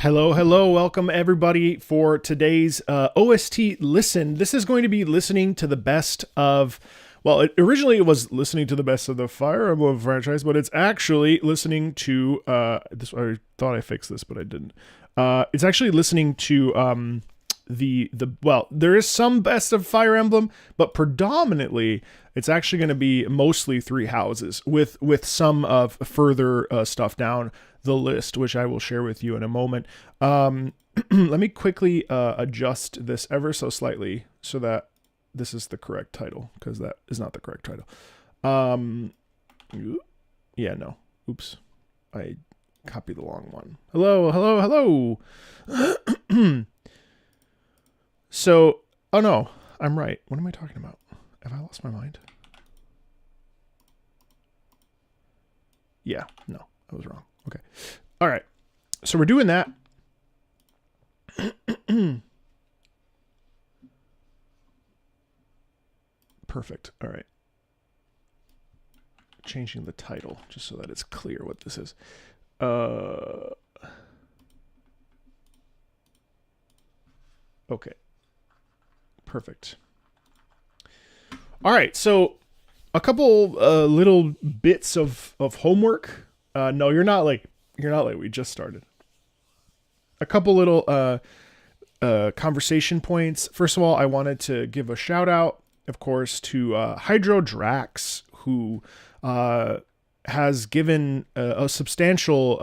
Hello, hello. Welcome everybody for today's OST listen. This is going to be listening to the best of, well, originally it was listening to the best of the Fire Emblem franchise, but it's actually listening to, I thought I fixed this, but I didn't. It's actually listening to well, there is some best of Fire Emblem, but predominantly it's actually going to be mostly Three Houses with some of further stuff down the list, which I will share with you in a moment. Let me quickly adjust this ever so slightly so that this is the correct title, because that is not the correct title. Yeah, no. Oops. I copied the wrong one. Hello, hello, hello. So, oh no, I'm right. What am I talking about? Have I lost my mind? Yeah, no, I was wrong. Okay. All right. So we're doing that. Perfect. All right. Changing the title just so that it's clear what this is. Okay. Perfect. All right. So a couple little bits of homework. No, you're not late. We just started. A couple little conversation points. First of all, I wanted to give a shout out, of course, to Hydro Drax, who has given a substantial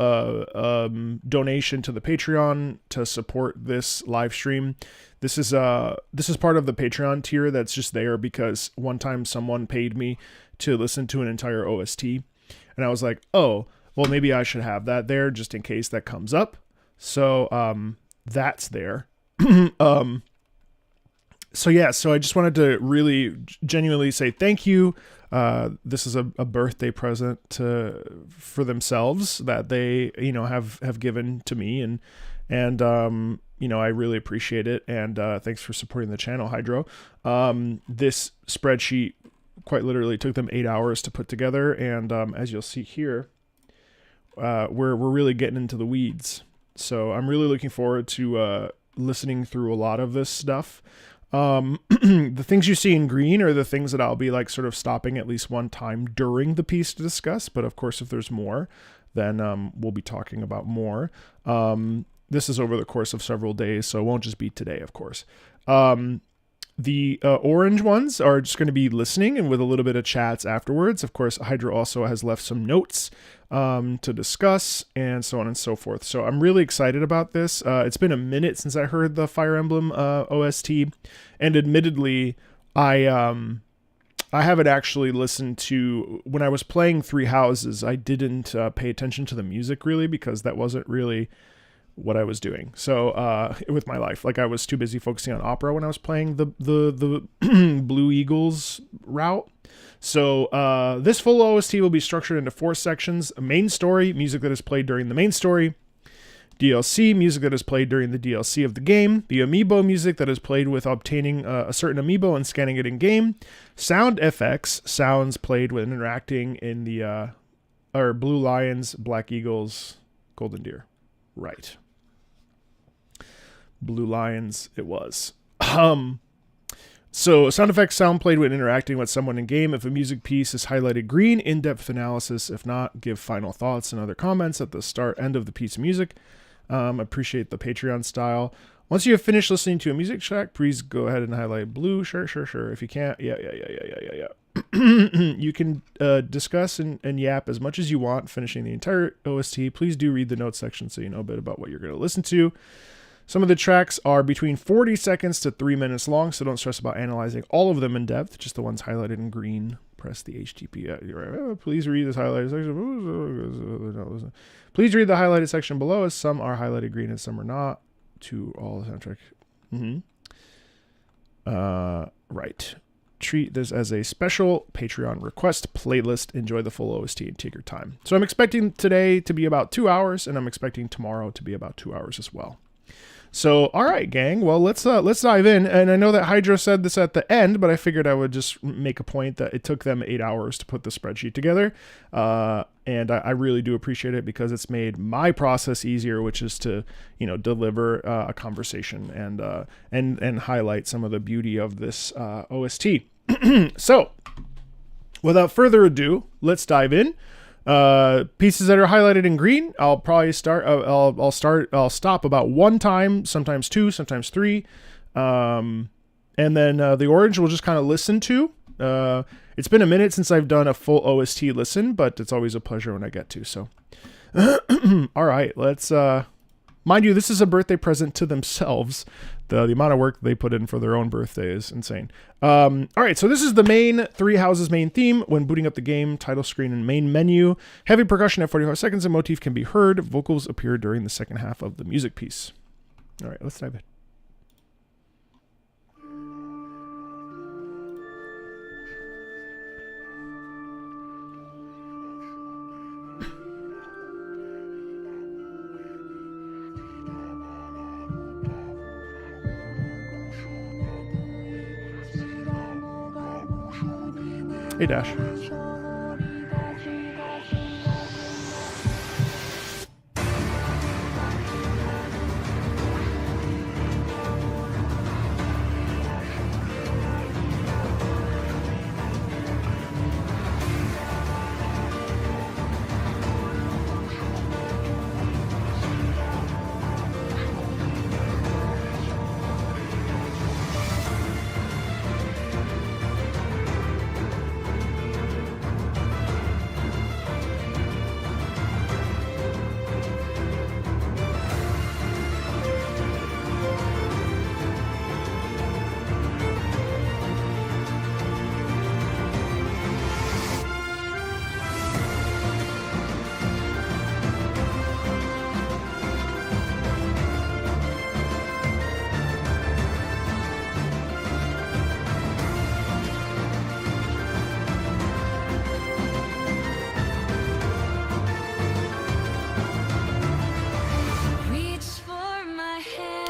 donation to the Patreon to support this live stream. This is part of the Patreon tier that's just there because one time someone paid me to listen to an entire OST, and I was like, oh, well, maybe I should have that there just in case that comes up. So that's there. So I just wanted to really genuinely say thank you. This is a birthday present for themselves that they, have given to me, and I really appreciate it. And thanks for supporting the channel, Hydro. This spreadsheet quite literally took them 8 hours to put together, and as you'll see here, we're really getting into the weeds. So I'm really looking forward to listening through a lot of this stuff. The things you see in green are the things that I'll be like sort of stopping at least one time during the piece to discuss. But of course, if there's more, then we'll be talking about more. This is over the course of several days, so it won't just be today, of course. The orange ones are just going to be listening and with a little bit of chats afterwards. Of course, Hydra also has left some notes to discuss and so on and so forth. So I'm really excited about this. It's been a minute since I heard the Fire Emblem OST, and admittedly, I haven't actually listened to, when I was playing Three Houses, I didn't pay attention to the music really because that wasn't really what I was doing. So with my life, like I was too busy focusing on opera when I was playing the Blue Eagles route. So this full OST will be structured into 4 sections: a main story, music that is played during the main story; DLC, music that is played during the DLC of the game; the amiibo music that is played with obtaining a certain amiibo and scanning it in game; sound FX, sounds played when interacting in the Blue Lions, Black Eagles, Golden Deer. Right. Blue Lions, it was. So sound effects, sound played when interacting with someone in game. If a music piece is highlighted green, in-depth analysis. If not, give final thoughts and other comments at the end of the piece of music. Appreciate the Patreon style. Once you have finished listening to a music track, please go ahead and highlight blue. Sure. If you can't, yeah. You can discuss and yap as much as you want, finishing the entire OST. Please do read the notes section so you know a bit about what you're going to listen to. Some of the tracks are between 40 seconds to 3 minutes long, so don't stress about analyzing all of them in depth, just the ones highlighted in green. Press the HTTP. Please read this highlighted section. Please read the highlighted section below, as some are highlighted green and some are not. To all the soundtrack. Right. Treat this as a special Patreon request playlist. Enjoy the full OST and take your time. So I'm expecting today to be about 2 hours, and I'm expecting tomorrow to be about 2 hours as well. So, all right, gang. Well, let's dive in. And I know that Hydro said this at the end, but I figured I would just make a point that it took them 8 hours to put the spreadsheet together, and I really do appreciate it because it's made my process easier, which is to deliver a conversation and highlight some of the beauty of this OST. So, without further ado, let's dive in. Pieces that are highlighted in green, I'll probably start. I'll stop about one time, sometimes two, sometimes three, and then the orange we'll just kind of listen to. It's been a minute since I've done a full OST listen, but it's always a pleasure when I get to. So, all right, let's. Mind you, this is a birthday present to themselves. The amount of work they put in for their own birthday is insane. All right, so this is the main Three Houses main theme. When booting up the game, title screen and main menu. Heavy percussion at 45 seconds and motif can be heard. Vocals appear during the second half of the music piece. All right, let's dive in. Hey, Dash.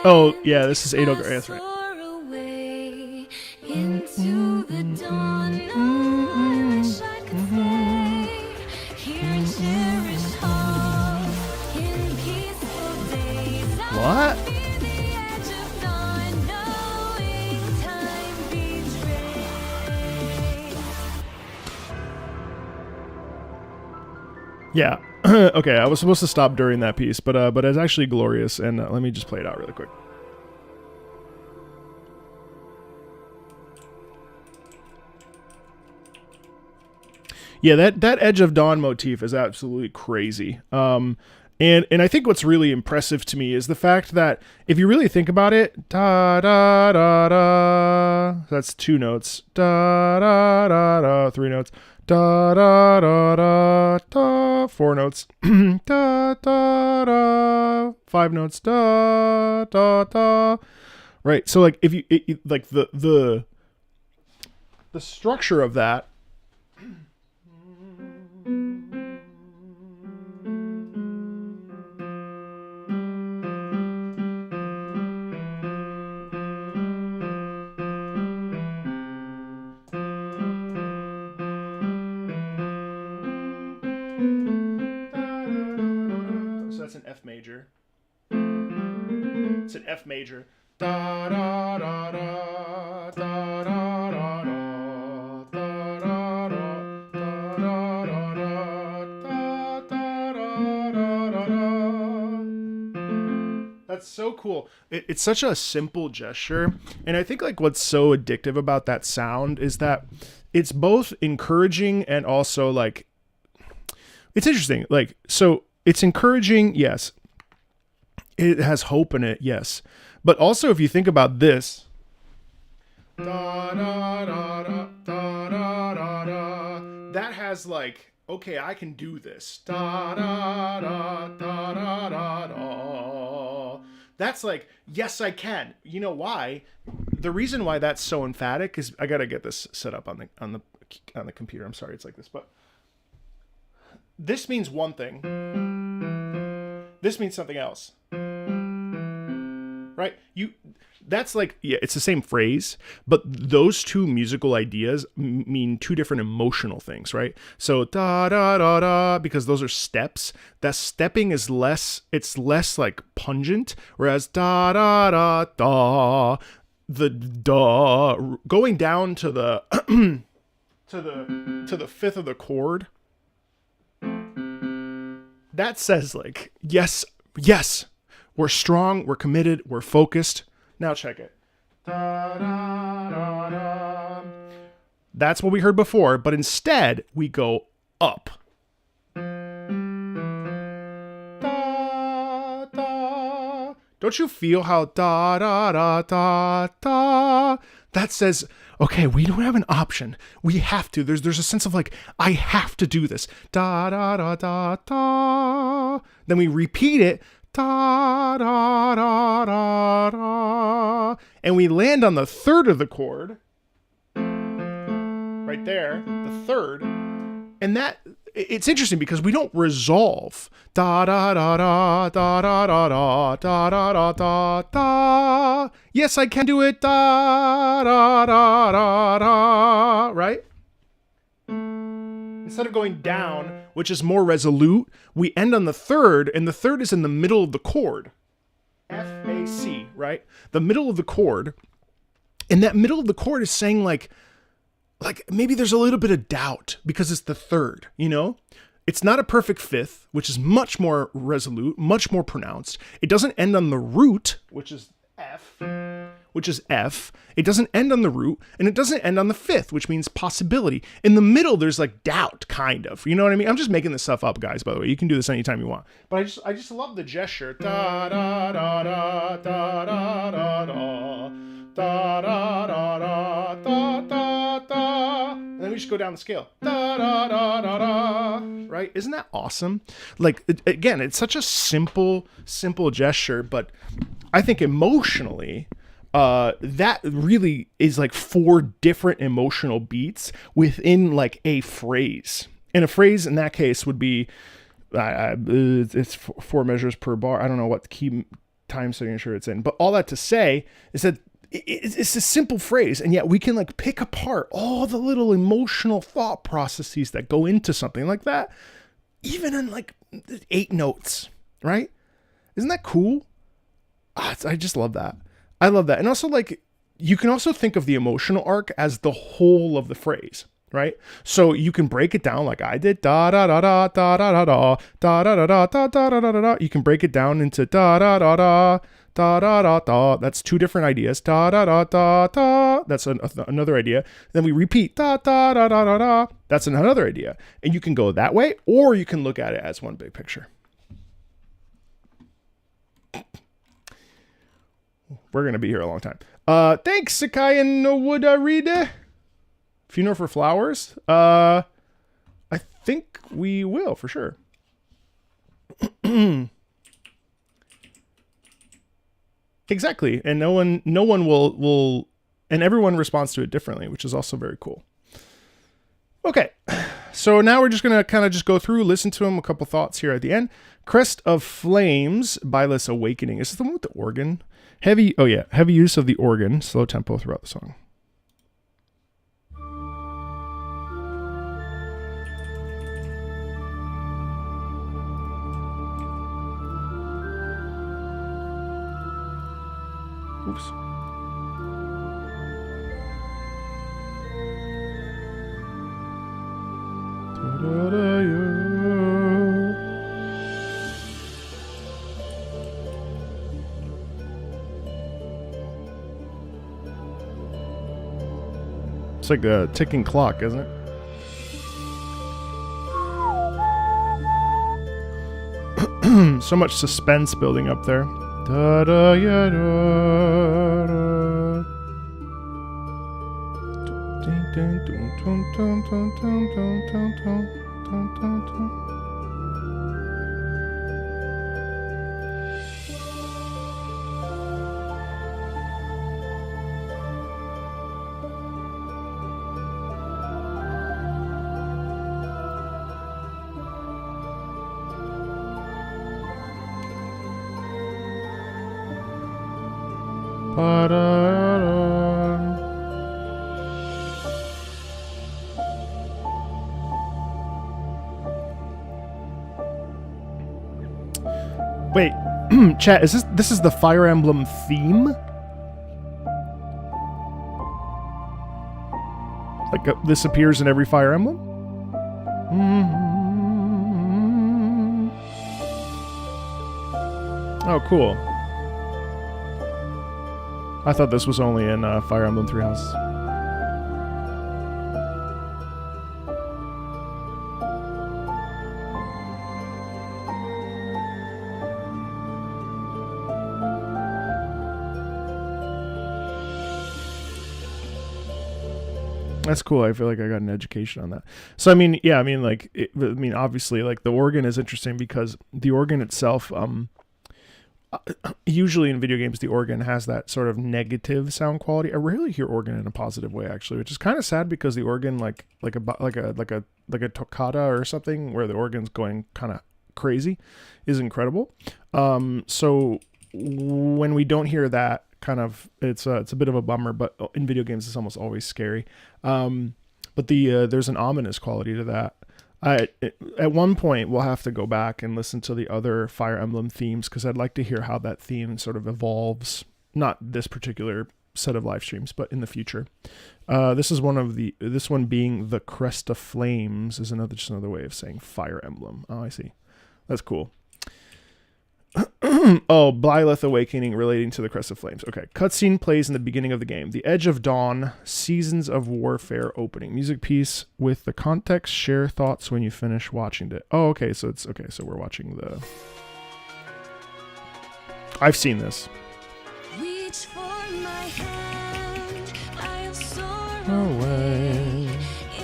Oh, yeah, this is 8 That's right. Into the dawn, I wish I could stay here, cherish all in peaceful days. What? Yeah. Okay, I was supposed to stop during that piece, but it's actually glorious, and let me just play it out really quick. Yeah, that Edge of Dawn motif is absolutely crazy. And I think what's really impressive to me is the fact that if you really think about it, da da da da, that's 2 notes, da da da da, 3 notes, da da da da da, 4 notes, da da da, 5 notes, da da da. Right. So like if you like the structure of that. That's an F major. It's an F major. Da da da da da da da da. That's so cool. It's such a simple gesture, and I think like what's so addictive about that sound is that it's both encouraging and also like it's interesting. Like so. It's encouraging, yes. It has hope in it, yes. But also, if you think about this, da, da, da, da, da, da, da, da, that has like, okay, I can do this. Da, da, da, da, da, da, da. That's like, yes, I can. You know why? The reason why that's so emphatic is I gotta get this set up on the computer. I'm sorry, it's like this, but this means one thing. This means something else. right? That's like, yeah, it's the same phrase, but those two musical ideas mean two different emotional things, right? So da da da da, because those are steps. That stepping is less like pungent, whereas da da da da, the da going down to the to the fifth of the chord, that says like, yes, we're strong, we're committed, we're focused. Now check it. Da, da, da, da. That's what we heard before, but instead we go up. Da, da. Don't you feel how da da da da da? That says, okay, we don't have an option. We have to. There's a sense of like, I have to do this. Da da da da da. Then we repeat it. Da da da da da. And we land on the third of the chord. Right there, the third. And that, it's interesting because we don't resolve. Da da da da da da da da da da da da. Yes, I can do it. Da da da da da. Right? Instead of going down, which is more resolute, we end on the third, and the third is in the middle of the chord. F, A, C, right? The middle of the chord. And that middle of the chord is saying like maybe there's a little bit of doubt because it's the third, you know? It's not a perfect fifth, which is much more resolute, much more pronounced. It doesn't end on the root, which is F. It doesn't end on the root, and it doesn't end on the fifth, which means possibility. In the middle, there's like doubt, kind of. You know what I mean? I'm just making this stuff up, guys, by the way. You can do this anytime you want. But I just love the gesture. Da da da da da da da da da da da da da da da. And then we just go down the scale. Da da da da da. Right? Isn't that awesome? Like, again, it's such a simple gesture, but I think emotionally, that really is like 4 different emotional beats within like a phrase. And a phrase in that case would be, it's 4 measures per bar. I don't know what key time signature it's in, but all that to say is that it's a simple phrase, and yet we can like pick apart all the little emotional thought processes that go into something like that, even in like 8 notes, right? Isn't that cool? I just love that. I love that. And also, like, you can also think of the emotional arc as the whole of the phrase, right? So you can break it down like I did. Da da da da da da da da da da da da da da da da. You can break it down into da da da da da da da da. That's 2 different ideas. Da da da da da. That's another idea. Then we repeat da da da da da da. That's another idea. And you can go that way, or you can look at it as one big picture. We're going to be here a long time. Thanks, Sakai and Wood Funeral for Flowers. I think we will, for sure. Exactly. And no one will, and everyone responds to it differently, which is also very cool. Okay. So now we're just going to kind of just go through, listen to them, a couple thoughts here at the end. Crest of Flames, Byless Awakening. Is this the one with the organ? Heavy use of the organ, slow tempo throughout the song. Oops. It's like a ticking clock, isn't it? So much suspense building up there. Da da ya da da. Dun dun dun dun dun dun dun dun dun dun dun. Wait, chat, this is the Fire Emblem theme? Like this appears in every Fire Emblem? Oh, cool. I thought this was only in Fire Emblem Three Houses. That's cool. I feel like I got an education on that. So I mean, yeah, I mean, like, obviously, like the organ is interesting because the organ itself, usually in video games, the organ has that sort of negative sound quality. I rarely hear organ in a positive way, actually, which is kind of sad because the organ, like a toccata or something, where the organ's going kind of crazy, is incredible. So when we don't hear that, kind of, it's a bit of a bummer, but in video games it's almost always scary. But there's an ominous quality to that. At one point we'll have to go back and listen to the other Fire Emblem themes, because I'd like to hear how that theme sort of evolves, not this particular set of live streams, but in the future. This one being the Crest of Flames is just another way of saying Fire Emblem. Oh, I see. That's cool. Oh, Byleth Awakening relating to the Crest of Flames. Okay. Cutscene plays in the beginning of the game. The Edge of Dawn, Seasons of Warfare opening. Music piece with the context. Share thoughts when you finish watching it. Oh, okay. So it's okay. So we're watching the... I've seen this. Reach for my hand. I'll soar away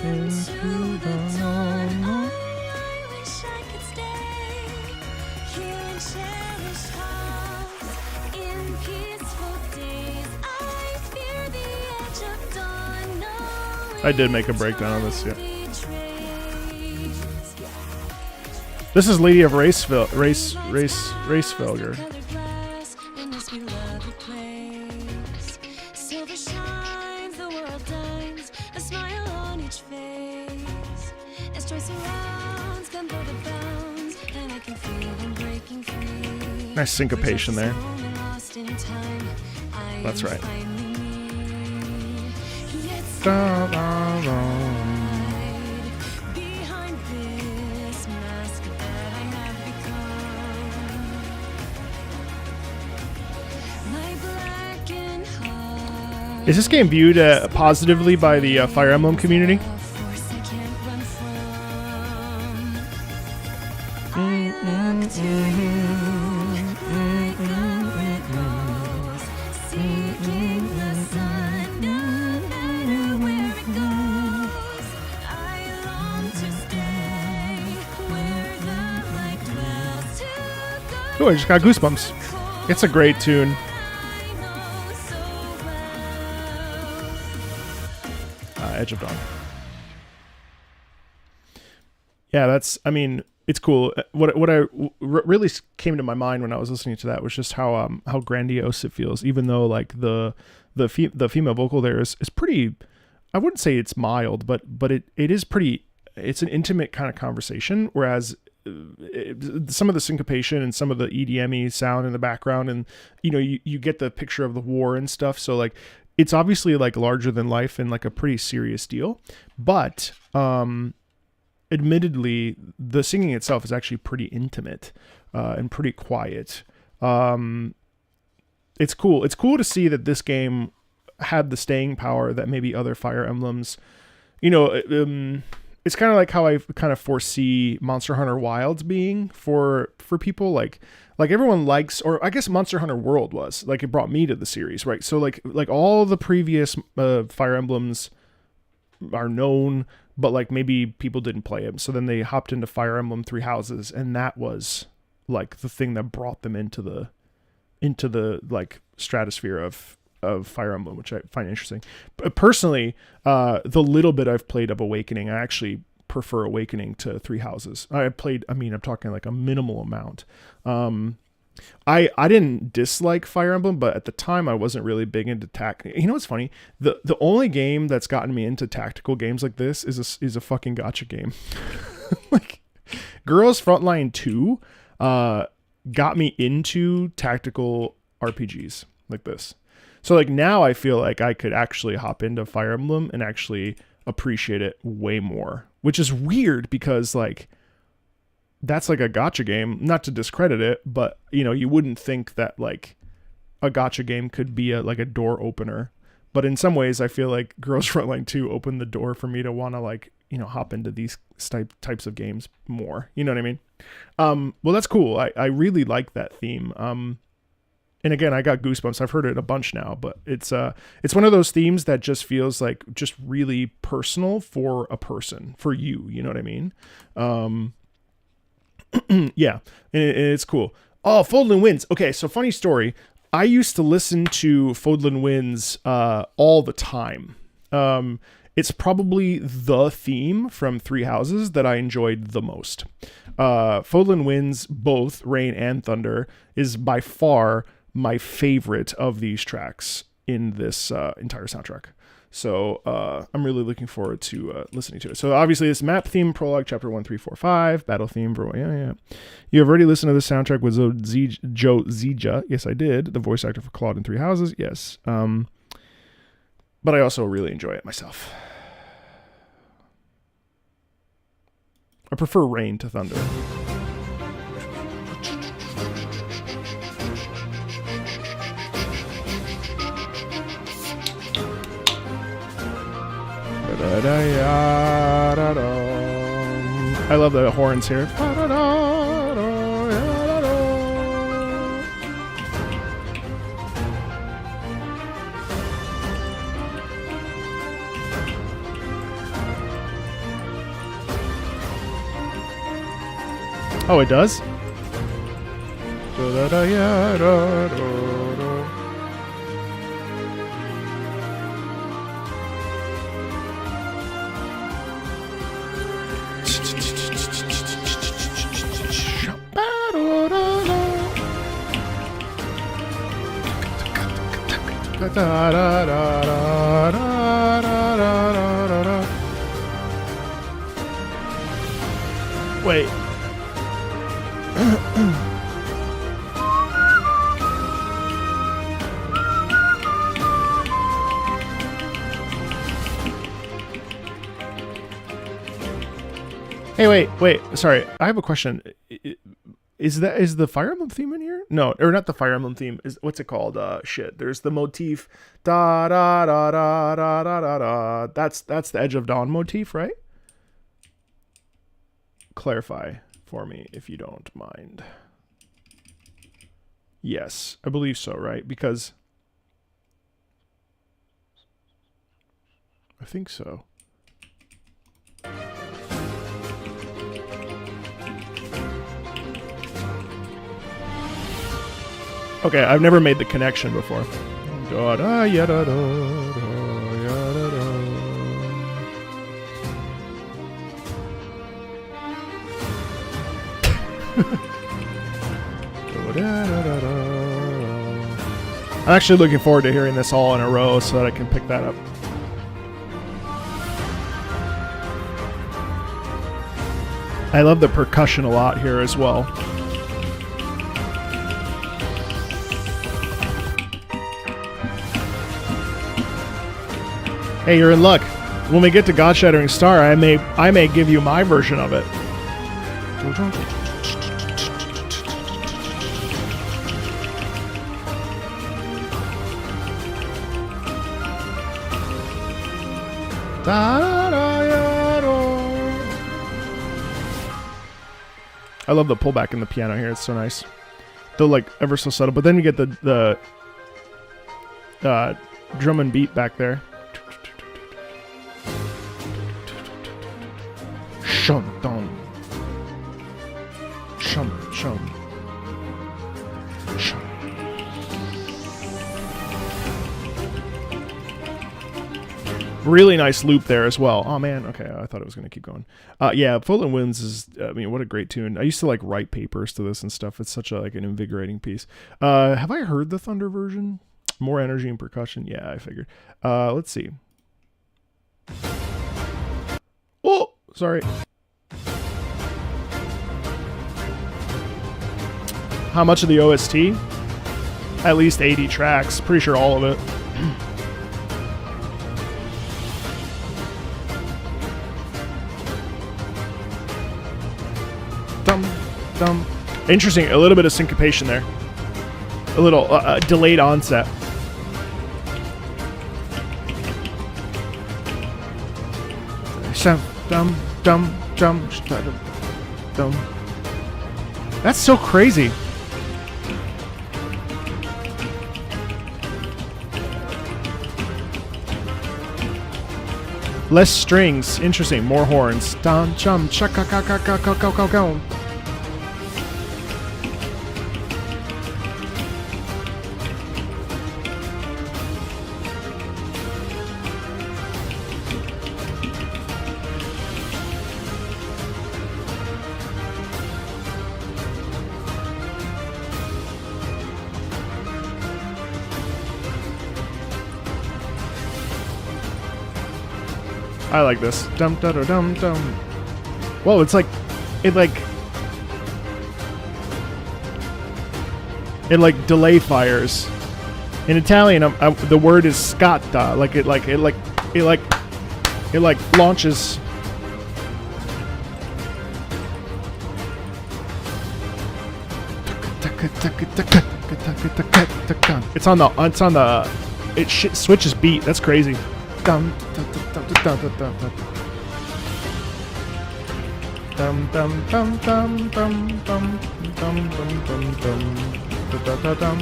into the dawn. I did make a breakdown on this, yeah. This is Lady of Racefelger. Nice syncopation there. That's right. Is this game viewed positively by the Fire Emblem community? Oh, I just got goosebumps. It's a great tune. Edge of Dawn. Yeah, that's, I mean, it's cool. What really came to my mind when I was listening to that was just how grandiose it feels, even though like the female vocal there is pretty, I wouldn't say it's mild, but it is pretty, it's an intimate kind of conversation, whereas some of the syncopation and some of the EDM-y sound in the background, and you get the picture of the war and stuff, so like it's obviously like larger than life and like a pretty serious deal, but admittedly the singing itself is actually pretty intimate and pretty quiet. It's cool to see that this game had the staying power that maybe other Fire Emblems, it's kind of like how I kind of foresee Monster Hunter Wilds being for people. Like everyone likes, or I guess Monster Hunter World was, like, it brought me to the series, right? So like all the previous Fire Emblems are known, but like maybe people didn't play them. So then they hopped into Fire Emblem Three Houses, and that was like the thing that brought them into the like stratosphere of Fire Emblem, which I find interesting. But personally, the little bit I've played of Awakening, I actually prefer Awakening to Three Houses. I'm talking like a minimal amount. I didn't dislike Fire Emblem, but at the time I wasn't really big into You know what's funny? The only game that's gotten me into tactical games like this is a fucking gacha game. Like Girls Frontline 2 got me into tactical RPGs like this. So like now I feel like I could actually hop into Fire Emblem and actually appreciate it way more, which is weird because like that's like a gacha game, not to discredit it, but you know, you wouldn't think that like a gacha game could be like a door opener. But in some ways I feel like Girls Frontline 2 opened the door for me to want to like, you know, hop into these types of games more. You know what I mean? Well, that's cool. I really like that theme. And again, I got goosebumps. I've heard it a bunch now, but it's one of those themes that just feels like just really personal for a person, for you. You know what I mean? Yeah, and it's cool. Oh, Fodlan Winds. Okay, so funny story. I used to listen to Fodlan Winds all the time. It's probably the theme from Three Houses that I enjoyed the most. Fodlan Winds, both Rain and Thunder, is by far my favorite of these tracks in this entire soundtrack. So I'm really looking forward to listening to it. So obviously this map theme, prologue, chapter 1, 3, 4, 5, battle theme, yeah. You have already listened to the soundtrack with Joe Zija. Yes, I did. The voice actor for Claude in Three Houses. Yes. But I also really enjoy it myself. I prefer Rain to Thunder. I love the horns here. Oh, it does? Wait. Hey, wait. Sorry, I have a question. Is the Fire Emblem theme in here? No, or not the Fire Emblem theme. What's it called? Shit. There's the motif. Da da da da da da da da. That's the Edge of Dawn motif, right? Clarify for me if you don't mind. Yes, I believe so, right? Because I think so. Okay, I've never made the connection before. I'm actually looking forward to hearing this all in a row so that I can pick that up. I love the percussion a lot here as well. Hey, you're in luck. When we get to God Shattering Star, I may give you my version of it. I love the pullback in the piano here. It's so nice. Though like ever so subtle, but then you get the drum and beat back there. Shum dum. Shum shum. Shum. Really nice loop there as well. Oh man, okay, I thought it was gonna keep going. Yeah, Fulton Winds is, I mean, what a great tune. I used to like write papers to this and stuff. It's such a like an invigorating piece. Have I heard the Thunder version? More energy and percussion. Yeah, I figured. Let's see. Oh, sorry. How much of the OST? At least 80 tracks. Pretty sure all of it. Dum, dum. Interesting. A little bit of syncopation there. A little delayed onset. Dum, dum, dum, dum. That's so crazy. Less strings. Interesting. More horns. Dum, chum, chaka, ka, ka, ka, ka, ka, ka, ka. I like this. Dum da da dum dum. Whoa, it's like, it like delay fires. In Italian, the word is scatta. Like it launches. It's on the. It switches beat. That's crazy. Dum dum dum dum dum dum dum dum dum dum dum dum dum dum dum dum dum.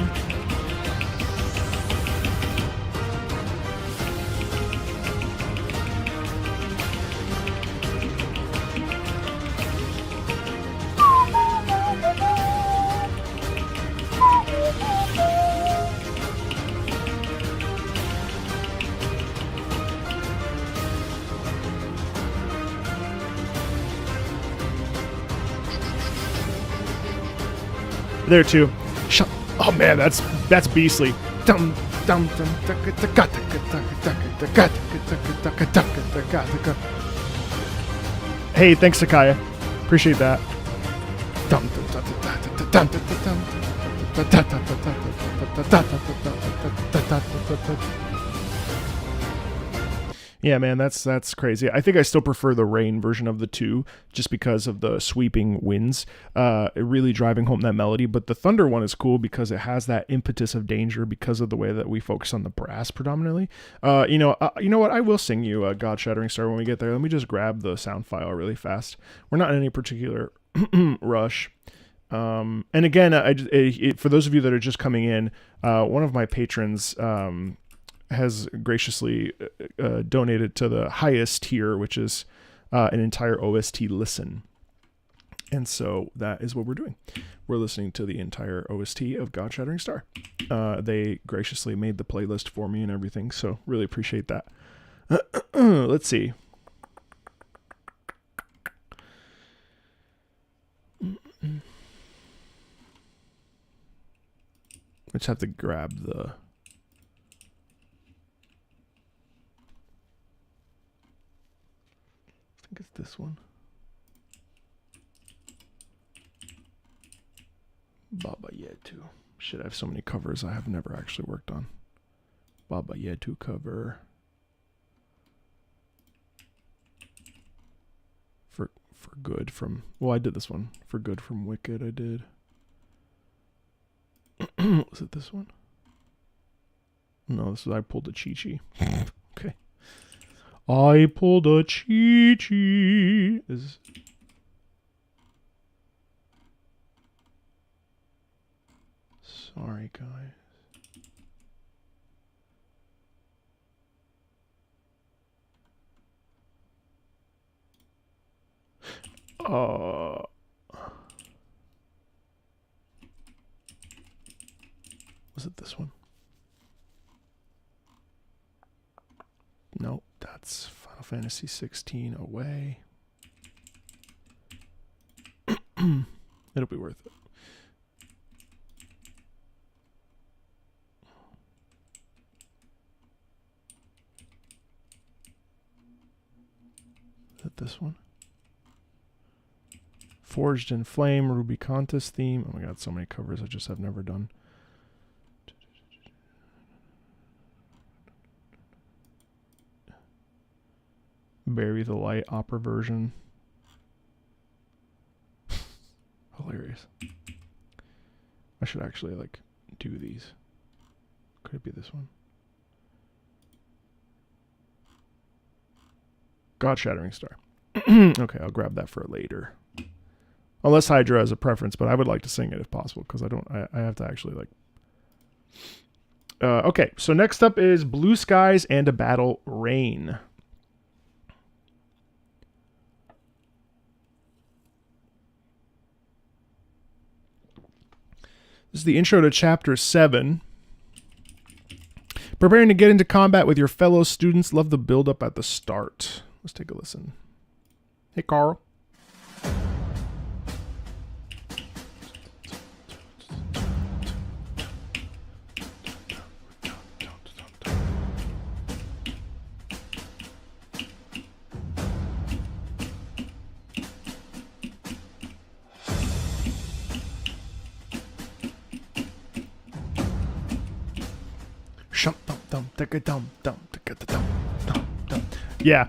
There too. Oh man, that's beastly. Dum dum dum. Hey, thanks, Sakaya. Appreciate that. Yeah, man, that's crazy. I think I still prefer the Rain version of the two, just because of the sweeping winds, really driving home that melody. But the Thunder one is cool because it has that impetus of danger because of the way that we focus on the brass predominantly. You know what? I will sing you God Shattering Star when we get there. Let me just grab the sound file really fast. We're not in any particular rush. And again, for those of you that are just coming in, one of my patrons has graciously donated to the highest tier, which is an entire OST listen. And so that is what we're doing. We're listening to the entire OST of God Shattering Star. They graciously made the playlist for me and everything, so really appreciate that. Let's see. I just have to grab the... I think it's this one. Baba Yetu. Shit, I have so many covers I have never actually worked on. Baba Yetu cover. For Good from... Well, I did this one. For Good from Wicked, I did. Was it this one? No, this is I Pulled a Chi-Chi. Okay. I pulled a Chi-Chi. Sorry, guys. Was it this one? No, that's Fantasy 16 away. It'll be worth it. Is that this one? Forged in Flame, Ruby Contest theme. Oh my god, so many covers I just have never done. Bury the Light opera version. Hilarious. I should actually like do these. Could it be this one? God Shattering Star. Okay, I'll grab that for later. Unless Hydra has a preference, but I would like to sing it if possible because I have to actually like. Okay, so next up is Blue Skies and a Battle Rain. This is the intro to Chapter 7. Preparing to get into combat with your fellow students. Love the build-up at the start. Let's take a listen. Hey, Carl. Yeah.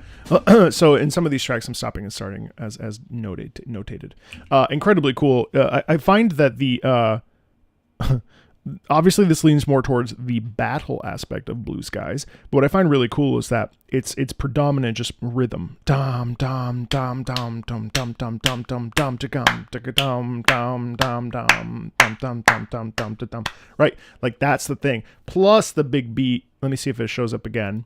So in some of these tracks, I'm stopping and starting as notated. Incredibly cool. I find that the obviously this leans more towards the battle aspect of Blue Skies, but what I find really cool is that it's predominant just rhythm. Dum dum dum dum dum dum dum dum dum dum dum dum dum dum dum dum dum dum dum dum. Right, like that's the thing. Plus the big beat. Let me see if it shows up again.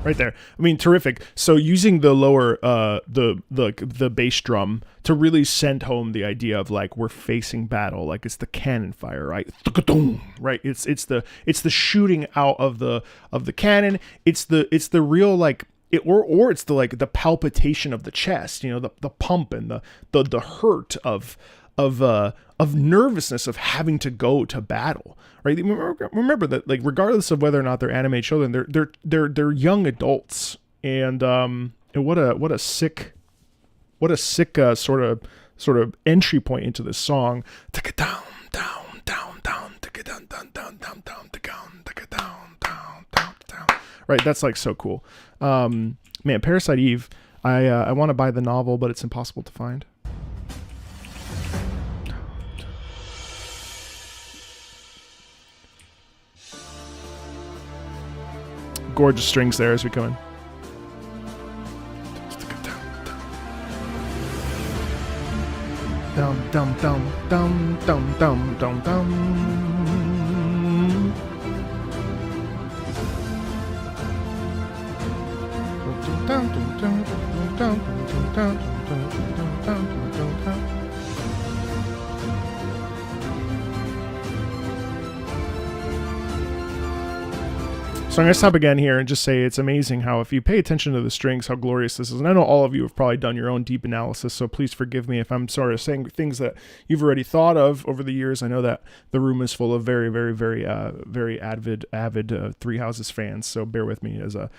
Right there. I mean, terrific. So using the lower, the bass drum to really send home the idea of like we're facing battle, like it's the cannon fire, right? Right. It's the shooting out of the cannon. It's the real like it or it's the like the palpitation of the chest. You know, the pump and the hurt of nervousness of having to go to battle, right? Remember that, like, regardless of whether or not they're anime children, they're young adults, and what a sick sort of entry point into this song. Right, that's like so cool. Man, Parasite Eve. I want to buy the novel, but it's impossible to find. Gorgeous strings there as we come in. Dum dum dum dum dum dum dum dum. So I'm going to stop again here and just say it's amazing how if you pay attention to the strings, how glorious this is. And I know all of you have probably done your own deep analysis, so please forgive me if I'm sort of saying things that you've already thought of over the years. I know that the room is full of very, very, very, very avid Three Houses fans, so bear with me as a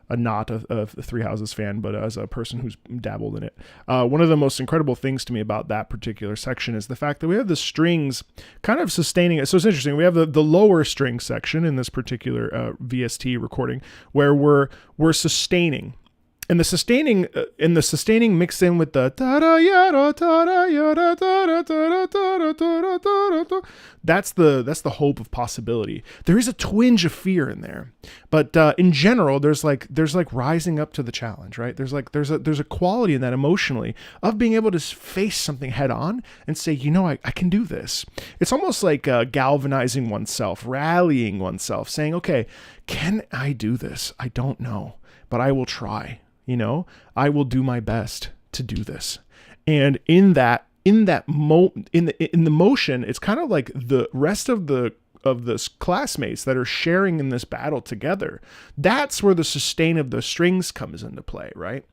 not a Three Houses fan, but as a person who's dabbled in it. One of the most incredible things to me about that particular section is the fact that we have the strings kind of sustaining it. So it's interesting. We have the lower string section in this particular VST recording where we're sustaining. And the sustaining mixed in with the that's the hope of possibility. There is a twinge of fear in there, but in general, there's like rising up to the challenge, right? There's a quality in that emotionally of being able to face something head on and say, you know, I can do this. It's almost like galvanizing oneself, rallying oneself, saying, okay, can I do this? I don't know, but I will try. You know, I will do my best to do this. And in the motion, it's kind of like the rest of the the classmates that are sharing in this battle together. That's where the sustain of the strings comes into play, right?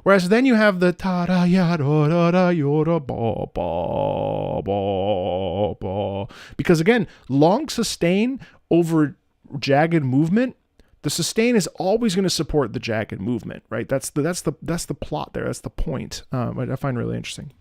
Whereas then you have the ta da ya da da da yo da ba ba ba ba, because again, long sustain over jagged movement. The sustain is always going to support the jagged movement, right? That's the plot there. That's the point. I find really interesting.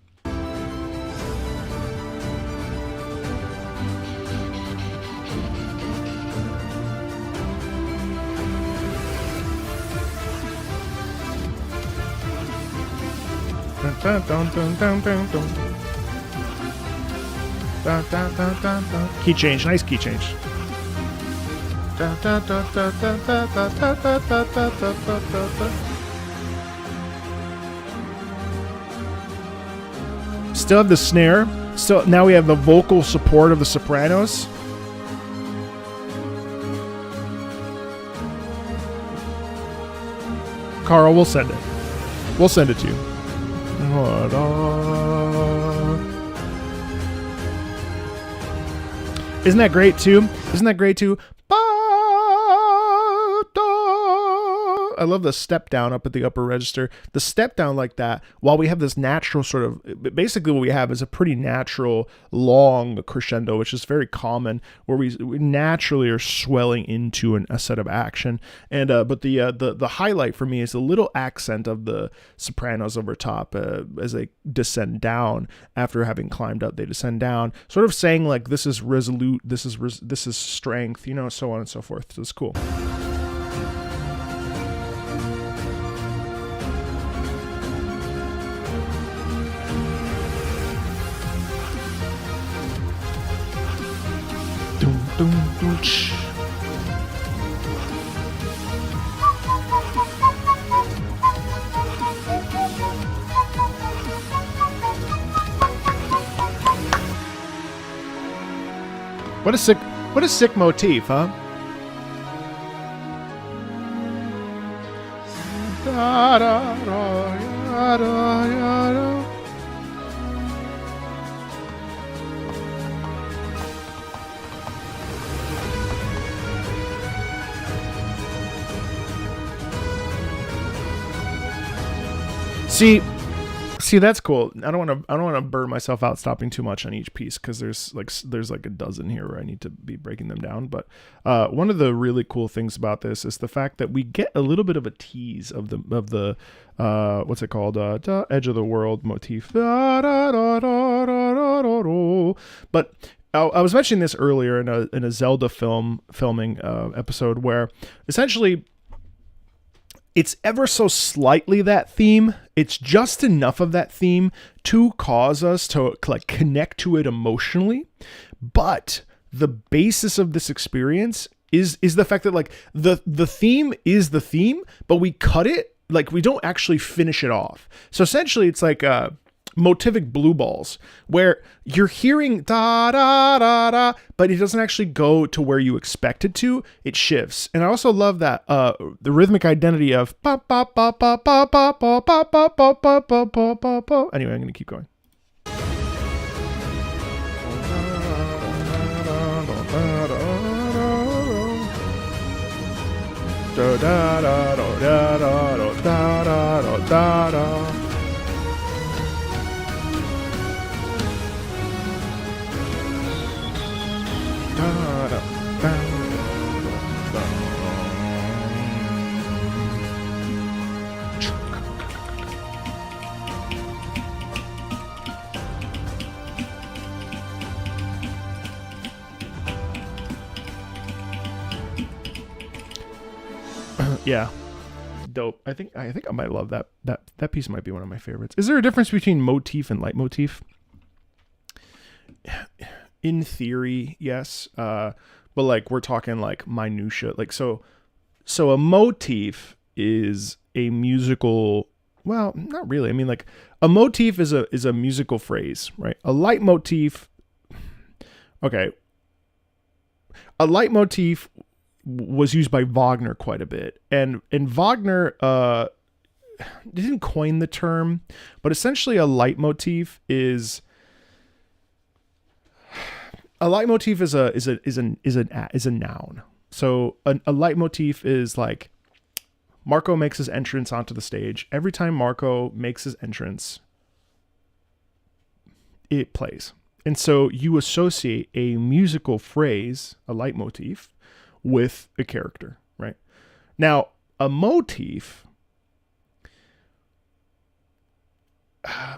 Dun, dun, dun, dun, dun, dun. Dun, dun, dun, dun, dun. Key change, nice key change. Dun, dun, dun, dun, dun, dun, dun, dun, dun, dun, dun, dun, dun. Still have the snare. Still, now we have the vocal support of the sopranos. Carl, we'll send it. We'll send it to you. Isn't that great too? I love the step down up at the upper register. The step down like that, while we have this natural sort of, basically what we have is a pretty natural long crescendo, which is very common, where we naturally are swelling into a set of action. And but the highlight for me is the little accent of the sopranos over top as they descend down. After having climbed up, they descend down, sort of saying like, this is resolute, this is strength, you know, so on and so forth. So it's cool. What a sick motif, huh? Da, da, da, da, da, da. See, that's cool. I don't want to burn myself out stopping too much on each piece, because there's like a dozen here where I need to be breaking them down. But one of the really cool things about this is the fact that we get a little bit of a tease of the what's it called, Edge of the World motif. But I was mentioning this earlier in a Zelda filming episode, where essentially it's ever so slightly that theme. It's just enough of that theme to cause us to like connect to it emotionally. But the basis of this experience is the fact that like the theme is the theme, but we cut it, like we don't actually finish it off. So essentially it's like motivic blue balls, where you're hearing da da da da, but it doesn't actually go to where you expect it to. It shifts. And I also love that the rhythmic identity of ba ba ba ba ba ba ba ba ba ba ba ba ba ba ba. Anyway, I'm gonna keep going. Da da da da da da da da da da. Yeah, dope. I think I might love that piece. Might be one of my favorites. Is there a difference between motif and leitmotif? In theory, yes. But like we're talking like minutia. Like so a motif is a musical. Well, not really. I mean, like a motif is a musical phrase, right? A leitmotif. Okay. A leitmotif was used by Wagner quite a bit, and Wagner didn't coin the term, but essentially a leitmotif is A leitmotif is a noun. So a leitmotif is like Marco makes his entrance onto the stage. Every time Marco makes his entrance, it plays. And so you associate a musical phrase, a leitmotif, with a character, right? Now, a motif,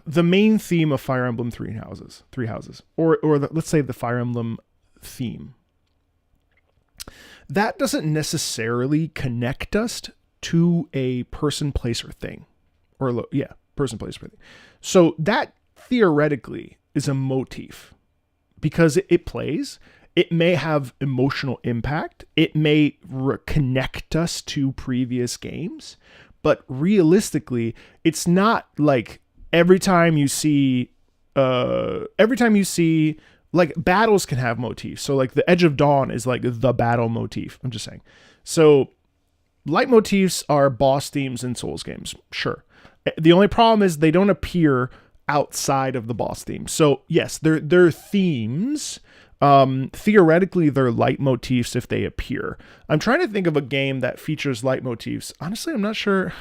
the main theme of Fire Emblem Three Houses, or let's say the Fire Emblem theme, that doesn't necessarily connect us to a person, place, or thing. Person, place, or thing. So that theoretically is a motif because it plays. It may have emotional impact. It may connect us to previous games, but realistically, it's not like every time you see, like battles can have motifs. So like the Edge of Dawn is like the battle motif. I'm just saying. So leitmotifs are boss themes in Souls games. Sure. The only problem is they don't appear outside of the boss theme. So yes, they're themes. Theoretically, they're leitmotifs if they appear. I'm trying to think of a game that features leitmotifs. Honestly, I'm not sure.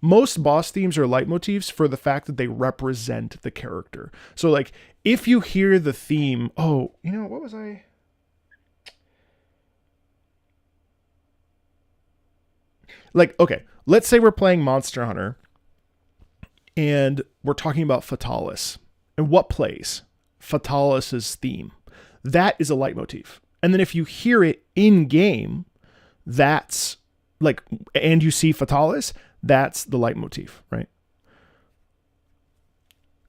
Most boss themes are leitmotifs for the fact that they represent the character. So like if you hear the theme, what was I? Like, okay, let's say we're playing Monster Hunter and we're talking about Fatalis. And what plays? Fatalis's theme. That is a leitmotif. And then if you hear it in game, that's like, and you see Fatalis, that's the leitmotif, right?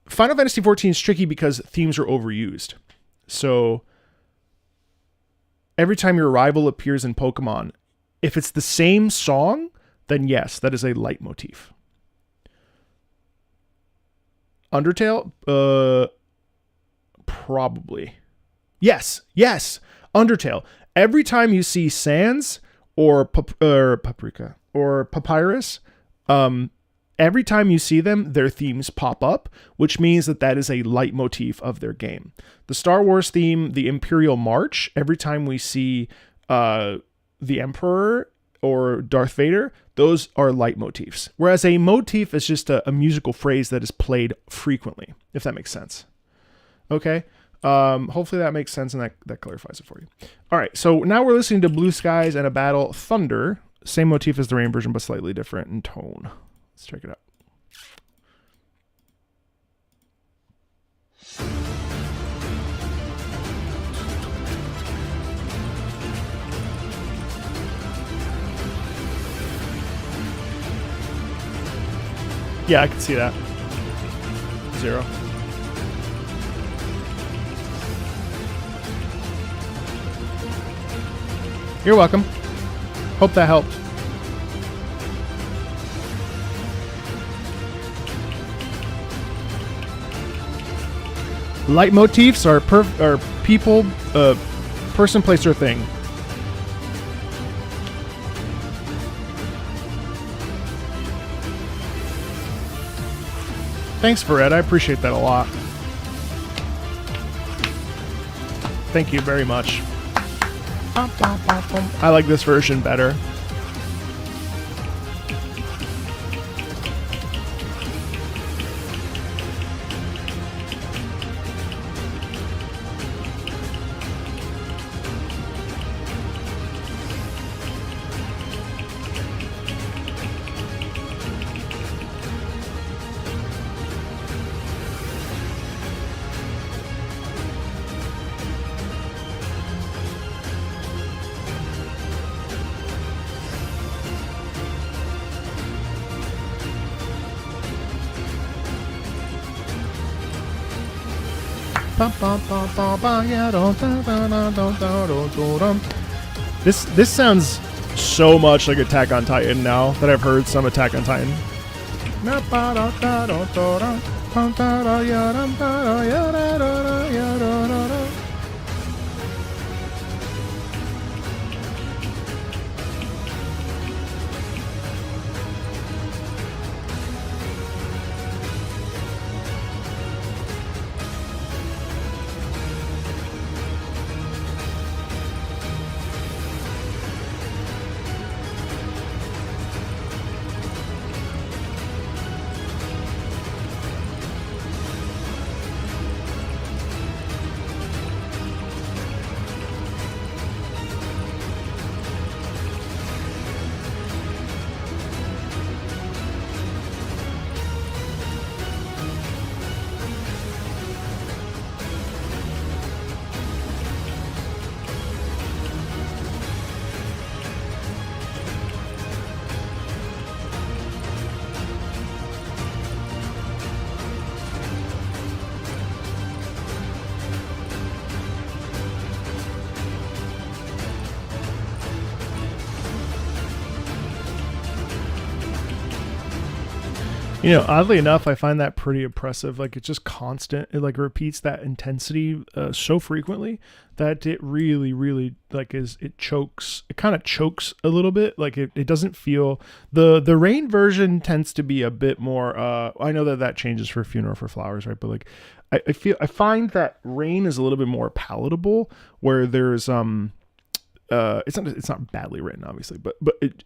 Final Fantasy XIV is tricky because themes are overused. So every time your rival appears in Pokemon, if it's the same song, then yes, that is a leitmotif. Undertale, probably. Yes. Undertale. Every time you see Sans or Paprika or Papyrus, every time you see them, their themes pop up, which means that is a leitmotif of their game. The Star Wars theme, the Imperial March, every time we see the Emperor or Darth Vader, those are leitmotifs. Whereas a motif is just a musical phrase that is played frequently, if that makes sense. Okay. Hopefully that makes sense and that clarifies it for you. All right. So now we're listening to Blue Skies and a Battle Thunder. Same motif as the Rain version, but slightly different in tone. Let's check it out. Yeah, I can see that. 0. You're welcome. Hope that helped. Leitmotifs are people, person, place, or thing. Thanks, Fred. I appreciate that a lot. Thank you very much. I like this version better. This sounds so much like Attack on Titan now that I've heard some Attack on Titan. You know, oddly enough, I find that pretty oppressive. Like it's just constant. It like repeats that intensity so frequently that it really, really like it chokes. It kind of chokes a little bit. Like it doesn't feel the rain version tends to be a bit more. I know that changes for Funeral for Flowers, right? But like I find that rain is a little bit more palatable. Where there's it's not badly written, obviously, but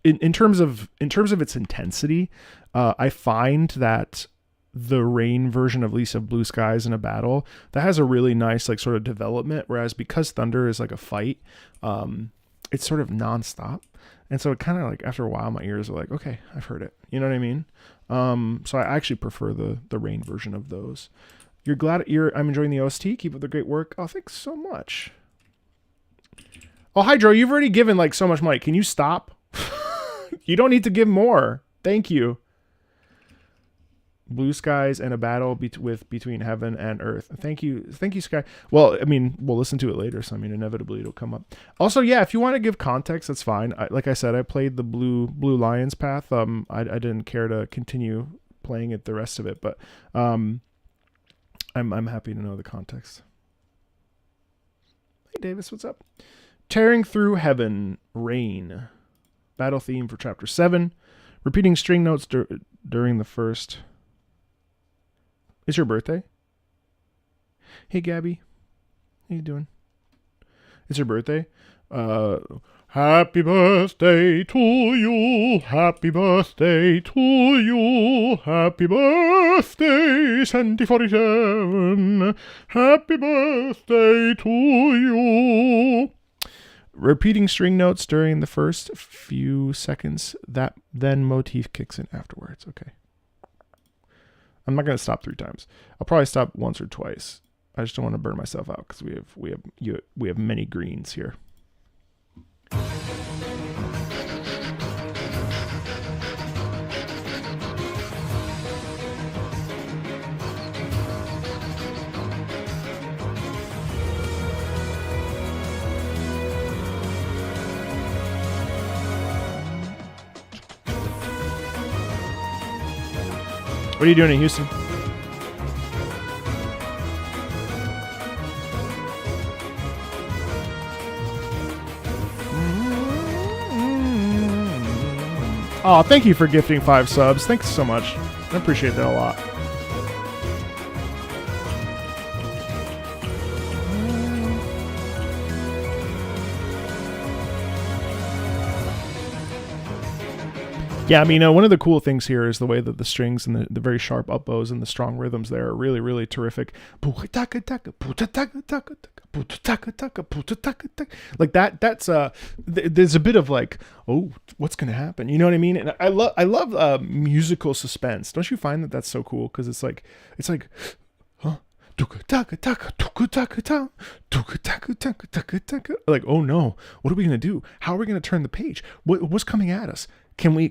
in terms of its intensity, I find that the rain version, at least of Blue Skies in a battle, that has a really nice like sort of development, whereas because Thunder is like a fight, it's sort of nonstop, and so it kind of like after a while my ears are like, okay, I've heard it, you know what I mean? So I actually prefer the rain version of those. I'm enjoying the OST. Keep up the great work. Oh, thanks so much. Oh, Hydro, you've already given like so much money. Can you stop? You don't need to give more. Thank you. Blue Skies and a battle between heaven and earth. Thank you, Sky. Well, I mean, we'll listen to it later, so I mean, inevitably it'll come up. Also, yeah, if you want to give context, that's fine. Like I said, I played the Blue Lions path. I didn't care to continue playing it the rest of it, but I'm happy to know the context. Hey, Davis, what's up? Tearing Through Heaven, Rain. Battle theme for Chapter 7. Repeating string notes during the first. It's your birthday? Hey, Gabby. How you doing? It's your birthday? Happy birthday to you. Happy birthday to you. Happy birthday, Sandy 47. Happy birthday to you. Repeating string notes during the first few seconds, that then motif kicks in afterwards. Okay. I'm not going to stop 3 times. I'll probably stop once or twice. I just don't want to burn myself out because we have many greens here. What are you doing in Houston? Oh, thank you for gifting 5 subs. Thanks so much. I appreciate that a lot. Yeah, I mean, one of the cool things here is the way that the strings and the very sharp up bows and the strong rhythms there are really, really terrific. Like that. That's there's a bit of like, oh, what's gonna happen? You know what I mean? And I love musical suspense. Don't you find that that's so cool? Because it's like, huh? Like, oh no, what are we gonna do? How are we gonna turn the page? What's coming at us? Can we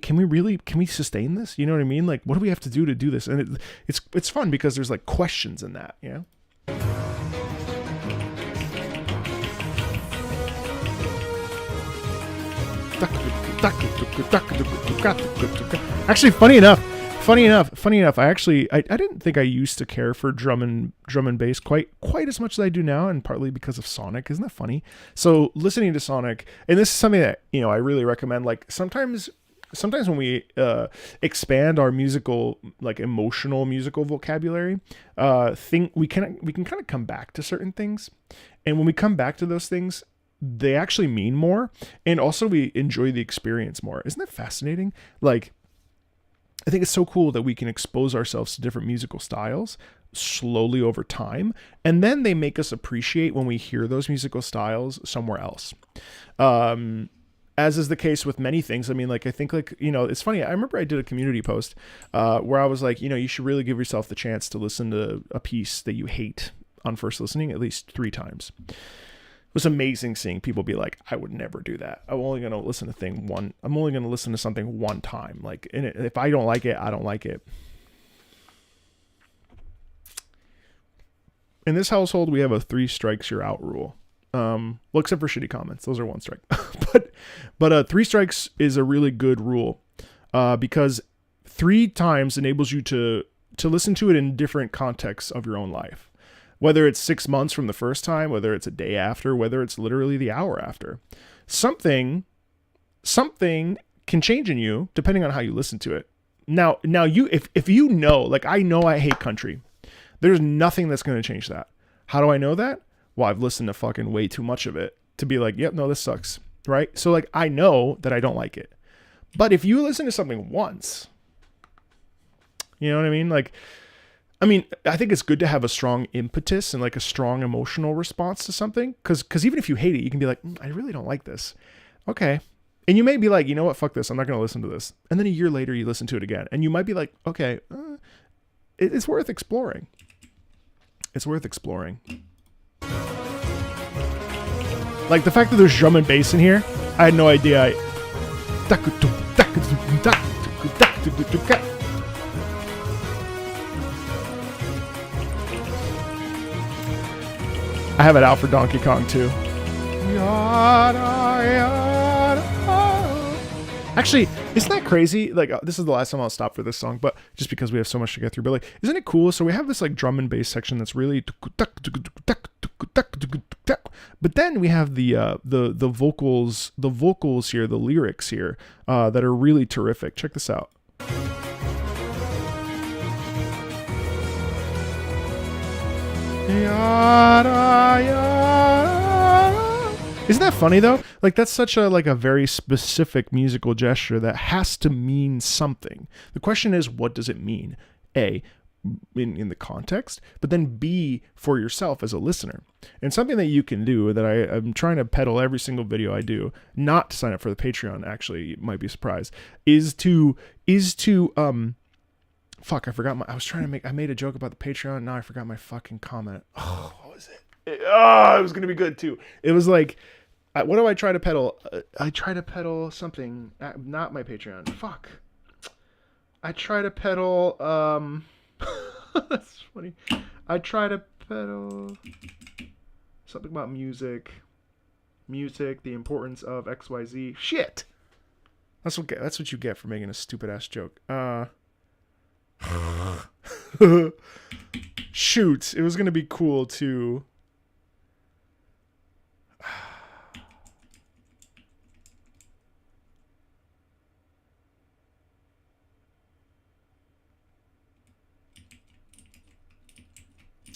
sustain this? You know what I mean? Like, what do we have to do this? And it's fun because there's like questions in that, you know? Actually, funny enough, I didn't think I used to care for drum and bass quite as much as I do now, and partly because of Sonic. Isn't that funny? So listening to Sonic, and this is something that, you know, I really recommend. Like sometimes when we expand our musical, like emotional musical vocabulary, we can kind of come back to certain things, and when we come back to those things, they actually mean more, and also we enjoy the experience more. Isn't that fascinating? Like, I think it's so cool that we can expose ourselves to different musical styles slowly over time, and then they make us appreciate when we hear those musical styles somewhere else. As is the case with many things. I mean, like, I think, like, you know, it's funny. I remember I did a community post where I was like, you know, you should really give yourself the chance to listen to a piece that you hate on first listening at least 3 times. It was amazing seeing people be like, I would never do that. I'm only going to listen to something one time. Like, if I don't like it, I don't like it. In this household, we have a 3 strikes you're out rule. Well, except for shitty comments. Those are 1 strike. but 3 strikes is a really good rule, because 3 times enables you to listen to it in different contexts of your own life. Whether it's 6 months from the first time, whether it's a day after, whether it's literally the hour after. Something can change in you depending on how you listen to it. Now you, if you know, like I know I hate country, there's nothing that's going to change that. How do I know that? Well, I've listened to fucking way too much of it to be like, yep, no, this sucks, right? So like, I know that I don't like it. But if you listen to something once, you know what I mean? Like, I think it's good to have a strong impetus and like a strong emotional response to something. Cause even if you hate it, you can be like, I really don't like this. Okay. And you may be like, you know what? Fuck this. I'm not going to listen to this. And then a year later, you listen to it again. And you might be like, okay, it's worth exploring. It's worth exploring. Like the fact that there's drum and bass in here, I had no idea. I have it out for Donkey Kong too. Actually, isn't that crazy? Like, this is the last time I'll stop for this song, but just because we have so much to get through. But like, isn't it cool? So we have this like drum and bass section that's really, but then we have the vocals here, the lyrics here, that are really terrific. Check this out. Isn't that funny though? Like that's such a very specific musical gesture that has to mean something. The question is, what does it mean? A, in the context, but then B, for yourself as a listener. And something that you can do that I'm trying to peddle every single video I do, not to sign up for the Patreon, actually, you might be surprised, is to fuck, I forgot I made a joke about the Patreon. Now I forgot my fucking comment. Oh, what was it? It was going to be good too. It was like, what do I try to peddle? I try to peddle something, not my Patreon. Fuck. I try to peddle, that's funny. I try to peddle something about music, the importance of XYZ. Shit. That's what you get for making a stupid ass joke. Shoot, it was gonna be cool to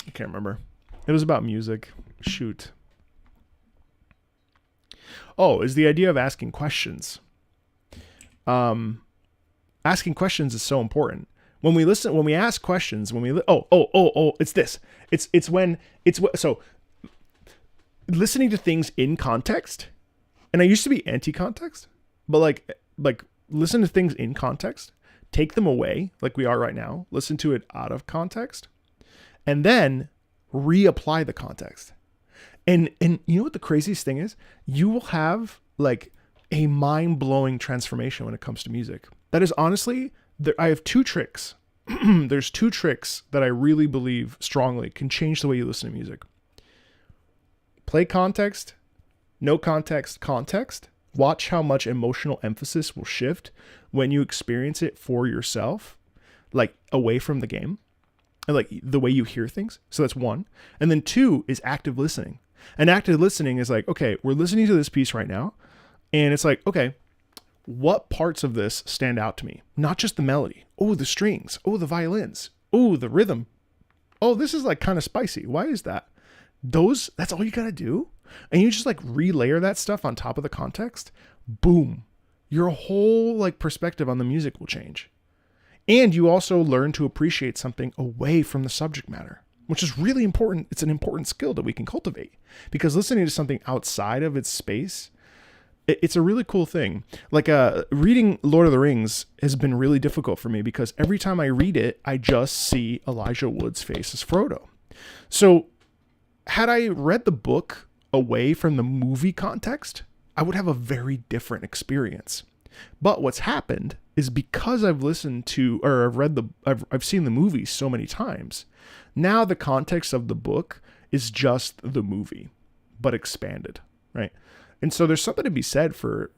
I can't remember. It was about music. Shoot. Oh, is the idea of asking questions. Asking questions is so important. When we ask questions, it's this. So listening to things in context, and I used to be anti-context, but like listen to things in context, take them away like we are right now, listen to it out of context, and then reapply the context. And you know what the craziest thing is? You will have like a mind-blowing transformation when it comes to music. That is honestly, I have 2 tricks. There's 2 tricks that I really believe strongly can change the way you listen to music. Play context, no context, context. Watch how much emotional emphasis will shift when you experience it for yourself, like away from the game, and like the way you hear things. So that's 1. And then 2 is active listening. And active listening is like, okay, we're listening to this piece right now. And it's like, okay, what parts of this stand out to me? Not just the melody. Oh, the strings. Oh, the violins. Oh, the rhythm. Oh, this is like kind of spicy. Why is that? That's all you got to do. And you just like relayer that stuff on top of the context. Boom. Your whole like perspective on the music will change. And you also learn to appreciate something away from the subject matter, which is really important. It's an important skill that we can cultivate, because listening to something outside of its space, it's a really cool thing. Like reading Lord of the Rings has been really difficult for me, because every time I read it, I just see Elijah Wood's face as Frodo. So had I read the book away from the movie context, I would have a very different experience. But what's happened is, because I've listened to, or I've seen the movie so many times, now the context of the book is just the movie, but expanded, right? And so there's something to be said for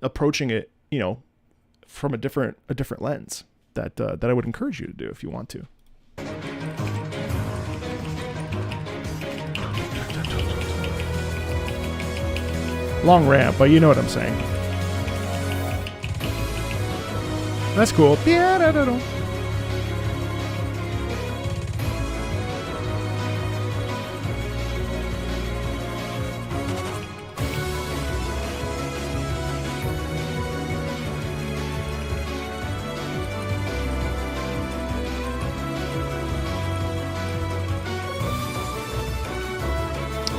approaching it, from a different lens that I would encourage you to do if you want to. Long ramp, but you know what I'm saying. That's cool.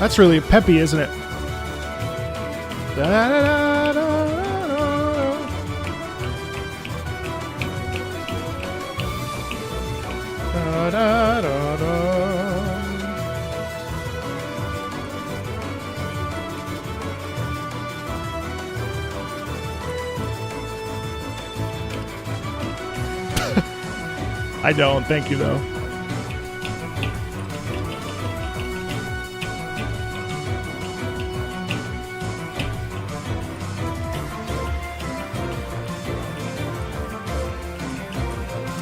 That's really peppy, isn't it? I don't. Thank you, though.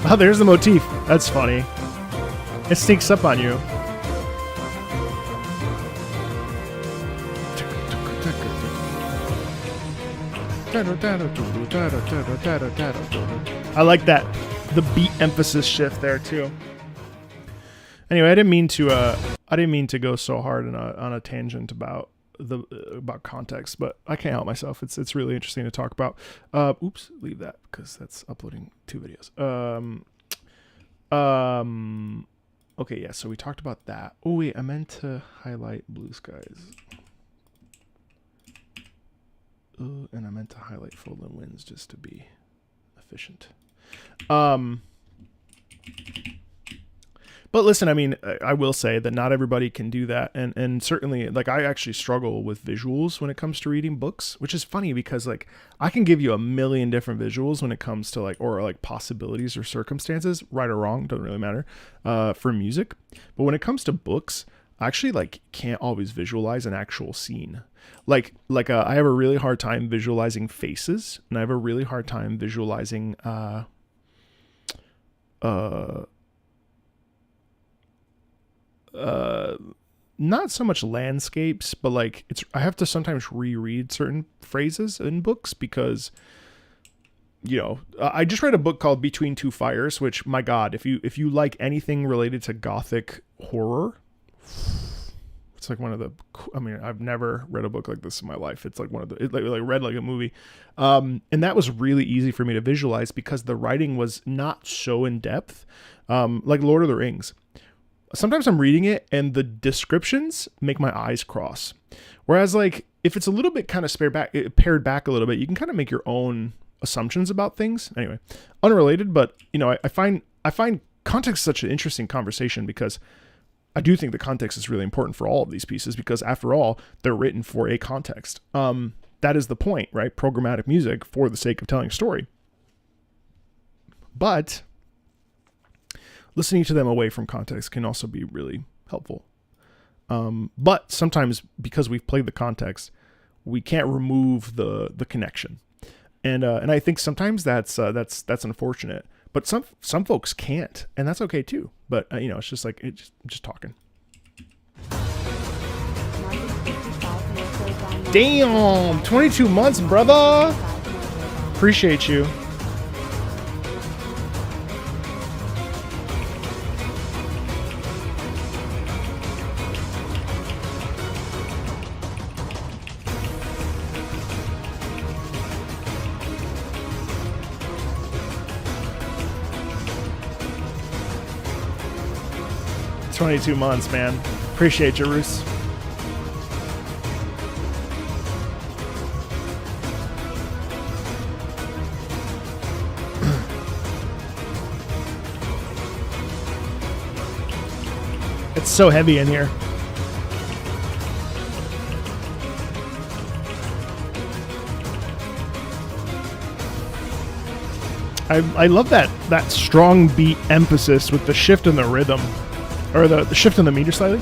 Oh, there's the motif. That's funny. It sneaks up on you. I like that. The beat emphasis shift there too. Anyway, I didn't mean to go so hard on a tangent about context, but I can't help myself. It's really interesting to talk about. Oops, leave that because that's uploading 2 videos. Okay, yeah. So we talked about that. Oh wait, I meant to highlight BlueSky's. And I meant to highlight Foldland Winds just to be efficient. But listen, I mean, I will say that not everybody can do that. And certainly, like, I actually struggle with visuals when it comes to reading books, which is funny because, like, I can give you a million different visuals when it comes to, like, or, like, possibilities or circumstances, right or wrong, doesn't really matter, for music. But when it comes to books, I actually, like, can't always visualize an actual scene. I have a really hard time visualizing faces, and I have a really hard time visualizing, not so much landscapes, but like I have to sometimes reread certain phrases in books because, you know, I just read a book called Between Two Fires, which, my God, if you like anything related to gothic horror, it's like one of the, I mean, I've never read a book like this in my life. It's like one of the, it like read like a movie. And that was really easy for me to visualize because the writing was not so in depth. Like Lord of the Rings. Sometimes I'm reading it and the descriptions make my eyes cross. Whereas, like, if it's a little bit kind of pared back a little bit, you can kind of make your own assumptions about things. Anyway, unrelated, but, you know, I find context such an interesting conversation because I do think the context is really important for all of these pieces because, after all, they're written for a context. That is the point, right? Programmatic music for the sake of telling a story. But listening to them away from context can also be really helpful. But sometimes, because we've played the context, we can't remove the connection, and I think sometimes that's unfortunate. But some folks can't, and that's okay too. But you know, it's just like I'm just talking. Damn, 22 months, brother. Appreciate you. $22 months, man. Appreciate you, Roos. It's so heavy in here. I love that strong beat emphasis with the shift in the rhythm. Or the shift in the meter slightly.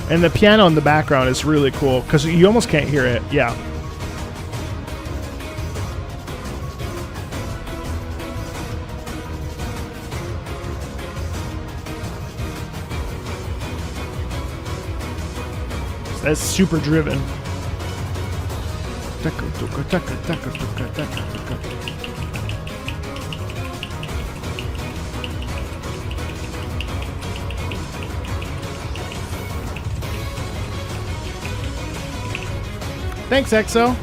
And the piano in the background is really cool because you almost can't hear it. Yeah. That's super driven. Thanks, EXO.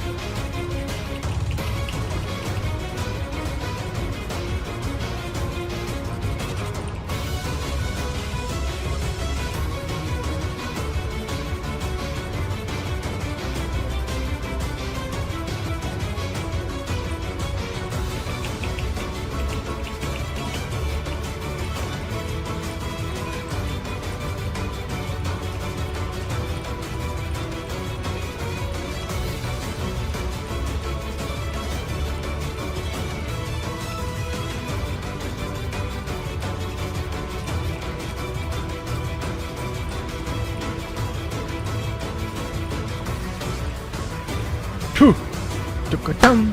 Dum dum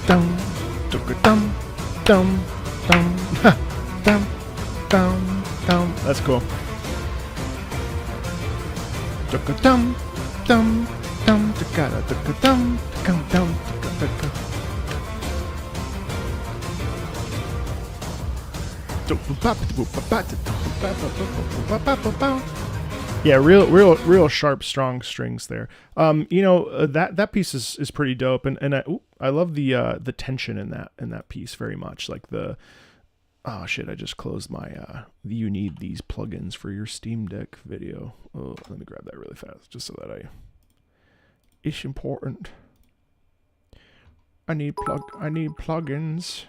dum dum dum dum dum dum dum. That's cool. Dum dum dum dum dum dum. Yeah, real sharp, strong strings there. That piece is pretty dope, and I love the tension in that piece very much. Like oh shit, I just closed my you need these plugins for your Steam Deck video. Oh, let me grab that really fast just so that it's important. I need plugins.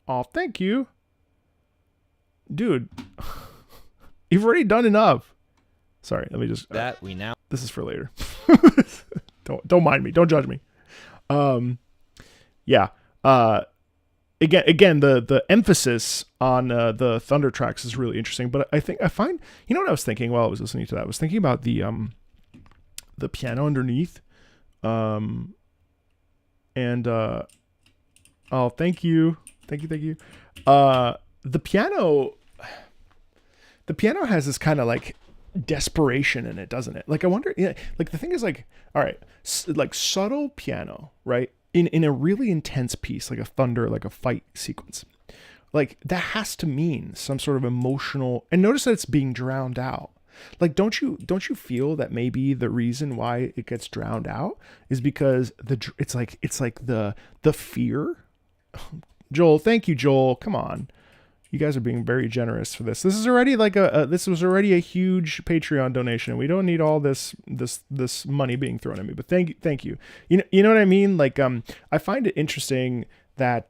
Oh, thank you. Dude. You've already done enough. Sorry, let me just this is for later. Don't mind me. Don't judge me. Yeah. Again, the emphasis on the thunder tracks is really interesting. But I find what I was thinking while I was listening to that. I was thinking about the piano underneath. Oh, thank you. The piano has this kind of like desperation in it, doesn't it? Like I wonder, like the thing is like, all right, like subtle piano, right? In a really intense piece, like a thunder, like a fight sequence, like that has to mean some sort of emotional. And notice that it's being drowned out. Like, don't you feel that maybe the reason why it gets drowned out is because it's like the fear. Joel, thank you, Joel. Come on. You guys are being very generous for this. This is already like this was already a huge Patreon donation. We don't need all this money being thrown at me, but thank you. You know what I mean? Like I find it interesting that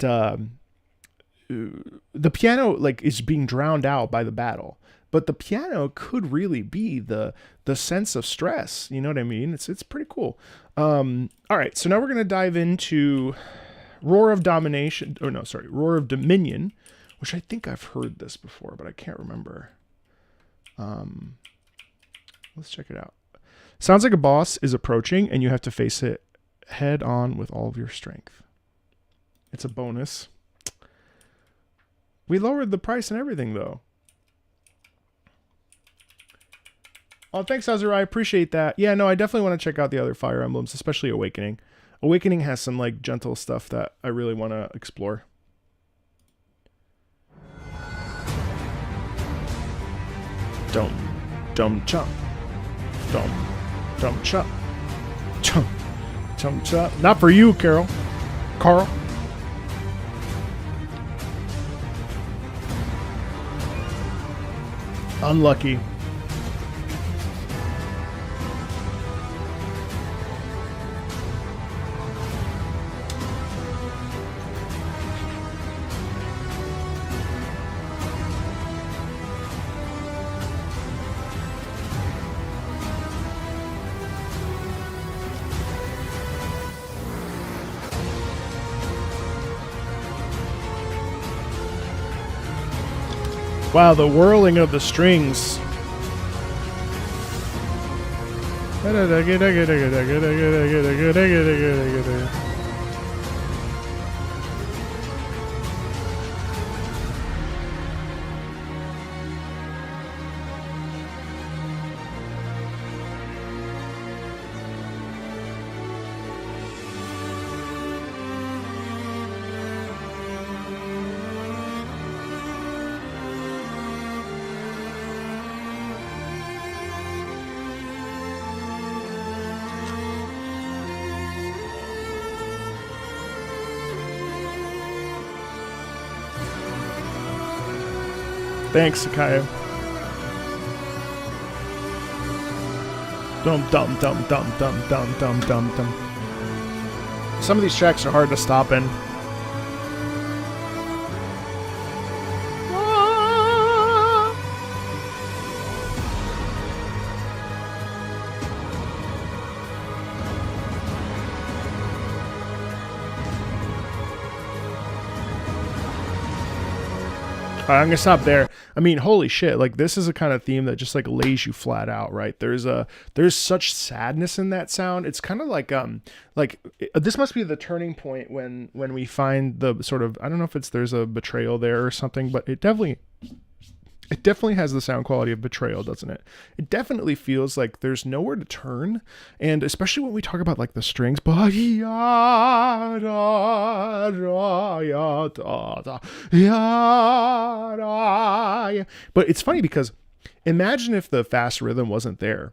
the piano like is being drowned out by the battle, but the piano could really be the sense of stress. You know what I mean? It's pretty cool. All right, so now we're gonna dive into Roar of Dominion, which I think I've heard this before, but I can't remember. Let's check it out. Sounds like a boss is approaching, and you have to face it head on with all of your strength. It's a bonus. We lowered the price and everything, though. Oh, thanks, Azura. I appreciate that. Yeah, no, I definitely want to check out the other Fire Emblems, especially Awakening. Awakening has some like gentle stuff that I really want to explore. Dum chop, dum chop, chop. Not for you, Carl. Unlucky. Wow, the whirling of the strings. Thanks, Sakaya. Dum dum dum dum dum dum dum dum dum. Some of these tracks are hard to stop in. I'm gonna stop there. I mean, holy shit! Like, this is a kind of theme that just like lays you flat out, right? There's such sadness in that sound. It's kind of like this must be the turning point when we find the sort of, I don't know if there's a betrayal there or something, but it definitely has the sound quality of betrayal, doesn't it? It definitely feels like there's nowhere to turn, and especially when we talk about like the strings, but it's funny because imagine if the fast rhythm wasn't there.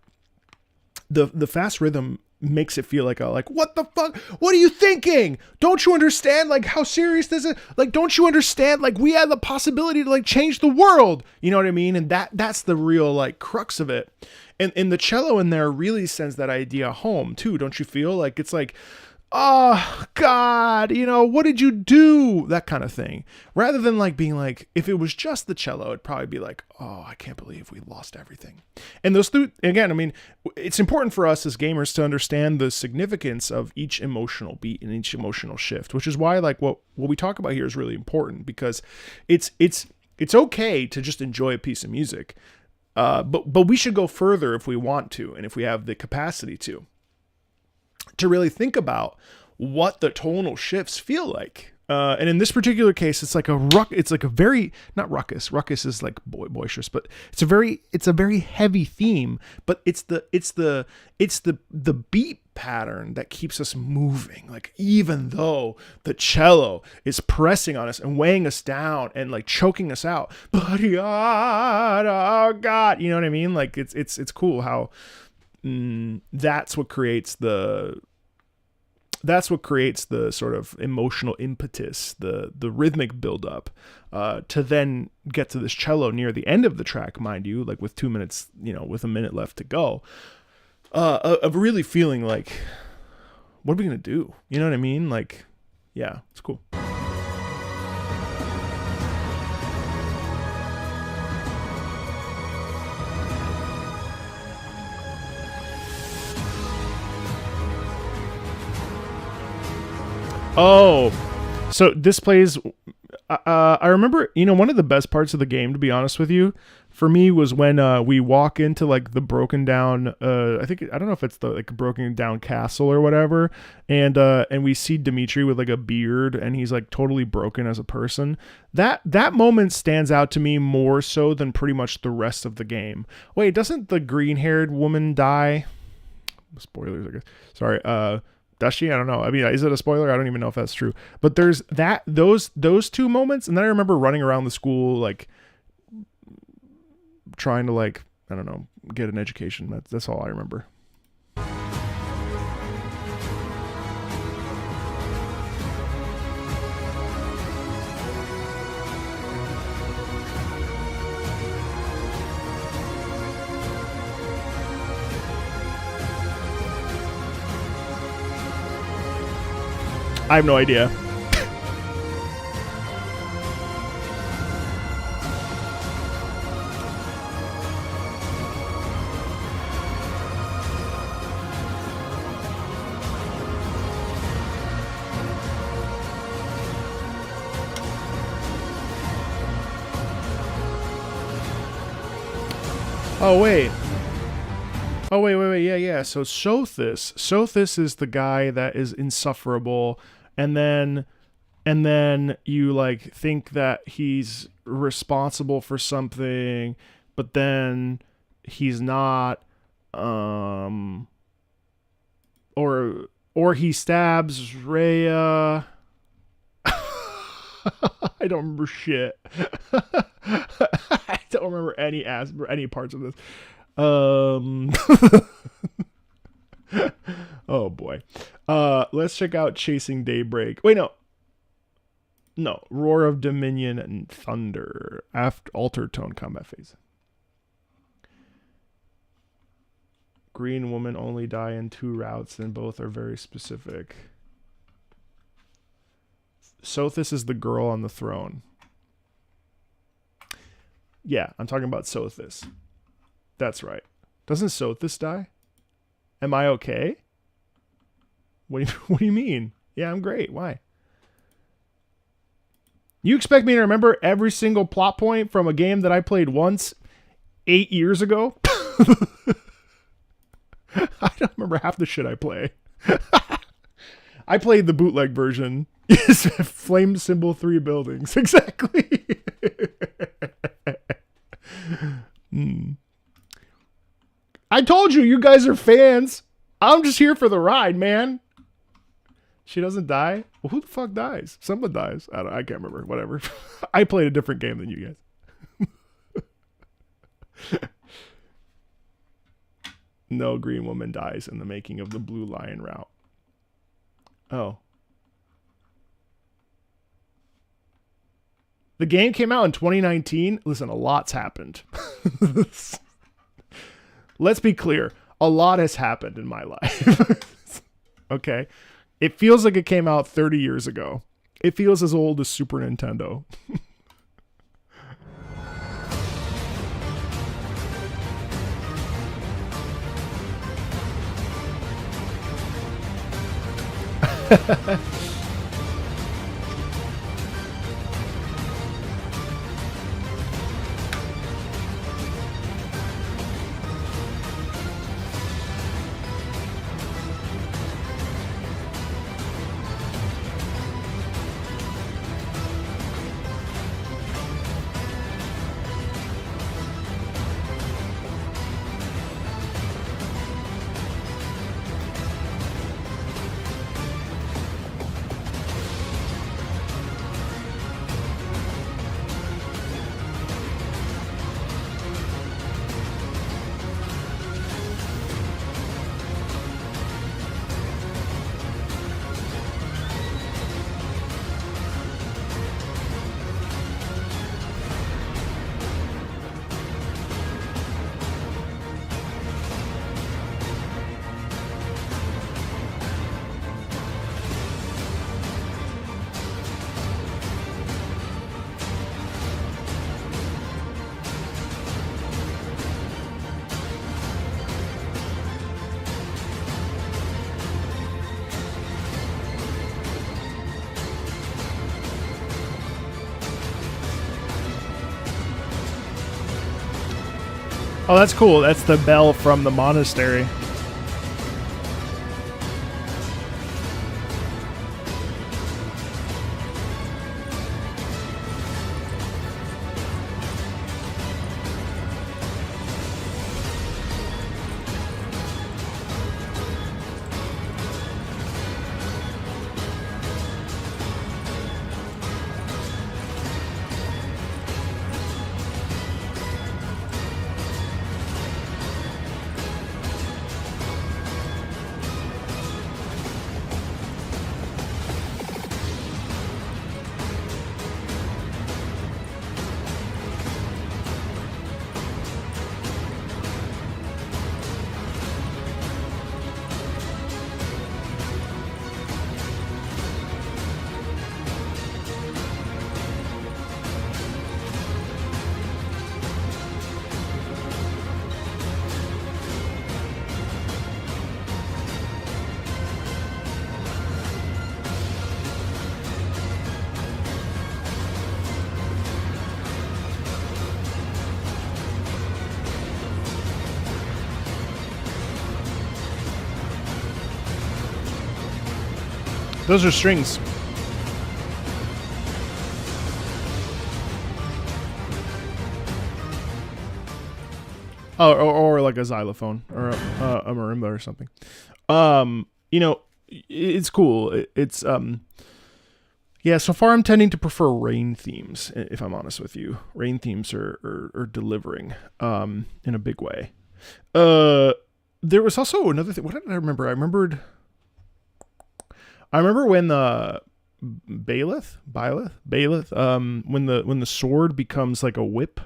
The fast rhythm makes it feel like what the fuck, what are you thinking? Don't you understand like how serious this is? Like, don't you understand like we have the possibility to like change the world, you know what I mean? And that's the real like crux of it. And the cello in there really sends that idea home too, don't you feel? Like, it's like, oh God, you know, what did you do? That kind of thing. Rather than like being like, if it was just the cello, it'd probably be like, oh, I can't believe we lost everything. And those two, again, I mean, it's important for us as gamers to understand the significance of each emotional beat and each emotional shift, which is why like what we talk about here is really important, because it's okay to just enjoy a piece of music. But we should go further if we want to, and if we have the capacity to really think about what the tonal shifts feel like. And in this particular case, it's like it's like a very, not ruckus. Ruckus is like boisterous, but it's a very heavy theme, but it's the beat pattern that keeps us moving. Like, even though the cello is pressing on us and weighing us down and like choking us out, but oh God, you know what I mean? Like, it's cool how that's what creates the sort of emotional impetus, the rhythmic buildup, to then get to this cello near the end of the track, mind you, like with 2 minutes, you know, with a minute left to go, of really feeling like, what are we going to do? You know what I mean? Like, yeah, it's cool. Oh, so this plays, I remember, you know, one of the best parts of the game, to be honest with you, for me was when we walk into like the broken down, I don't know if it's the like broken down castle or whatever, and we see Dimitri with like a beard and he's like totally broken as a person. That moment stands out to me more so than pretty much the rest of the game. Wait, doesn't the green-haired woman die? Spoilers, I guess. Sorry, does she? I don't know. I mean, is it a spoiler? I don't even know if that's true. But there's those two moments, and then I remember running around the school like trying to like, I don't know, get an education. That's all I remember. I have no idea. Oh, wait. Oh, wait. Yeah. So Sothis is the guy that is insufferable. And then you like think that he's responsible for something, but then he's not, or he stabs Rhea. I don't remember shit. I don't remember any parts of this. Oh boy. Let's check out Chasing Daybreak. Wait, no. No, Roar of Dominion and Thunder. After altered tone combat phase. Green woman only die in 2 routes, and both are very specific. Sothis is the girl on the throne. Yeah, I'm talking about Sothis. That's right. Doesn't Sothis die? Am I okay? What do you mean? Yeah, I'm great. Why? You expect me to remember every single plot point from a game that I played once 8 years ago? I don't remember half the shit I play. I played the bootleg version. Flame symbol 3 buildings. Exactly. I told you, you guys are fans. I'm just here for the ride, man. She doesn't die? Well, who the fuck dies? Someone dies. I can't remember. Whatever. I played a different game than you guys. No green woman dies in the making of the Blue Lion route. Oh. The game came out in 2019. Listen, a lot's happened. Let's be clear. A lot has happened in my life. Okay? It feels like it came out 30 years ago. It feels as old as Super Nintendo. Oh, that's cool. That's the bell from the monastery. Those are strings. Oh, or like a xylophone or a marimba or something. You know, it's cool. It's yeah. So far, I'm tending to prefer rain themes. If I'm honest with you, rain themes are delivering in a big way. There was also another thing. What did I remember? I remember when Bailith. When the sword becomes like a whip.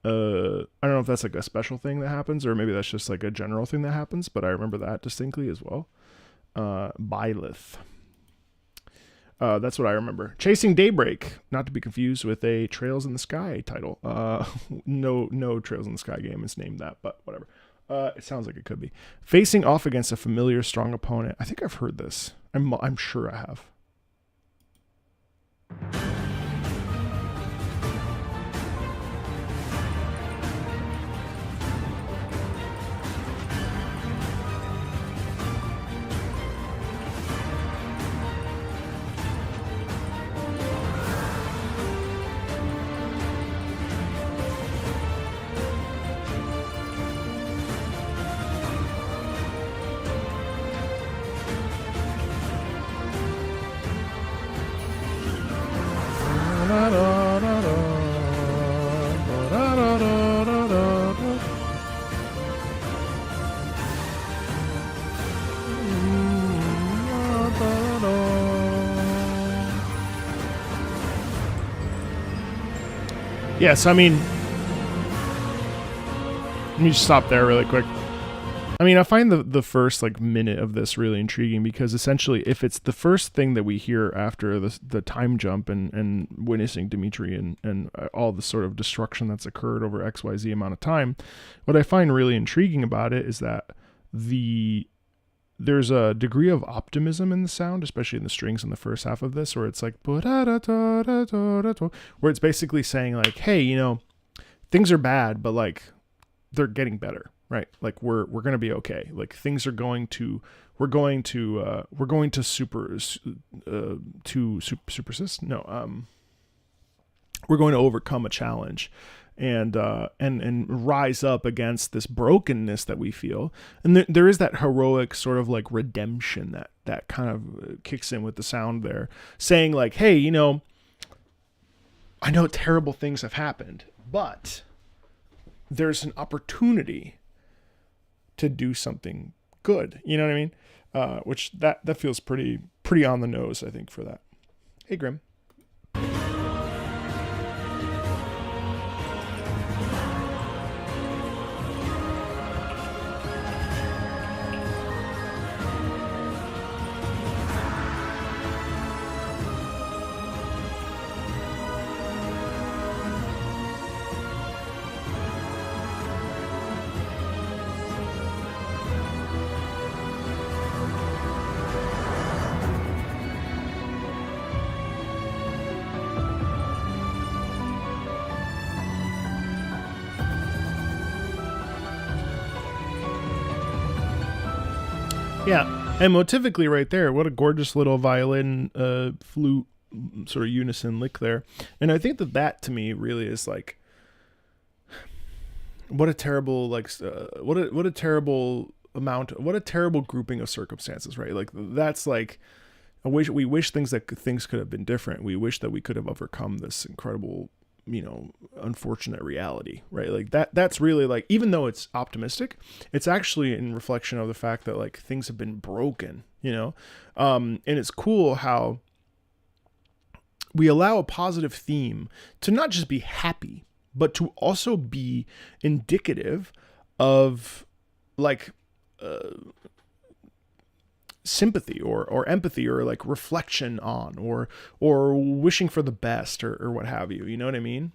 I don't know if that's like a special thing that happens, or maybe that's just like a general thing that happens, but I remember that distinctly as well. Byleth. That's what I remember. Chasing Daybreak, not to be confused with a Trails in the Sky title. No Trails in the Sky game is named that, but whatever. It sounds like it could be. Facing off against a familiar, strong opponent. I think I've heard this. I'm sure I have. Yes, I mean, let me just stop there really quick. I mean, I find the first like minute of this really intriguing because essentially if it's the first thing that we hear after the time jump and witnessing Dimitri and all the sort of destruction that's occurred over XYZ amount of time, what I find really intriguing about it is that there's a degree of optimism in the sound, especially in the strings in the first half of this, where it's like, where it's basically saying like, hey, you know, things are bad, but like they're getting better, right? Like we're going to be okay. Like things are going to, we're going to overcome a challenge and rise up against this brokenness that we feel. And there is that heroic sort of like redemption that kind of kicks in with the sound there, saying like, hey, you know, I know terrible things have happened, but there's an opportunity to do something good. You know what I mean? Which that feels pretty on the nose, I think, for that. Hey, Grim. Yeah, and motivically right there, what a gorgeous little violin, flute, sort of unison lick there. And I think that to me really is like, what a terrible, like, what a terrible grouping of circumstances, right? Like that's like, we wish things could have been different. We wish that we could have overcome this incredible, you know, unfortunate reality, right? Like that's really like, even though it's optimistic, it's actually in reflection of the fact that like things have been broken, you know? And it's cool how we allow a positive theme to not just be happy, but to also be indicative of like, sympathy or empathy or like reflection on or wishing for the best or what have you. You know what I mean?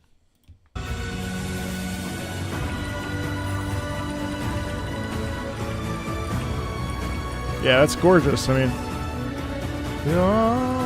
Yeah, that's gorgeous. I mean, yeah.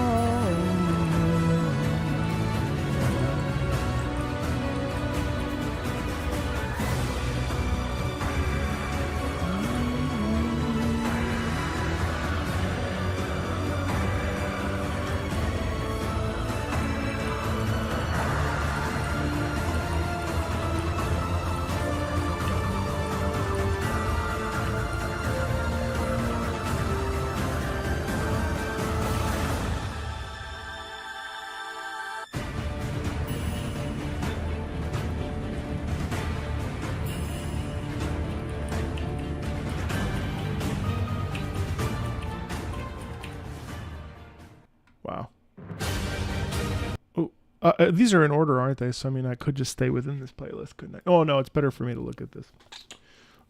These are in order, aren't they? So I mean, I could just stay within this playlist, couldn't I? Oh no, it's better for me to look at this.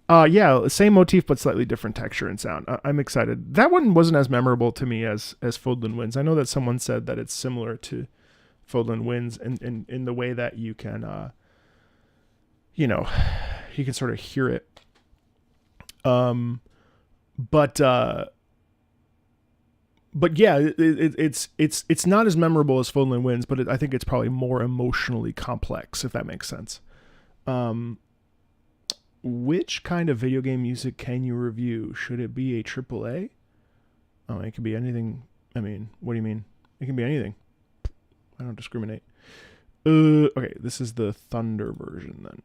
Yeah, same motif but slightly different texture and sound. I'm excited. That one wasn't as memorable to me as Fodlan Winds. I know that someone said that it's similar to Fodlan Winds in the way that you can, you can sort of hear it. But yeah, it's not as memorable as Fodlan Winds, but I think it's probably more emotionally complex, if that makes sense. Which kind of video game music can you review? Should it be a AAA? Oh, it could be anything. I mean, what do you mean? It can be anything. I don't discriminate. Okay, this is the Thunder version then.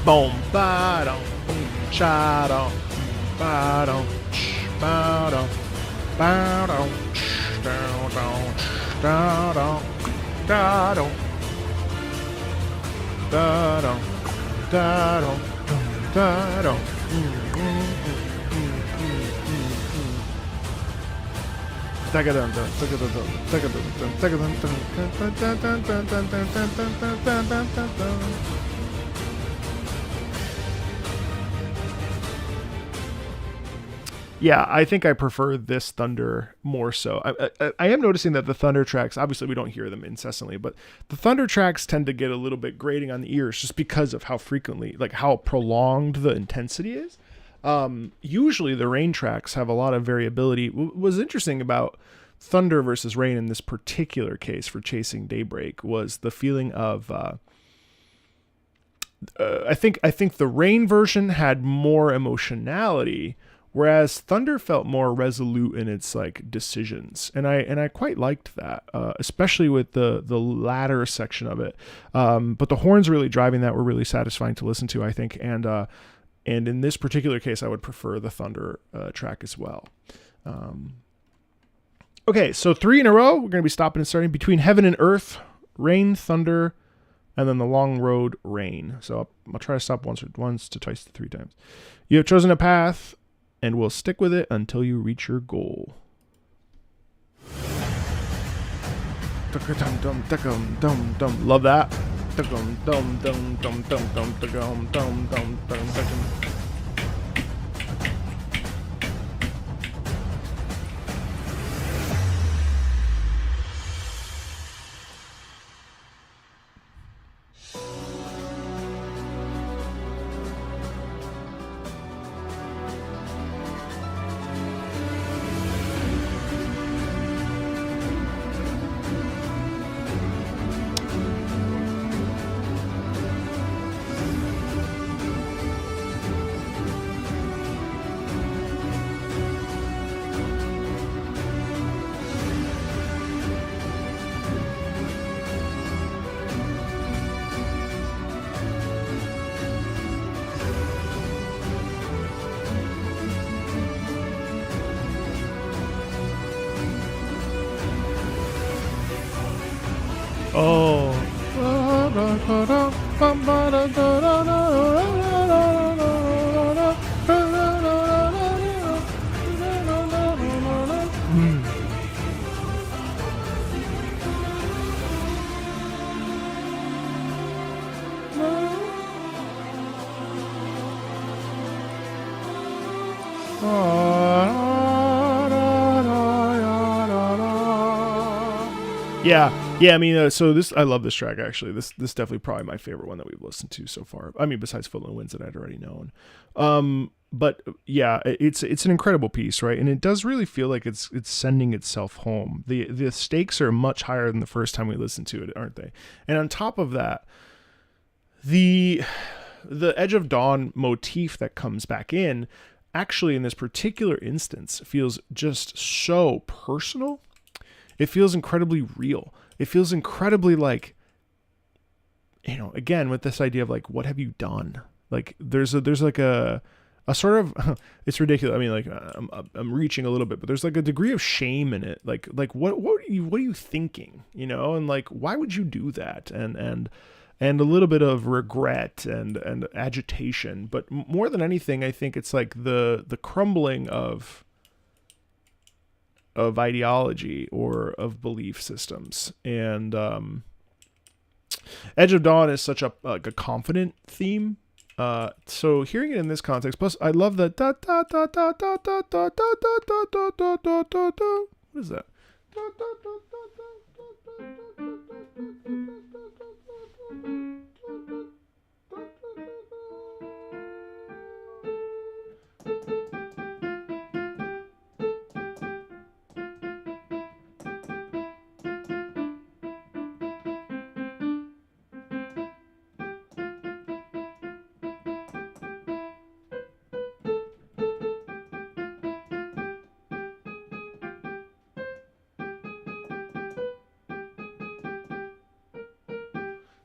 Boom, ba dum, boom, cha dum, ba dum, ba dum, ba dum, da dum, da dum, da dum, da dum, da dum. Yeah, I think I prefer this Thunder more so. I am noticing that the Thunder tracks, obviously we don't hear them incessantly, but the Thunder tracks tend to get a little bit grating on the ears just because of how frequently, like how prolonged the intensity is. Usually the Rain tracks have a lot of variability. What was interesting about Thunder versus Rain in this particular case for Chasing Daybreak was the feeling of... I think the Rain version had more emotionality, whereas Thunder felt more resolute in its like decisions, and I quite liked that, especially with the latter section of it. But the horns really driving that were really satisfying to listen to, I think, and in this particular case, I would prefer the Thunder track as well. Okay, so 3 in a row. We're gonna be stopping and starting between Heaven and Earth, Rain, Thunder, and then the Long Road, Rain. So I'll try to stop once to twice to 3 times. You have chosen a path, and we'll stick with it until you reach your goal. Love that. Oh. Yeah. I mean, so this, I love this track actually. This definitely probably my favorite one that we've listened to so far. I mean, besides Footloose Winds that I'd already known. But yeah, it's an incredible piece, right? And it does really feel like it's sending itself home. The stakes are much higher than the first time we listened to it, aren't they? And on top of that, the Edge of Dawn motif that comes back in, actually in this particular instance, feels just so personal. It feels incredibly real. It feels incredibly like, again, with this idea of like, what have you done? Like there's like a sort of, it's ridiculous. I mean, like I'm reaching a little bit, but there's like a degree of shame in it. Like what are you thinking? And like, why would you do that? And a little bit of regret and agitation, but more than anything, I think it's like the crumbling of ideology or of belief systems. And Edge of Dawn is such a confident theme. So hearing it in this context, plus I love the da da da da da da da da da da da da da da. What is that?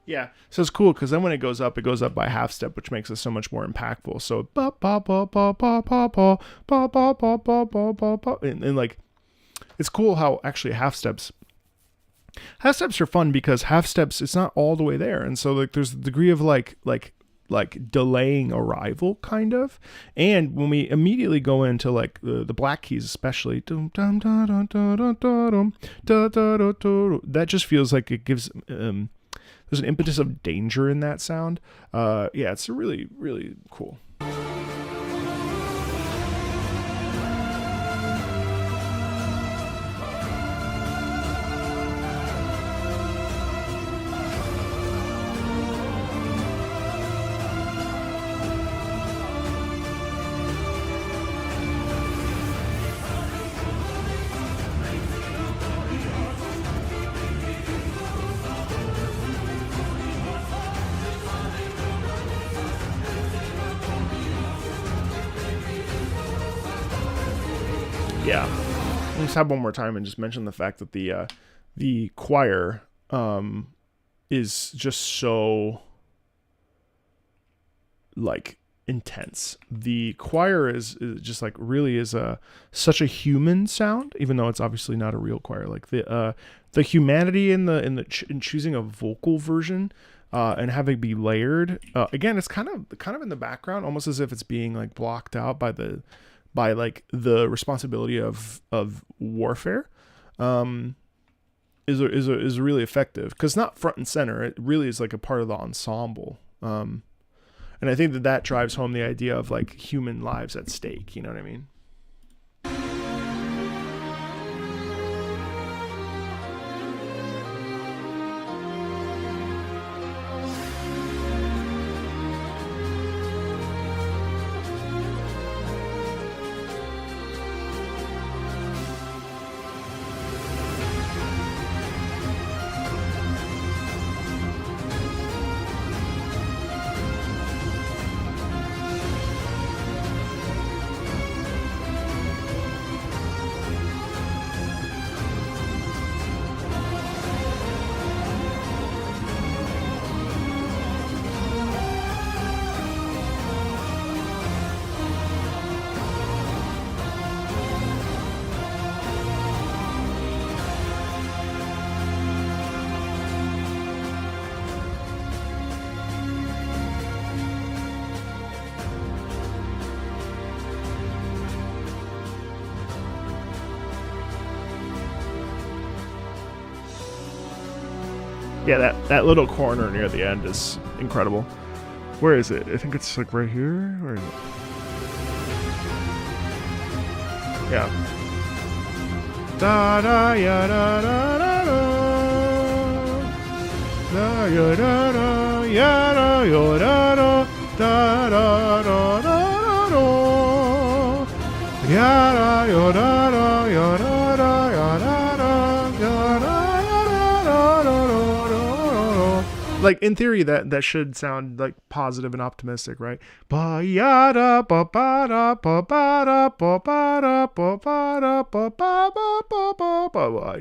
Yeah, so it's cool because then when it goes up by half step, which makes it so much more impactful. So ba ba ba ba ba ba ba ba ba ba ba ba ba ba, and like it's cool how actually half steps are fun because half steps it's not all the way there, and so like there's a degree of like delaying arrival kind of. And when we immediately go into like the black keys especially, that just feels like it gives there's an impetus of danger in that sound. Yeah, it's really, really cool. Yeah, let's have one more time and just mention the fact that the choir is just so like intense. The choir is just like really is such a human sound, even though it's obviously not a real choir. Like the humanity in choosing a vocal version and having it be layered. Again, it's kind of in the background, almost as if it's being like blocked out by like the responsibility of warfare, is really effective because not front and center. It really is like a part of the ensemble, and I think that drives home the idea of like human lives at stake. You know what I mean? Yeah, that little corner near the end is incredible. Where is it? I think it's like right here. Where is it? Yeah. Da da ya da da da da. Da ya da da ya da ya da da da da da da da. Ya da ya da da ya da da ya da da ya da. Like in theory, that should sound like positive and optimistic, right? I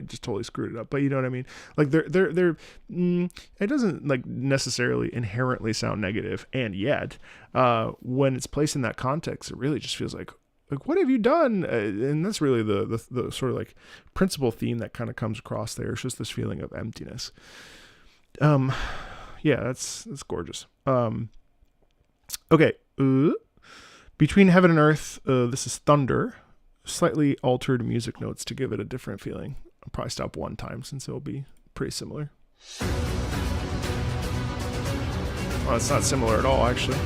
just totally screwed it up, but you know what I mean. Like it doesn't like necessarily inherently sound negative, and yet when it's placed in that context, it really just feels like what have you done? And that's really the sort of like principal theme that kind of comes across there. It's just this feeling of emptiness. Yeah, that's gorgeous. Okay. Between Heaven and Earth, this is Thunder. Slightly altered music notes to give it a different feeling. I'll probably stop one time since it'll be pretty similar. Oh, it's not similar at all, actually.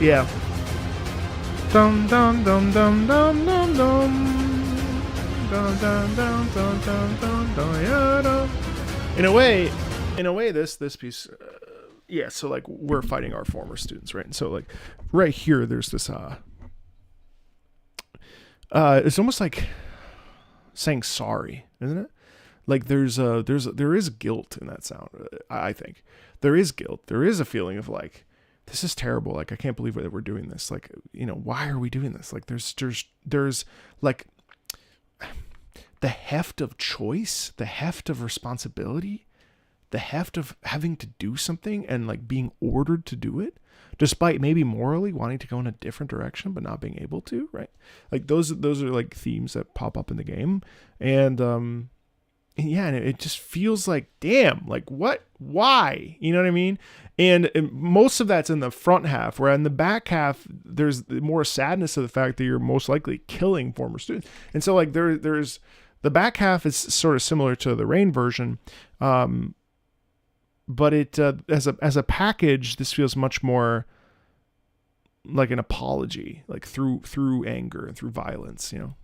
Yeah. Dum dum dum dum dum dum dum. Dum dum dum dum dum dum dum. Yeah. In a way, this piece, yeah. So like we're fighting our former students, right? And so like right here, there's this. It's almost like saying sorry, isn't it? Like there is guilt in that sound. I think there is guilt. There is a feeling of like, this is terrible. Like, I can't believe that we're doing this. Like, you know, why are we doing this? Like, there's like the heft of choice, the heft of responsibility, the heft of having to do something and like being ordered to do it, despite maybe morally wanting to go in a different direction, but not being able to, right? Like those are like themes that pop up in the game. And yeah, and it just feels like, damn, like what, why, you know what I mean? And most of that's in the front half, where in the back half, there's more sadness of the fact that you're most likely killing former students. And so like there's the back half is sort of similar to the Rain version. But it, as a package, this feels much more like an apology, like through anger and through violence, you know?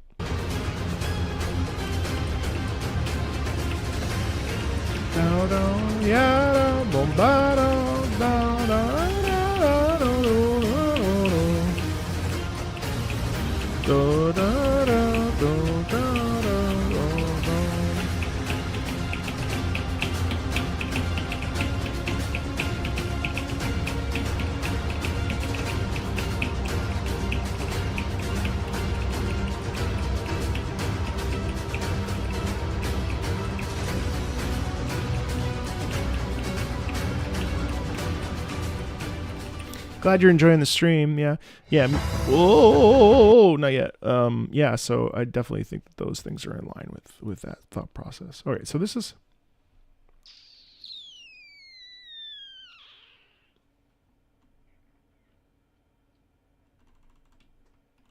Glad you're enjoying the stream. Yeah. Yeah. Whoa, not yet. Yeah, so I definitely think that those things are in line with that thought process. All right, so this is...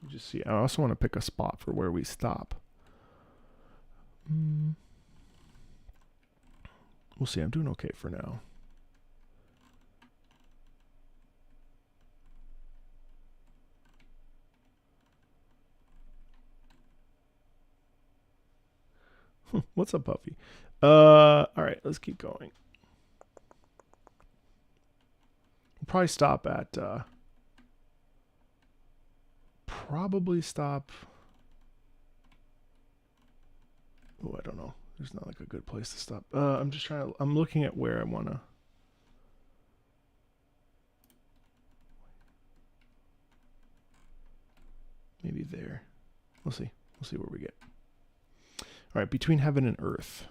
Just see. I also want to pick a spot for where we stop. We'll see. I'm doing okay for now. What's up, Puffy? All right, let's keep going. We'll probably stop at Oh, I don't know. There's not like a good place to stop. I'm just trying to... I'm looking at where I want to... Maybe there. We'll see. We'll see where we get. All right, Between Heaven and Earth.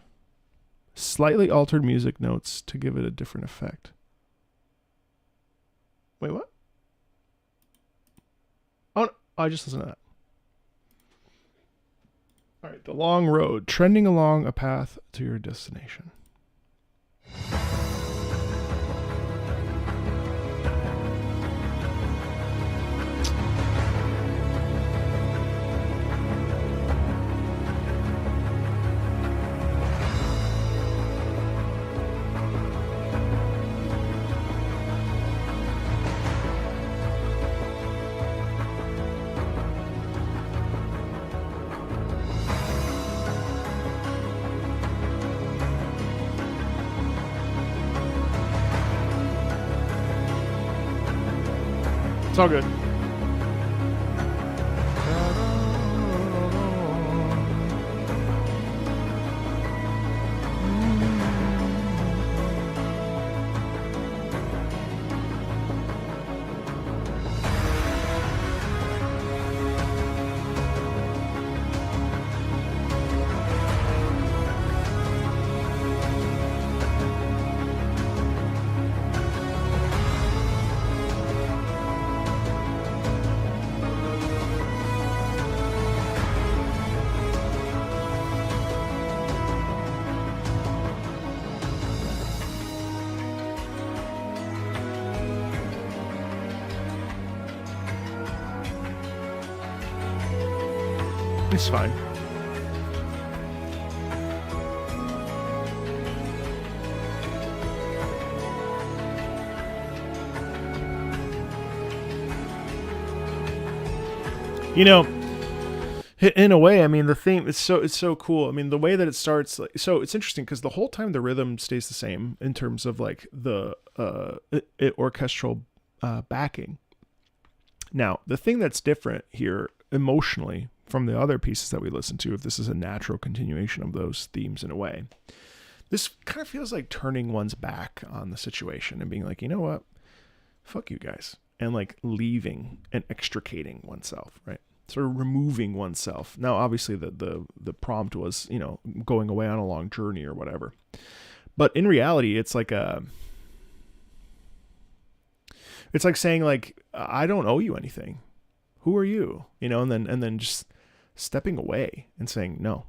Slightly altered music notes to give it a different effect. Wait, what? Oh, no. I just listened to that. All right, The Long Road, trending along a path to your destination. It's all good. It's fine. You know, in a way, I mean, the theme it's so cool. I mean, the way that it starts, like, so it's interesting because the whole time the rhythm stays the same in terms of like the orchestral backing. Now, the thing that's different here emotionally from the other pieces that we listen to, if this is a natural continuation of those themes in a way, this kind of feels like turning one's back on the situation and being like, you know what, fuck you guys, and like leaving and extricating oneself, right? Sort of removing oneself. Now, obviously, the prompt was, you know, going away on a long journey or whatever, but in reality, it's like saying like, I don't owe you anything. Who are you? You know, and then just stepping away and saying, no,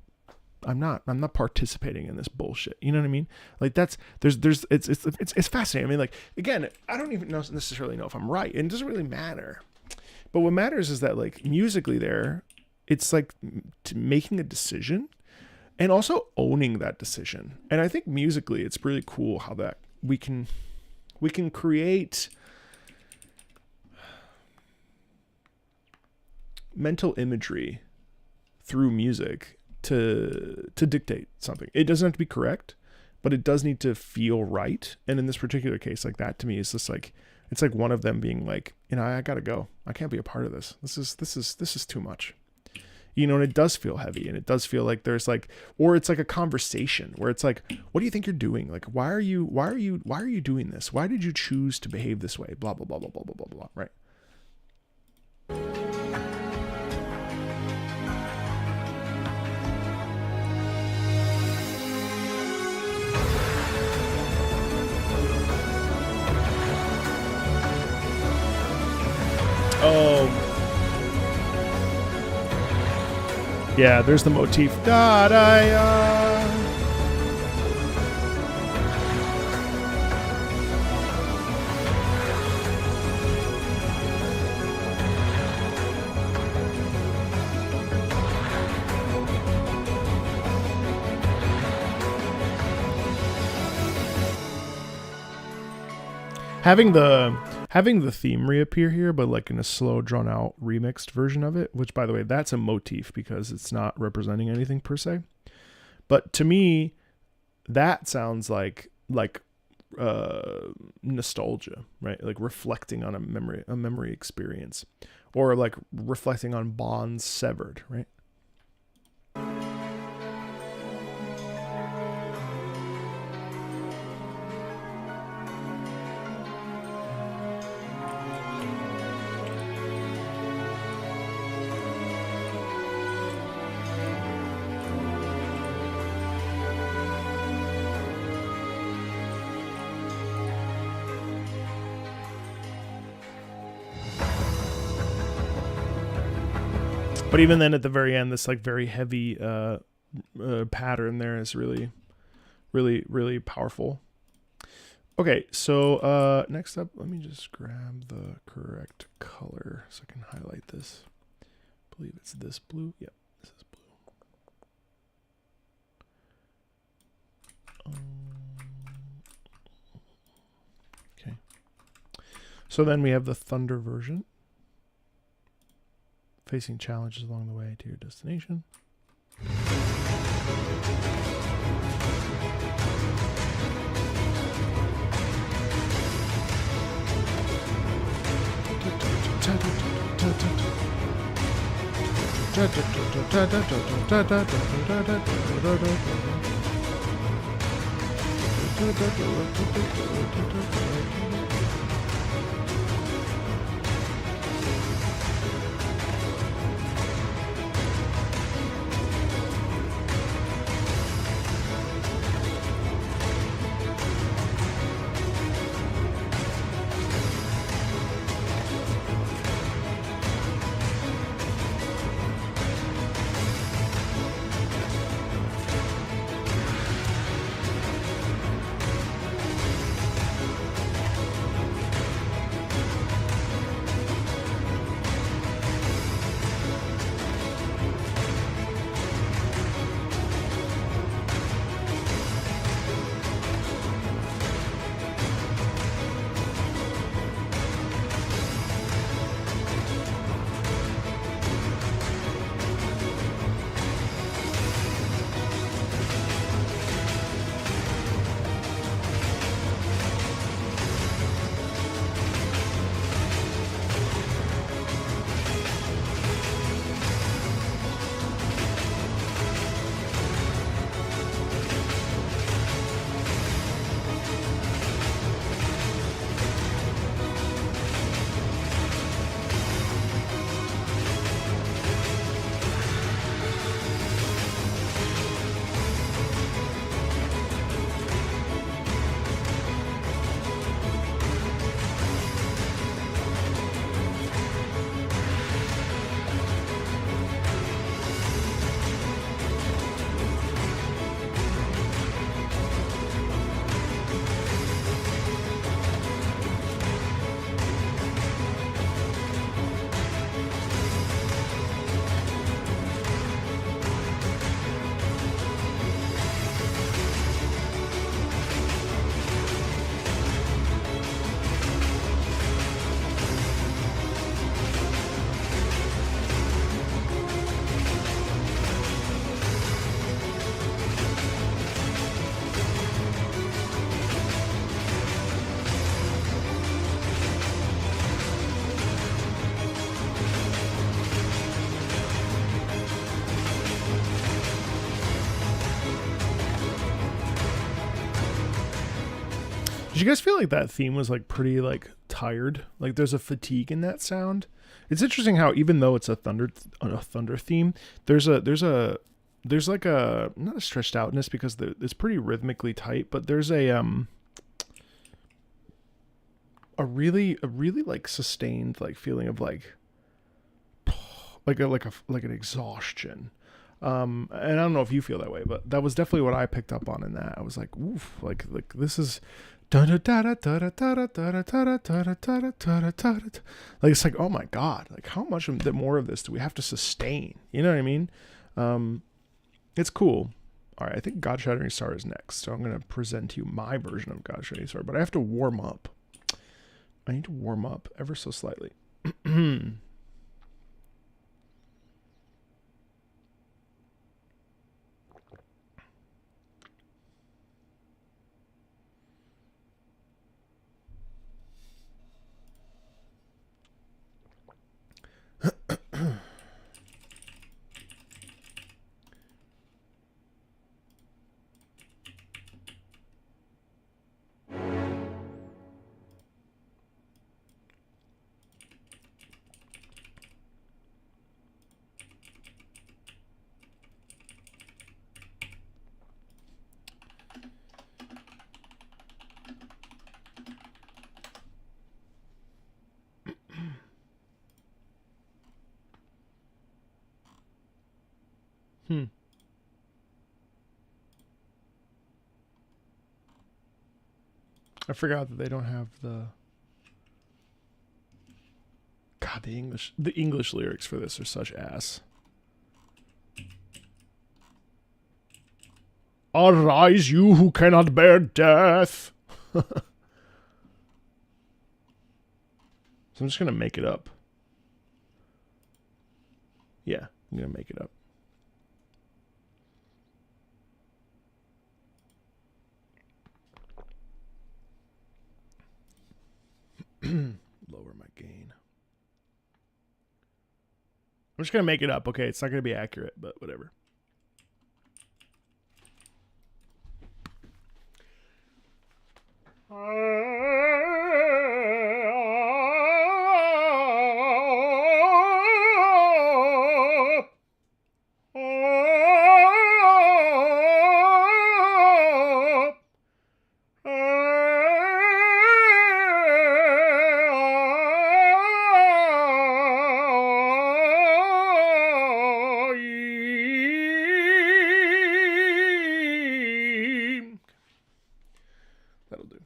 I'm not participating in this bullshit. You know what I mean? Like it's fascinating. I mean, like, again, I don't even necessarily know if I'm right. And it doesn't really matter. But what matters is that, like, musically there, it's like making a decision and also owning that decision. And I think musically it's really cool how that we can create mental imagery through music to dictate something. It doesn't have to be correct, but it does need to feel right. And in this particular case, like, that to me is just like, it's like one of them being like, you know, I gotta go. I can't be a part of this. This is too much. You know, and it does feel heavy, and it does feel like there's like, or it's like a conversation where it's like, what do you think you're doing? Like, why are you doing this? Why did you choose to behave this way? Blah, blah, blah, blah, blah, blah, blah, blah, right? Yeah, there's the motif. Da da. Having the theme reappear here, but like in a slow, drawn out remixed version of it, which by the way, that's a motif because it's not representing anything per se. But to me, that sounds like nostalgia, right? Like reflecting on a memory experience, or like reflecting on bonds severed, right? But even then, at the very end, this like very heavy pattern there is really, really, really powerful. Okay, so next up, let me just grab the correct color so I can highlight this. I believe it's this blue. Yep, this is blue. Okay. So then we have the Thunder version. Facing challenges along the way to your destination. Did you guys feel like that theme was like pretty like tired? Like there's a fatigue in that sound. It's interesting how even though it's a thunder theme, there's like a not a stretched outness because it's pretty rhythmically tight, but there's a really like sustained like feeling of like an exhaustion. And I don't know if you feel that way, but that was definitely what I picked up on in that. I was like, oof, like this is like it's like, oh my god, like how much more of this do we have to sustain? You know what I mean? It's cool. All right, I think God Shattering Star is next, so I'm gonna present to you my version of God Shattering Star, but I have to warm up. I need to warm up ever so slightly. I forgot that they don't have the the English lyrics for this are such ass. Arise, you who cannot bear death. So I'm just gonna make it up. Yeah, I'm gonna make it up. Lower my gain. I'm just gonna make it up. Okay, it's not gonna be accurate, but whatever. That'll do.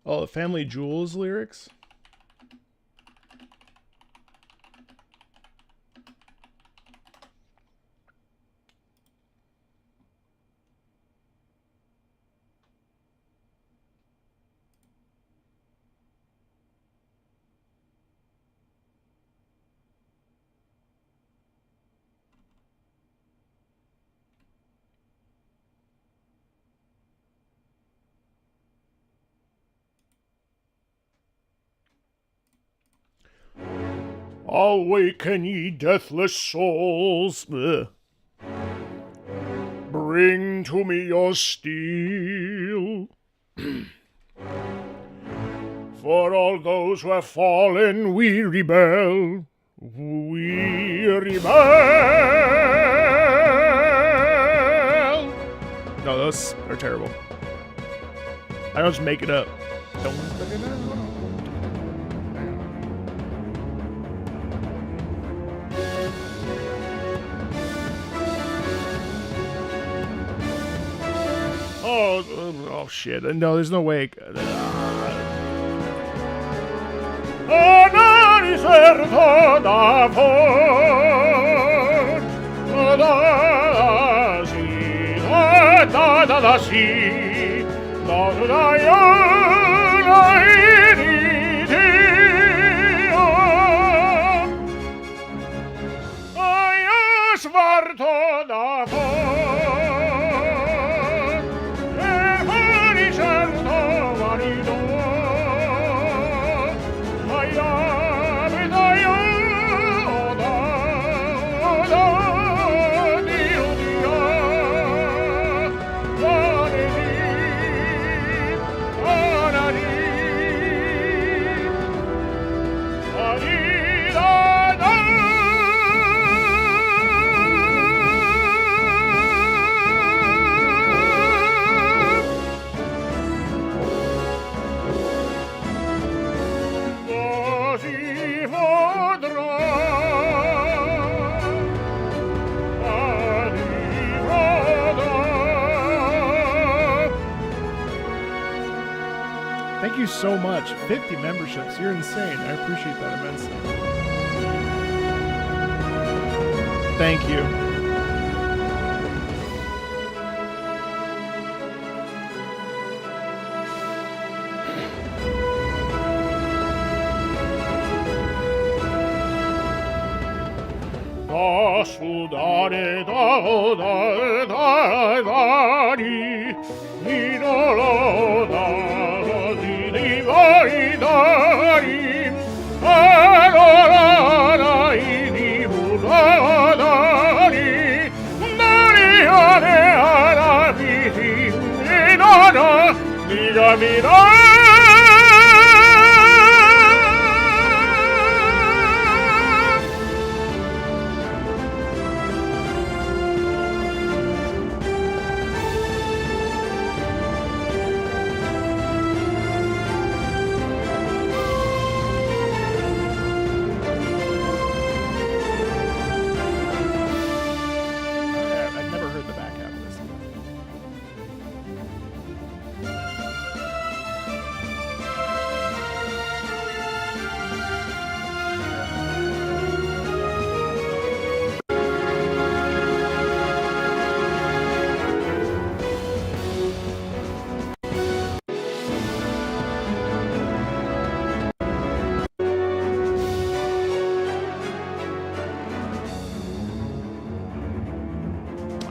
Oh, the Family Jewels lyrics? Awaken, ye deathless souls. Ugh. Bring to me your steel. For all those who have fallen, we rebel. We rebel. No, those are terrible. I don't just make it up. Don't. Oh shit. No, there's no way. Thank you so much. 50 memberships. You're insane. I appreciate that immensely. Thank you. I've never heard the back half of this.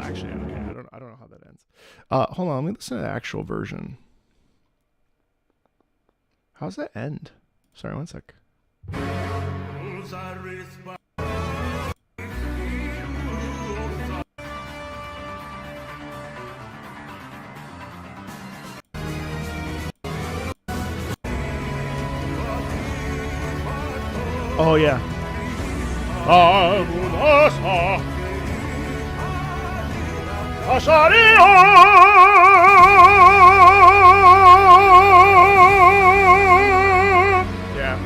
Actually, okay, I don't know how that ends. Hold on, let me listen to the actual version. How's that end? Sorry, one sec. Oh yeah. Yeah.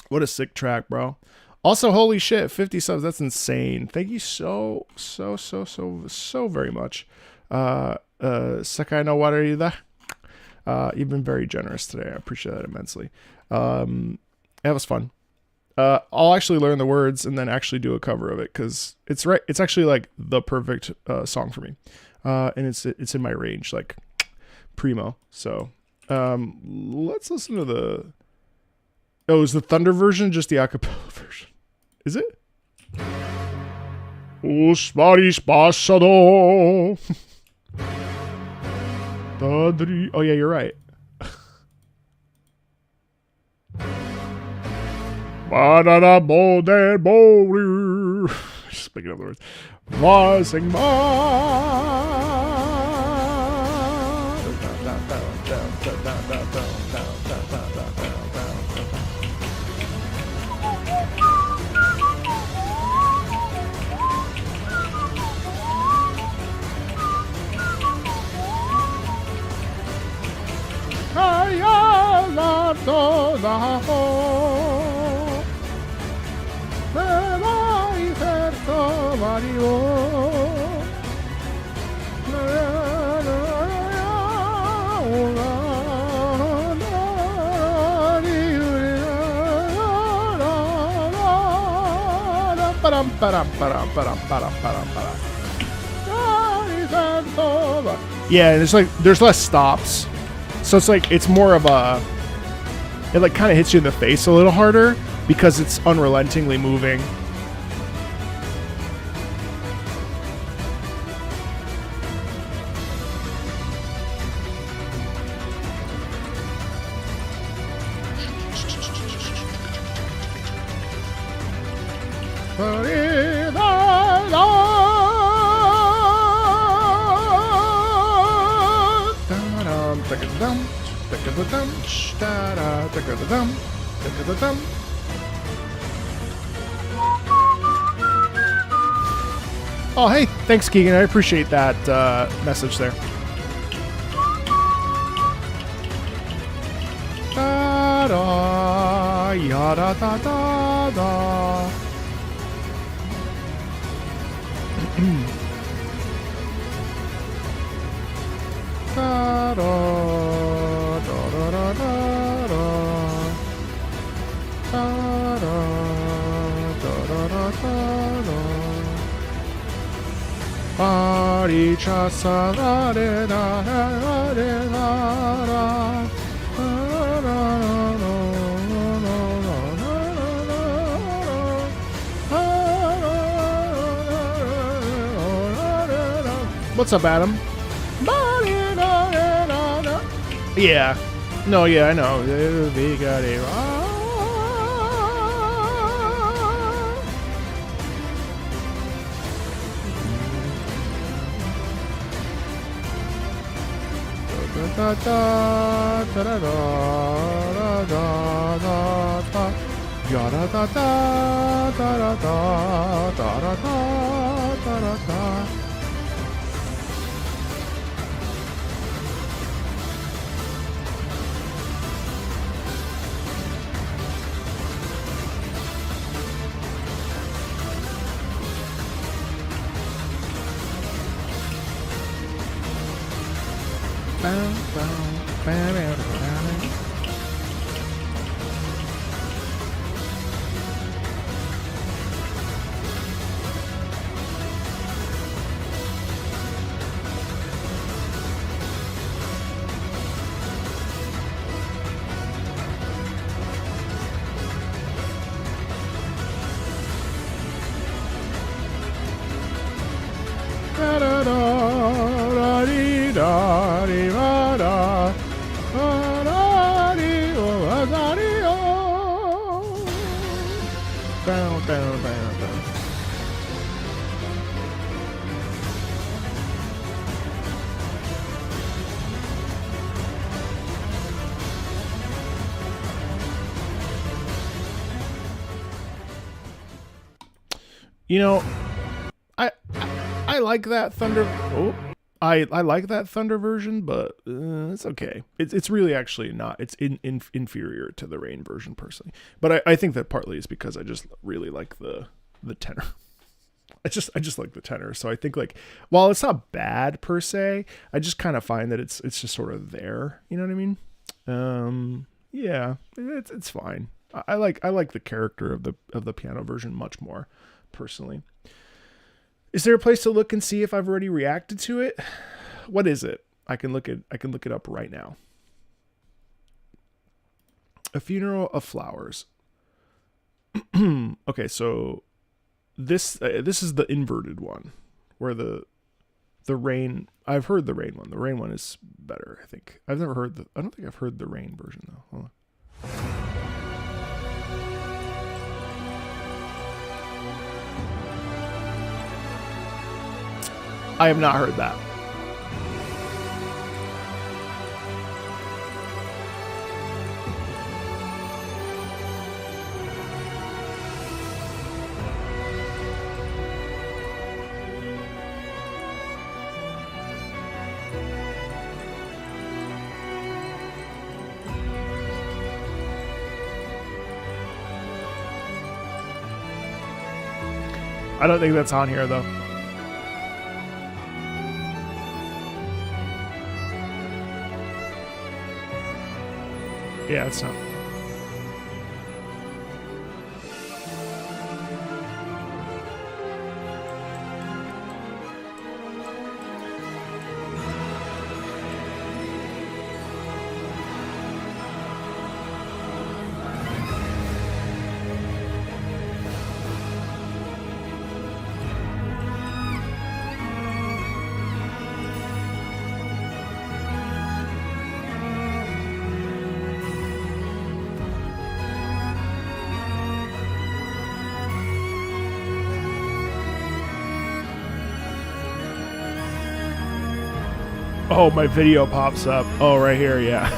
What a sick track, bro. Also, holy shit, 50 subs. That's insane. Thank you so very much. Sakai no Warida. You've been very generous today. I appreciate that immensely. That was fun. I'll actually learn the words and then actually do a cover of it because it's right. It's actually like the perfect song for me, and it's in my range, like primo. So let's listen to the. Oh, is the Thunder version just the acapella version? Is it? Os mares passado. Oh yeah, you're right. Just picking up the words. Rising Yeah, there's less stops, so it's like it's more of a. It like kind of hits you in the face a little harder because it's unrelentingly moving. Oh, hey, thanks, Keegan. I appreciate that message there. Da da ya da da da da. Da da. ri cha sa la de da la de la da. What's up, Adam? Yeah. No, yeah, I know. We got it. Da da da da da da da da. Ya da da da da da da da da da da. You know, I like that Thunder. Oh, I like that Thunder version, but it's okay. It's really actually not. It's inferior to the Rain version personally. But I think that partly is because I just really like the tenor. I just like the tenor. So I think like while it's not bad per se, I just kind of find that it's just sort of there. You know what I mean? Yeah, it's fine. I like the character of the piano version much more personally. Is there a place to look and see if I've already reacted to it? What is it? I can look it up right now. A Funeral of Flowers. Okay, so this is the inverted one, where the Rain. I've heard the Rain one. The Rain one is better, I think. I don't think I've heard the Rain version though. Hold on. I have not heard that. I don't think that's on here though. Yeah, it's not. Oh, my video pops up. Oh, right here, yeah.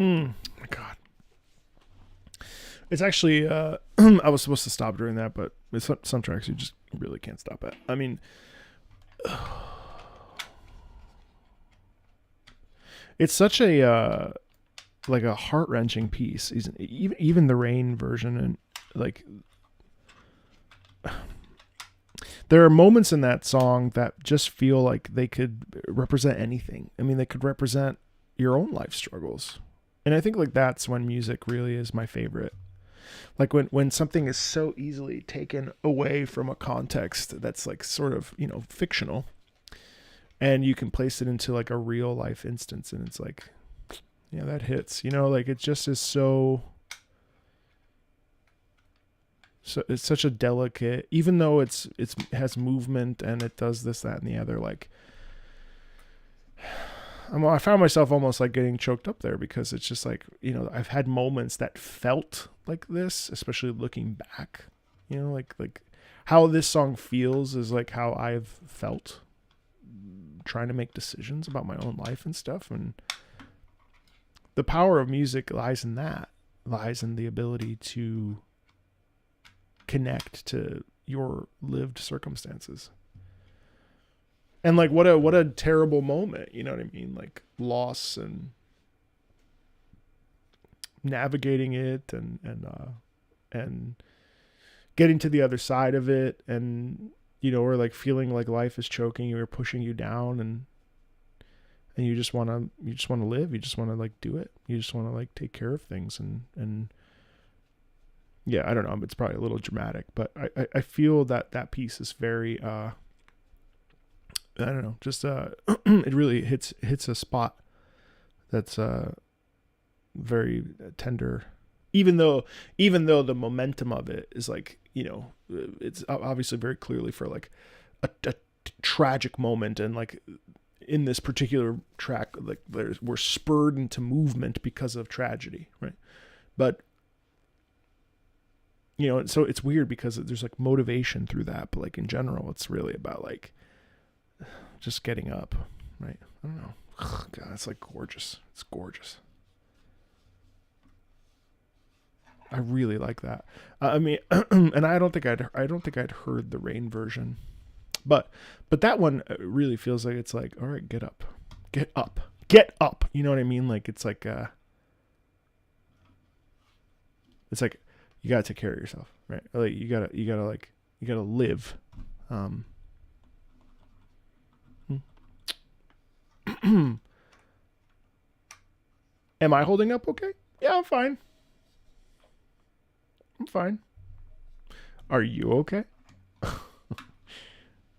My God. It's actually, I was supposed to stop during that, but with some tracks you just really can't stop at. I mean, it's such a, like a heart-wrenching piece. Even the Rain version, and like, there are moments in that song that just feel like they could represent anything. I mean, they could represent your own life struggles. And I think like that's when music really is my favorite. Like when something is so easily taken away from a context that's like sort of, fictional, and you can place it into like a real life instance, and it's like, yeah, that hits, like it just is so it's such a delicate, even though it has movement and it does this, that, and the other, like, I found myself almost like getting choked up there, because it's just like, I've had moments that felt like this, especially looking back, like how this song feels is like how I've felt trying to make decisions about my own life and stuff. And the power of music lies in the ability to connect to your lived circumstances. And like, what a terrible moment, you know what I mean? Like loss and navigating it and getting to the other side of it, and or like feeling like life is choking you or pushing you down, and you just want to live, you just want to like do it, you just want to like take care of things, and yeah, I don't know, it's probably a little dramatic, but I feel that piece is very I don't know, just it really hits a spot that's very tender, even though the momentum of it is like, it's obviously very clearly for like a tragic moment, and like in this particular track, like we're spurred into movement because of tragedy, right? But so it's weird because there's like motivation through that, but like in general, it's really about like just getting up, right? I don't know. God, it's like gorgeous. It's gorgeous. I really like that. I mean, and I don't think I'd heard the Rain version, but that one really feels like it's like, all right, get up. You know what I mean? Like it's like you gotta take care of yourself, right? Like you gotta live. Am I holding up okay? Yeah, I'm fine. Are you okay?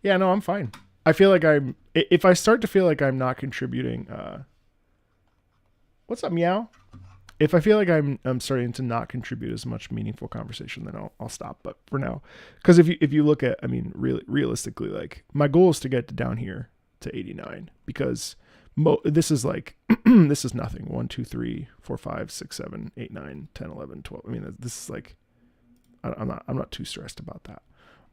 Yeah, no, I'm fine. I feel like if I start to feel like I'm not contributing, what's up, meow? If I feel like I'm starting to not contribute as much meaningful conversation, then I'll stop. But for now, because if you look at, I mean, really realistically, like my goal is to get down here to 89, because this is like this is nothing. 1, 2, 3, 4, 5, 6, 7, 8, 9, 10, 11, 12. I mean, this is like, I'm not too stressed about that.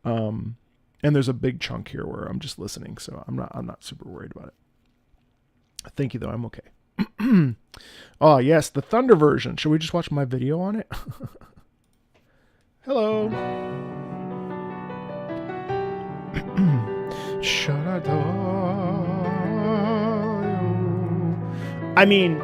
And there's a big chunk here where I'm just listening, so I'm not super worried about it. Thank you though. I'm okay. Oh yes, the Thunder version. Should we just watch my video on it? Hello. I mean,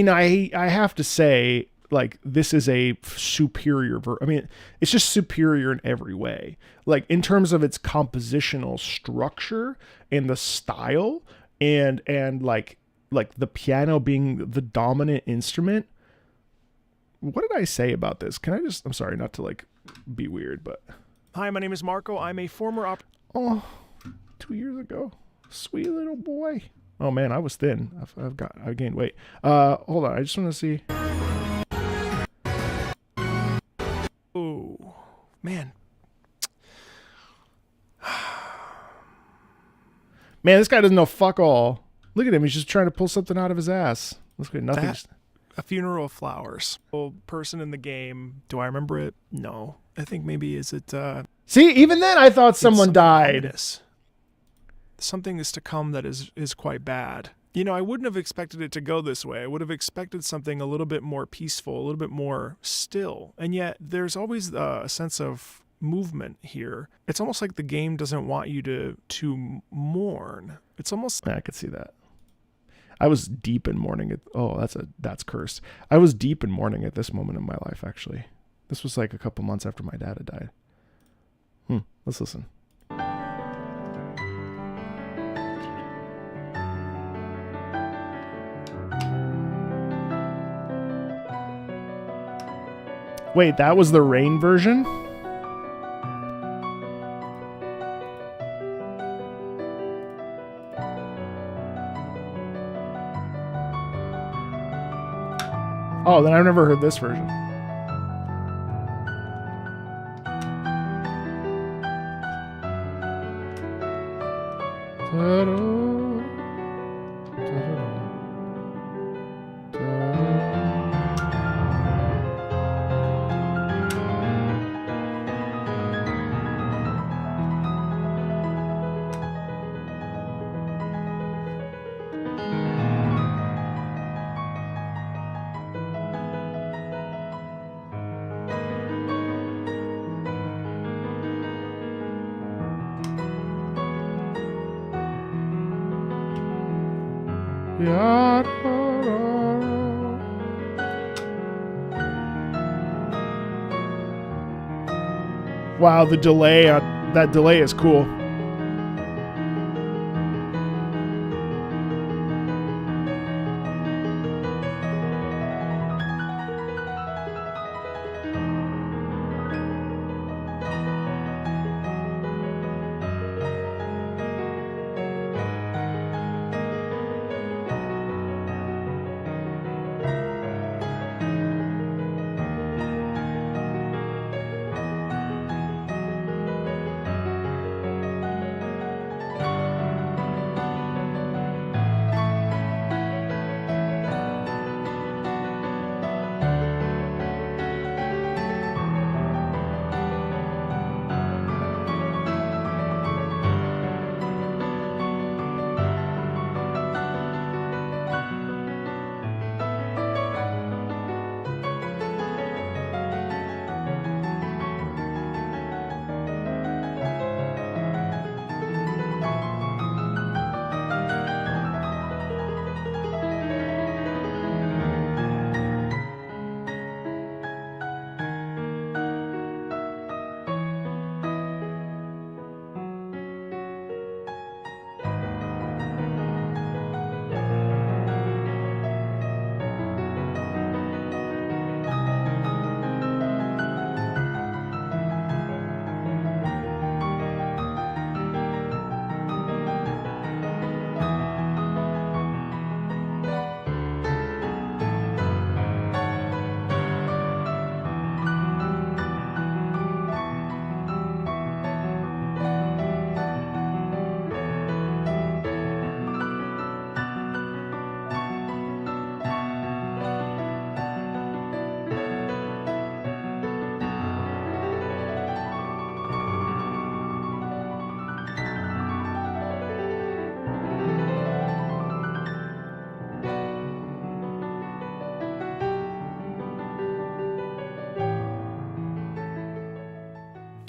I have to say, like, this is a superior I mean, it's just superior in every way. Like, in terms of its compositional structure and the style, and like the piano being the dominant instrument. What did I say about this? I'm sorry, not to like be weird, but hi, my name is Marco. I'm a former 2 years ago. Sweet little boy. Oh man, I was thin. I gained weight. Hold on, I just want to see. Oh man. Man, this guy doesn't know fuck all. Look at him. He's just trying to pull something out of his ass. That's good. Nothing. A Funeral of Flowers. Old person in the game. Do I remember it? No. I think maybe is it. See, even then I thought someone died. Something is to come that is quite bad. You know, I wouldn't have expected it to go this way. I would have expected something a little bit more peaceful, a little bit more still. And yet there's always a sense of movement here. It's almost like the game doesn't want you to mourn. It's almost I could see that. I was deep in mourning at that's cursed. I was deep in mourning at this moment in my life, actually. This was like a couple months after my dad had died. Let's listen. Wait, that was the rain version? Oh, then I've never heard this version. Wow, the delay on that delay is cool.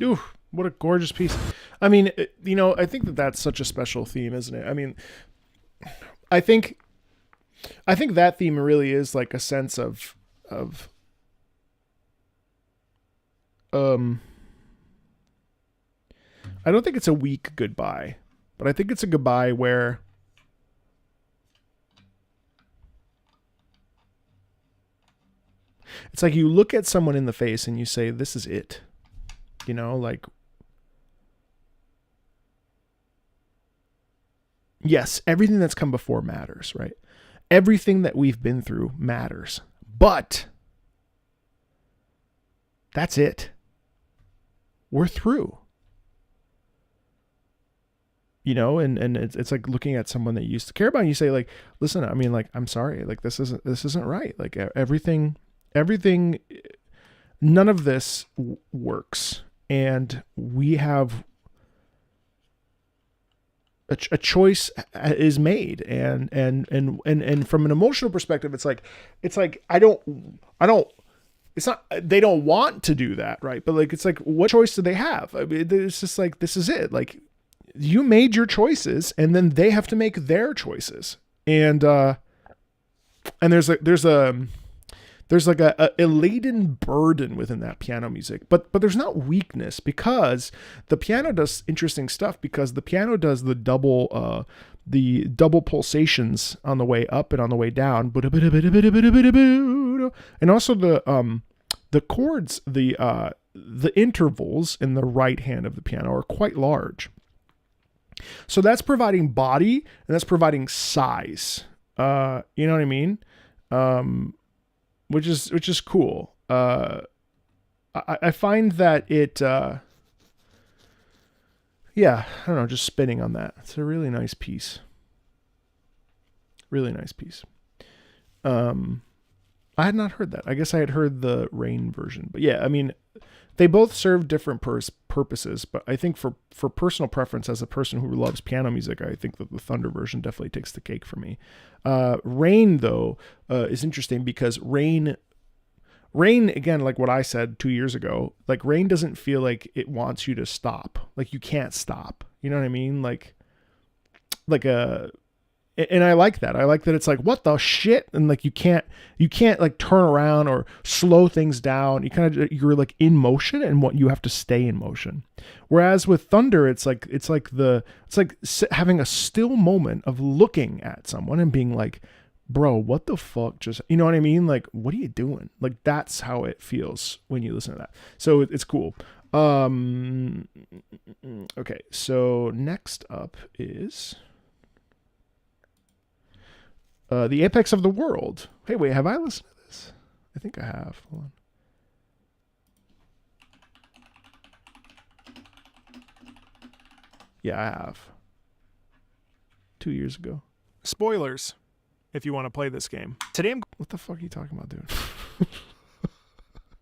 Ooh, what a gorgeous piece. I mean, I think that's such a special theme, isn't it? I mean, I think that theme really is like a sense of I don't think it's a weak goodbye, but I think it's a goodbye where it's like you look at someone in the face and you say, this is it. Like, yes, everything that's come before matters, right? Everything that we've been through matters, but that's it. We're through. And it's like looking at someone that you used to care about and you say, like, listen, I mean, like, I'm sorry, like, this isn't right. Like, everything, none of this works. And we have a choice is made, and from an emotional perspective, it's like I don't it's not, they don't want to do that, right? But like, it's like, what choice do they have? I mean, it's just like, this is it. Like, you made your choices, and then they have to make their choices. And there's like a laden burden within that piano music, but there's not weakness, because the piano does interesting stuff, because the piano does the double pulsations on the way up and on the way down, and also the chords, the intervals in the right hand of the piano are quite large. So that's providing body, and that's providing size. You know what I mean? Which is cool. I find that it, yeah, I don't know, just spinning on that. It's a really nice piece. Really nice piece. I had not heard that. I guess I had heard the Rain version, but yeah, I mean, they both serve different purposes, but I think for personal preference, as a person who loves piano music, I think that the Thunder version definitely takes the cake for me. Rain, though, is interesting, because Rain, again, like what I said 2 years ago, like Rain doesn't feel like it wants you to stop. Like, you can't stop. You know what I mean? And I like that. I like that it's like, what the shit? And like, you can't like turn around or slow things down. You're like in motion, and what you have to stay in motion. Whereas with Thunder, it's like having a still moment of looking at someone and being like, bro, what the fuck just, you know what I mean? Like, what are you doing? Like, that's how it feels when you listen to that. So it's cool. Okay. So next up is The Apex of the World. Hey, wait, have I listened to this? I think I have. Hold on. Yeah, I have. 2 years ago. Spoilers, if you want to play this game. Today What the fuck are you talking about, dude?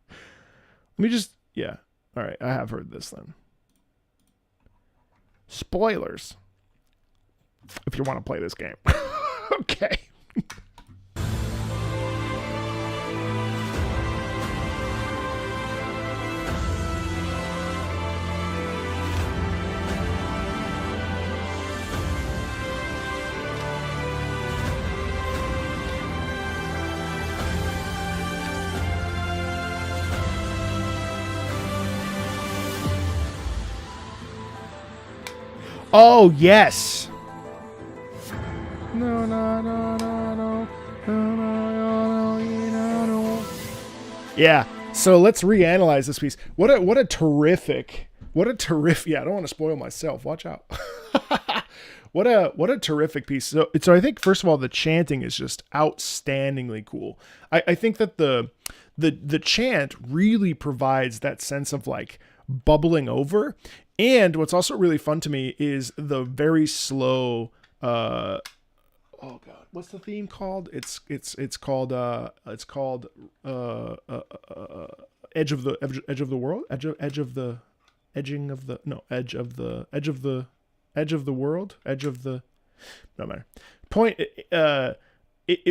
Let me just... Yeah. All right, I have heard this then. Spoilers, if you want to play this game. Okay. Oh, yes. No. Yeah. So let's reanalyze this piece. What a terrific. Yeah, I don't want to spoil myself. Watch out. What a terrific piece. So I think, first of all, the chanting is just outstandingly cool. I think that the chant really provides that sense of like bubbling over. And what's also really fun to me is the very slow, oh god, what's the theme called? It's called edge of the world, edge of the world, no matter.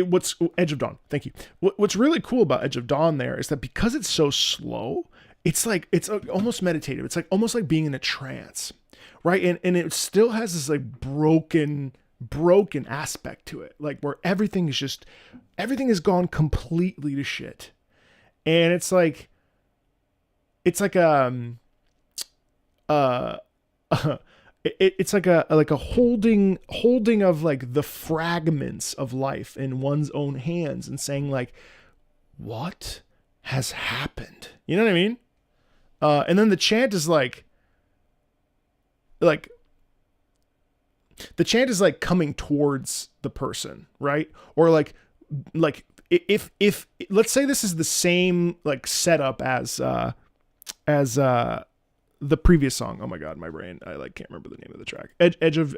What's Edge of Dawn? Thank you. What's really cool about Edge of Dawn there is that because it's so slow, it's almost meditative. It's like almost like being in a trance, right? And it still has this like broken aspect to it, like where everything has gone completely to shit, and it's like it's like a holding of like the fragments of life in one's own hands and saying like, what has happened? You know what I mean? And then the chant is like the chant is like coming towards the person, right? Or like if let's say this is the same like setup as the previous song. Oh my god, my brain, I like can't remember the name of the track. Edge of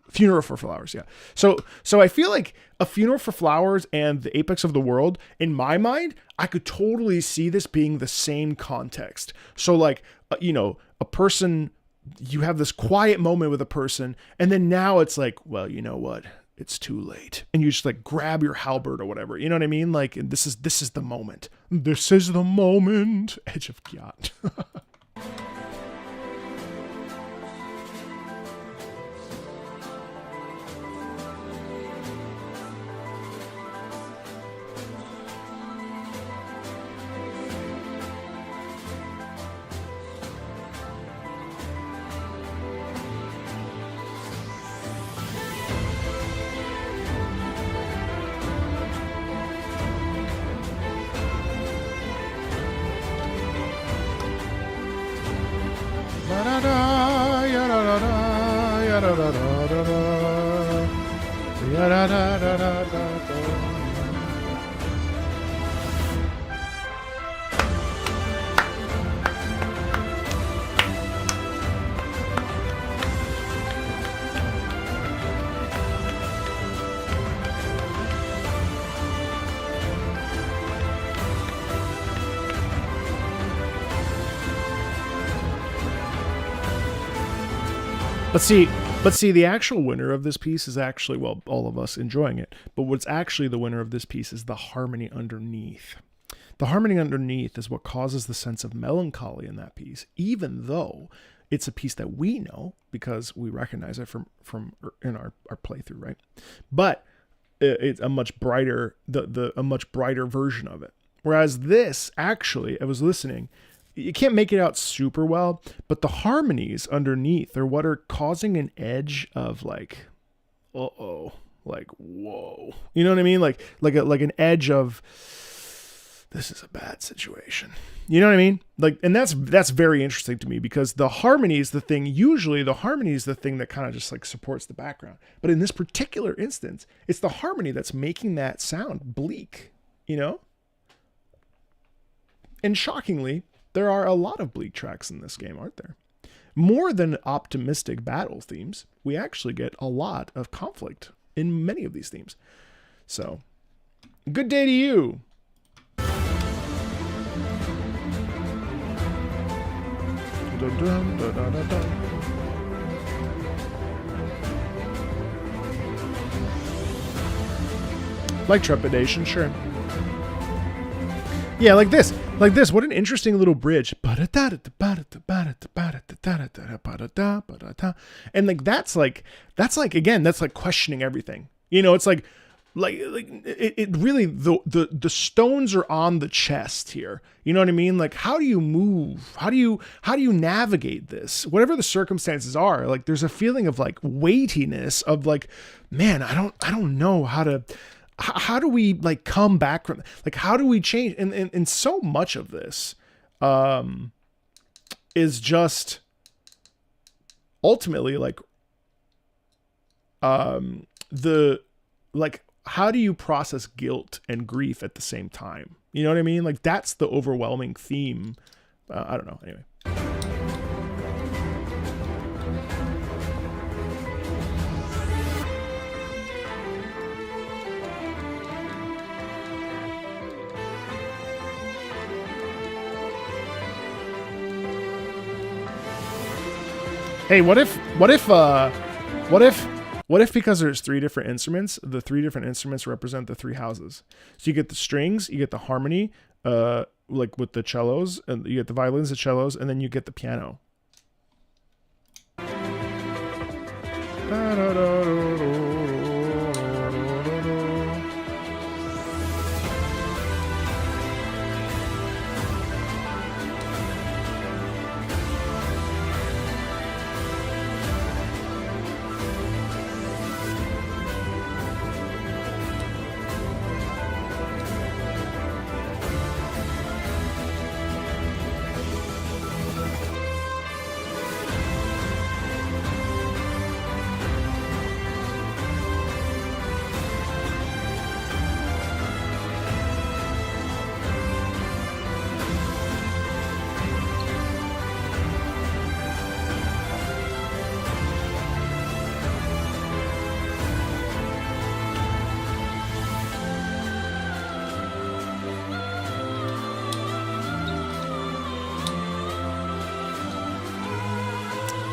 Funeral for Flowers. Yeah. So I feel like A Funeral for Flowers and The Apex of the World, in my mind, I could totally see this being the same context. So like, a person you have this quiet moment with a person, and then now it's like, well, you know what? It's too late. And you just like grab your halberd or whatever. You know what I mean? Like, this is the moment. This is the moment. Edge of Kyat. But see, the actual winner of this piece is actually, well, all of us enjoying it. But what's actually the winner of this piece is the harmony underneath. The harmony underneath is what causes the sense of melancholy in that piece, even though it's a piece that we know because we recognize it from in our playthrough, right? But it's a much brighter, a much brighter version of it. Whereas this, actually, I was listening. You can't make it out super well, but the harmonies underneath are what are causing an edge of like, like, whoa. You know what I mean? Like an edge of, this is a bad situation. You know what I mean? Like, and that's very interesting to me because the harmony is the thing. Usually the harmony is the thing that kind of just like supports the background. But in this particular instance, it's the harmony that's making that sound bleak, you know? And shockingly, there are a lot of bleak tracks in this game, aren't there? More than optimistic battle themes, we actually get a lot of conflict in many of these themes. So, good day to you. Like trepidation, sure. Yeah, like this. What an interesting little bridge. And like that's like again, that's like questioning everything. You know, it's like it really, the stones are on the chest here. You know what I mean? Like, how do you move? How do you navigate this? Whatever the circumstances are, like there's a feeling of like weightiness of like, man, I don't know how do we like come back from, like, how do we change? And so much of this is just ultimately like how do you process guilt and grief at the same time? You know what I mean? Like, that's the overwhelming theme. I don't know. Anyway. Hey, what if because there's three different instruments, the three different instruments represent the three houses. So you get the strings, you get the harmony, like with the cellos, and you get the violins, the cellos, and then you get the piano.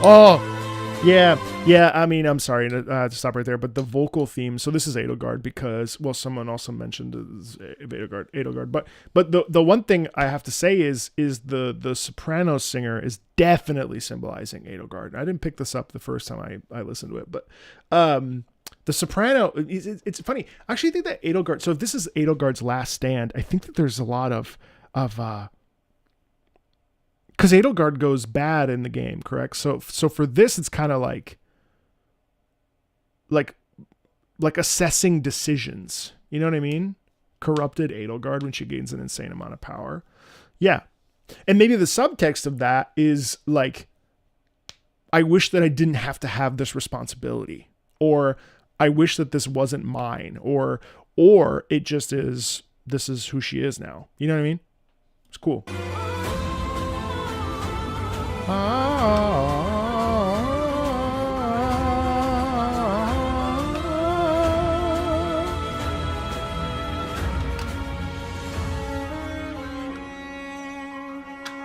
Oh, yeah. I mean, I'm sorry to stop right there, but the vocal theme. So this is Edelgard because, well, someone also mentioned Edelgard. But the one thing I have to say is the soprano singer is definitely symbolizing Edelgard. I didn't pick this up the first time I listened to it, but the soprano. It's funny. I actually think that Edelgard. So if this is Edelgard's last stand, I think that there's a lot of because Edelgard goes bad in the game, correct? So for this, it's kind of like assessing decisions. You know what I mean? Corrupted Edelgard when she gains an insane amount of power. Yeah. And maybe the subtext of that is like, I wish that I didn't have to have this responsibility, or I wish that this wasn't mine, or it just is, this is who she is now. You know what I mean? It's cool.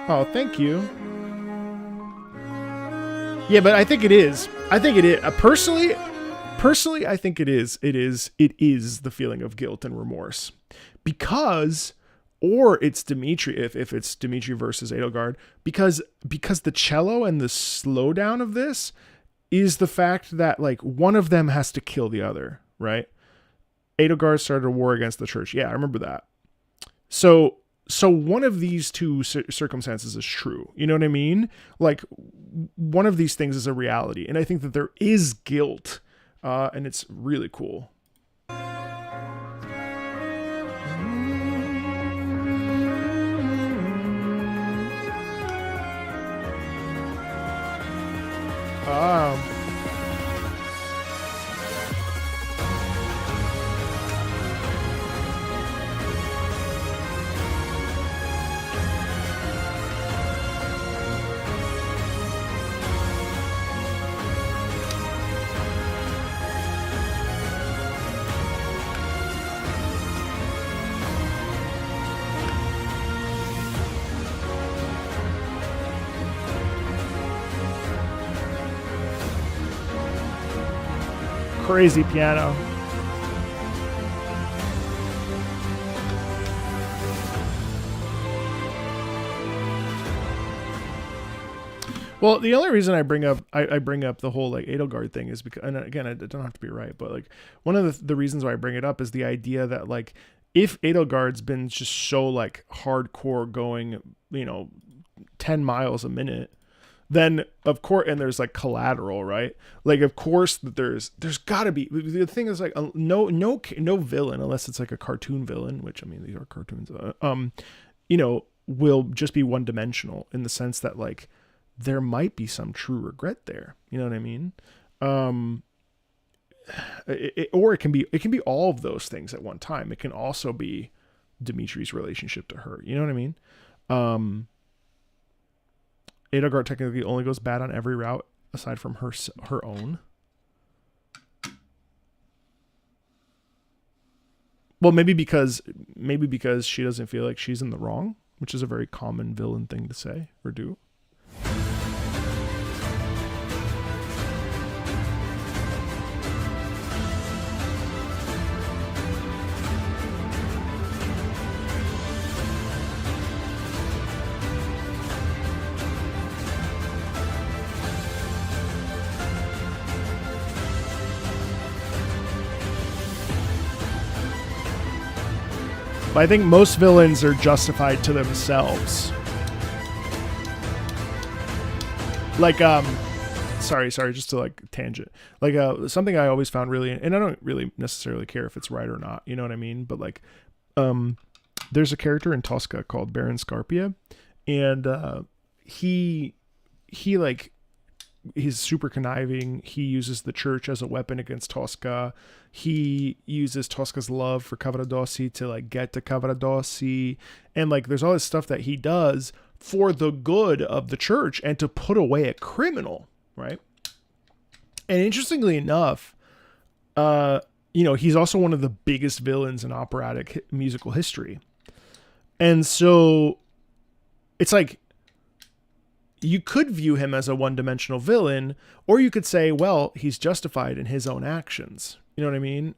Oh, thank you. Yeah, but I think it is. Personally, I think it is. It is the feeling of guilt and remorse, because, or it's Dimitri if it's Dimitri versus Edelgard, because the cello and the slowdown of this is the fact that like one of them has to kill the other, right? Edelgard started a war against the church. Yeah, I remember that. So one of these two circumstances is true. You know what I mean? Like one of these things is a reality, and I think that there is guilt, and it's really cool. Crazy piano. Well, the only reason I bring up the whole like Edelgard thing is because, and again, I don't have to be right, but like one of the reasons why I bring it up is the idea that like if Edelgard's been just so like hardcore going, 10 miles a minute, then of course, and there's like collateral, right? Like of course that there's gotta be, the thing is like no villain, unless it's like a cartoon villain, which I mean these are cartoons, will just be one dimensional in the sense that like there might be some true regret there. You know what I mean? Or it can be all of those things at one time. It can also be Dimitri's relationship to her. You know what I mean? Edelgard technically only goes bad on every route aside from her own. Well, maybe because she doesn't feel like she's in the wrong, which is a very common villain thing to say or do. But I think most villains are justified to themselves. Like, sorry, just to like tangent. Like, something I always found really, and I don't really necessarily care if it's right or not, you know what I mean? But like, there's a character in Tosca called Baron Scarpia, and he's super conniving. He uses the church as a weapon against Tosca. He uses Tosca's love for Cavaradossi to like get to Cavaradossi. And like there's all this stuff that he does for the good of the church and to put away a criminal, right? And interestingly enough, he's also one of the biggest villains in operatic musical history. And so it's like you could view him as a one-dimensional villain, or you could say, well, he's justified in his own actions. You know what I mean?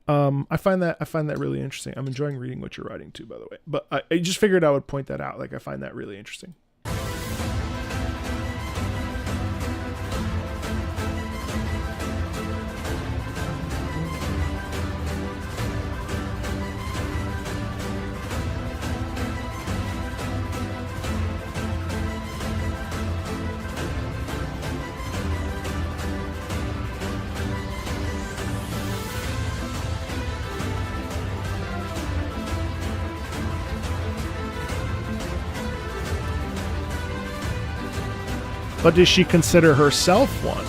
I find that really interesting. I'm enjoying reading what you're writing too, by the way. But I just figured I would point that out. Like, I find that really interesting. But does she consider herself one?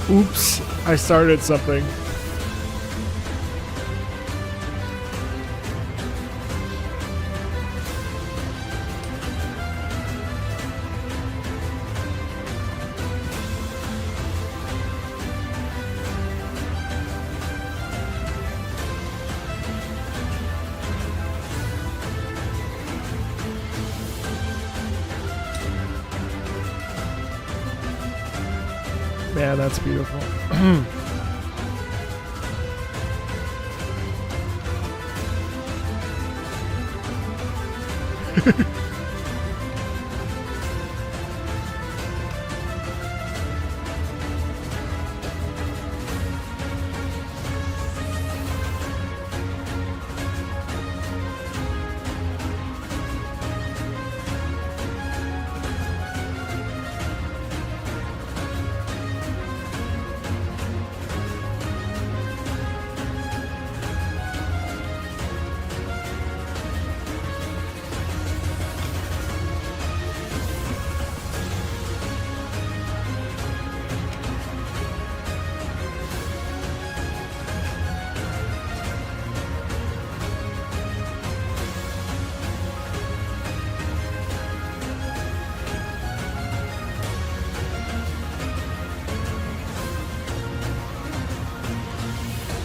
Oops, I started something. Man, that's beautiful.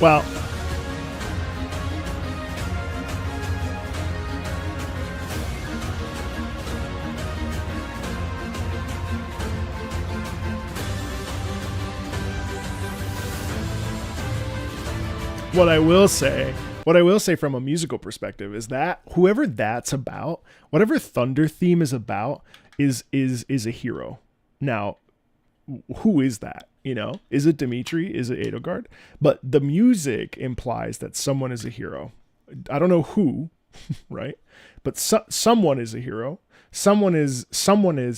Well, what I will say from a musical perspective is that whoever that's about, whatever Thunder theme is about, is a hero. Now, who is that? You know, is it Dimitri? Is it Edelgard? But the music implies that someone is a hero. I don't know who, right? But someone is a hero. Someone is,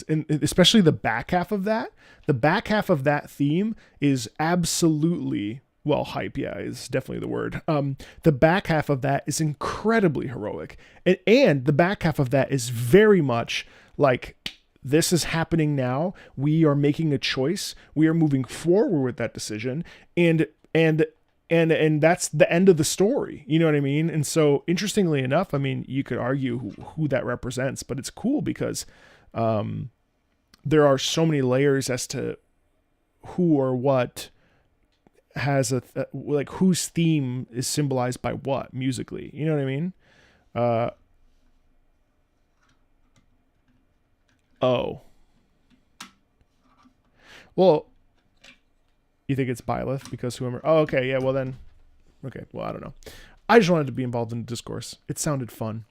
and especially the back half of that. The back half of that theme is absolutely, well, hype. Yeah, is definitely the word. The back half of that is incredibly heroic, and the back half of that is very much like, this is happening now. We are making a choice. We are moving forward with that decision. And and that's the end of the story. You know what I mean? And so, interestingly enough, I mean, you could argue who that represents, but it's cool because there are so many layers as to who or what has like whose theme is symbolized by what musically. You know what I mean? Oh. Well, you think it's Byleth because whoever... Oh, okay, yeah, well then... Okay, well, I don't know. I just wanted to be involved in the discourse. It sounded fun.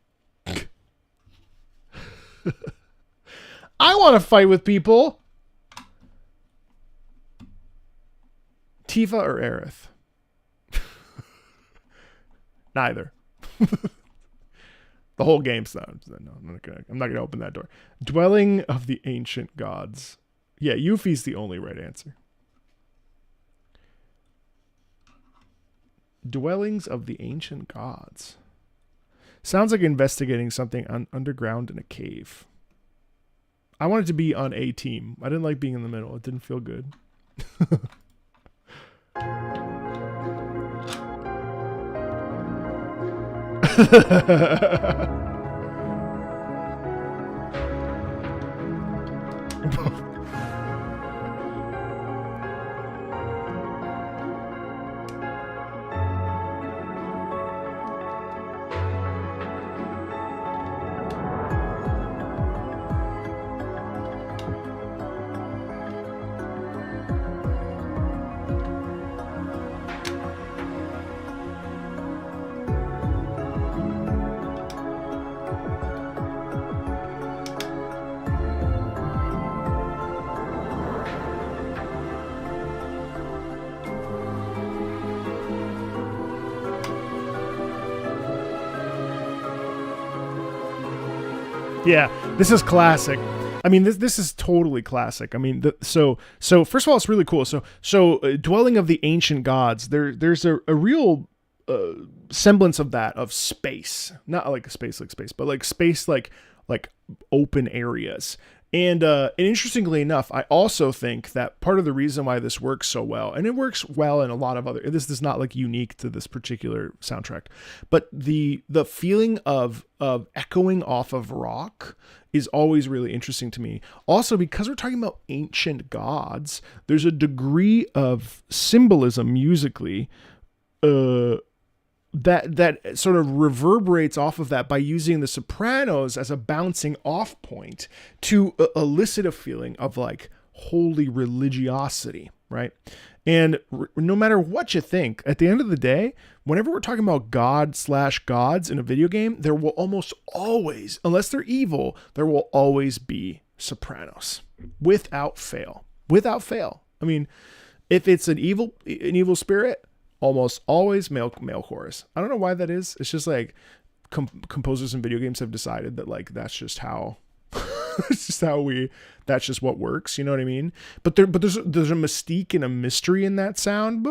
I want to fight with people! Tifa or Aerith? Neither. The whole game's not... No, I'm not gonna open that door. Dwelling of the Ancient Gods. Yeah, Yuffie's the only right answer. Dwellings of the Ancient Gods. Sounds like investigating something underground in a cave. I wanted to be on a team. I didn't like being in the middle. It didn't feel good. Yeah, this is classic. I mean, this is totally classic. I mean, so first of all, it's really cool. So Dwelling of the Ancient Gods. There's a real semblance of that, of space, not like a space like space, but like space like open areas. And interestingly enough, I also think that part of the reason why this works so well, and it works well in a lot of other, this is not like unique to this particular soundtrack, but the feeling of echoing off of rock is always really interesting to me. Also, because we're talking about ancient gods, there's a degree of symbolism musically that sort of reverberates off of that by using the sopranos as a bouncing off point to elicit a feeling of like holy religiosity, right? And no matter what you think, at the end of the day, whenever we're talking about God/gods in a video game, there will almost always, unless they're evil, there will always be sopranos without fail. Without fail. I mean, if it's an evil spirit, almost always male chorus. I don't know why that is. It's just like composers in video games have decided that like that's just how that's just what works, you know what I mean? But there's a mystique and a mystery in that sound.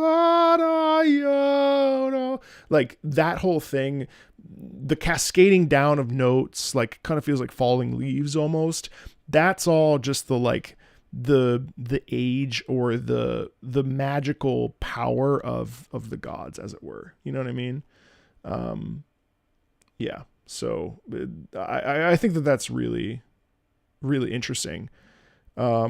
Like that whole thing, the cascading down of notes, like kind of feels like falling leaves almost. That's all just the like the age or the magical power of the gods, as it were. You know what I mean? Yeah. So I think that's really, really interesting. Now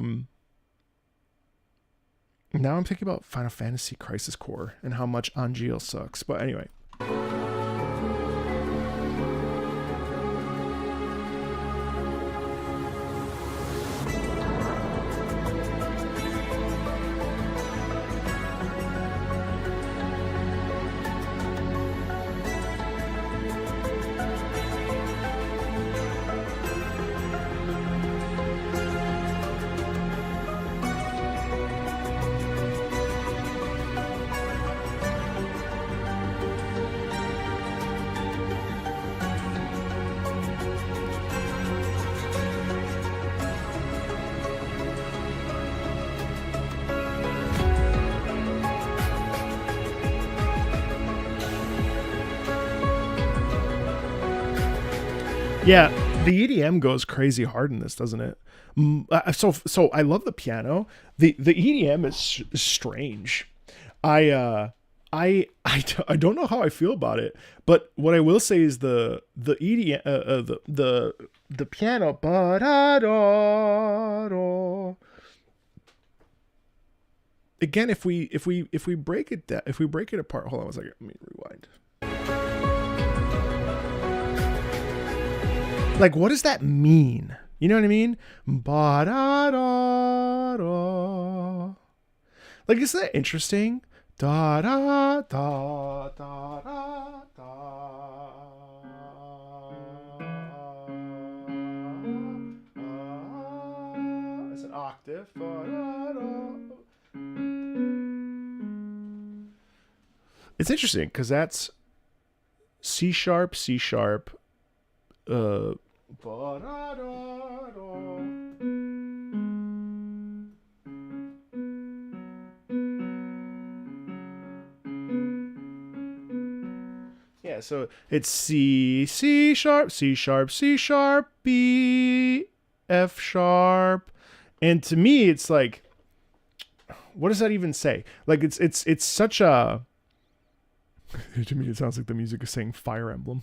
I'm thinking about Final Fantasy Crisis Core and how much Angeal sucks. But anyway. Yeah, the EDM goes crazy hard in this, doesn't it? So I love the piano. The EDM is strange. I I don't know how I feel about it, but what I will say is the EDM the piano ba-da-da-da. Again, if we break it apart, hold on a second, let me rewind. Like, what does that mean? You know what I mean? Ba-da-da-da. Like, isn't that interesting? Da da da da da da. It's an octave. It's interesting because that's C sharp, C sharp. Ba da da da. Yeah, so it's C, C sharp, C sharp, C sharp, B, F sharp. And to me, it's like, what does that even say? Like, it's such a, to me, it sounds like the music is saying Fire Emblem.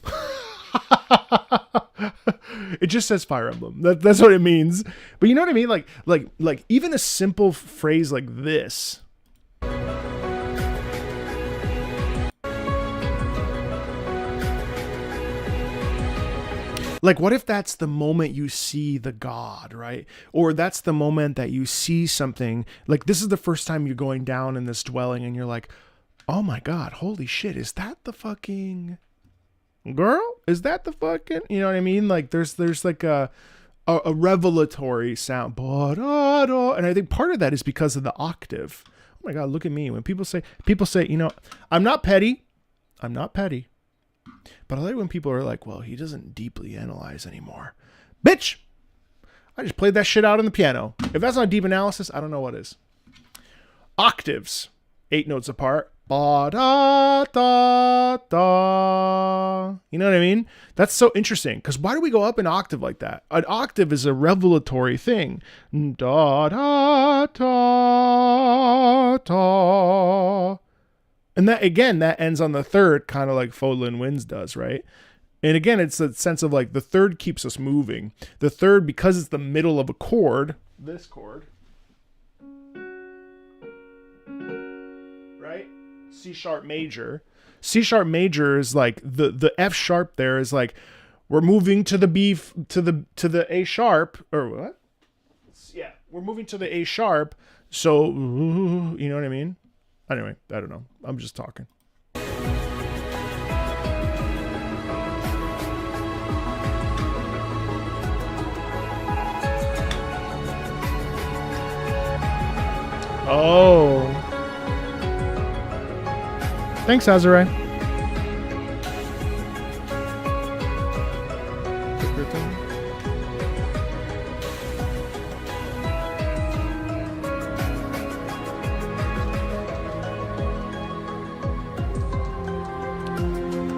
It just says Fire Emblem. That's what it means. But you know what I mean? Like even a simple phrase like this. Like, what if that's the moment you see the god, right? Or that's the moment that you see something. Like, this is the first time you're going down in this dwelling and you're like, oh my God, holy shit, is that the fucking girl? Is that the fucking, you know what I mean? Like, there's like a revelatory sound. And I think part of that is because of the octave. Oh my God, look at me. When people say, you know, I'm not petty. But I like when people are like, well, he doesn't deeply analyze anymore. Bitch! I just played that shit out on the piano. If that's not deep analysis, I don't know what is. Octaves. 8 notes apart. Ba da da da. You know what I mean? That's so interesting. Because why do we go up an octave like that? An octave is a revelatory thing. Da da da da. And that, again, that ends on the third, kind of like Fodlin Winds does, right? And again, it's a sense of like the third keeps us moving. The third, because it's the middle of a chord, this chord, right? C sharp major. C sharp major is like the F sharp there is like we're moving to the B to the A sharp, or what? Yeah, we're moving to the A sharp. So you know what I mean? Anyway, I don't know. I'm just talking. Oh. Thanks, Azure.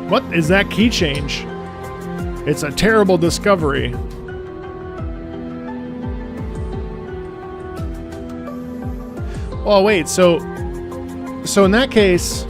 What is that key change? It's a terrible discovery. Oh, wait, so in that case,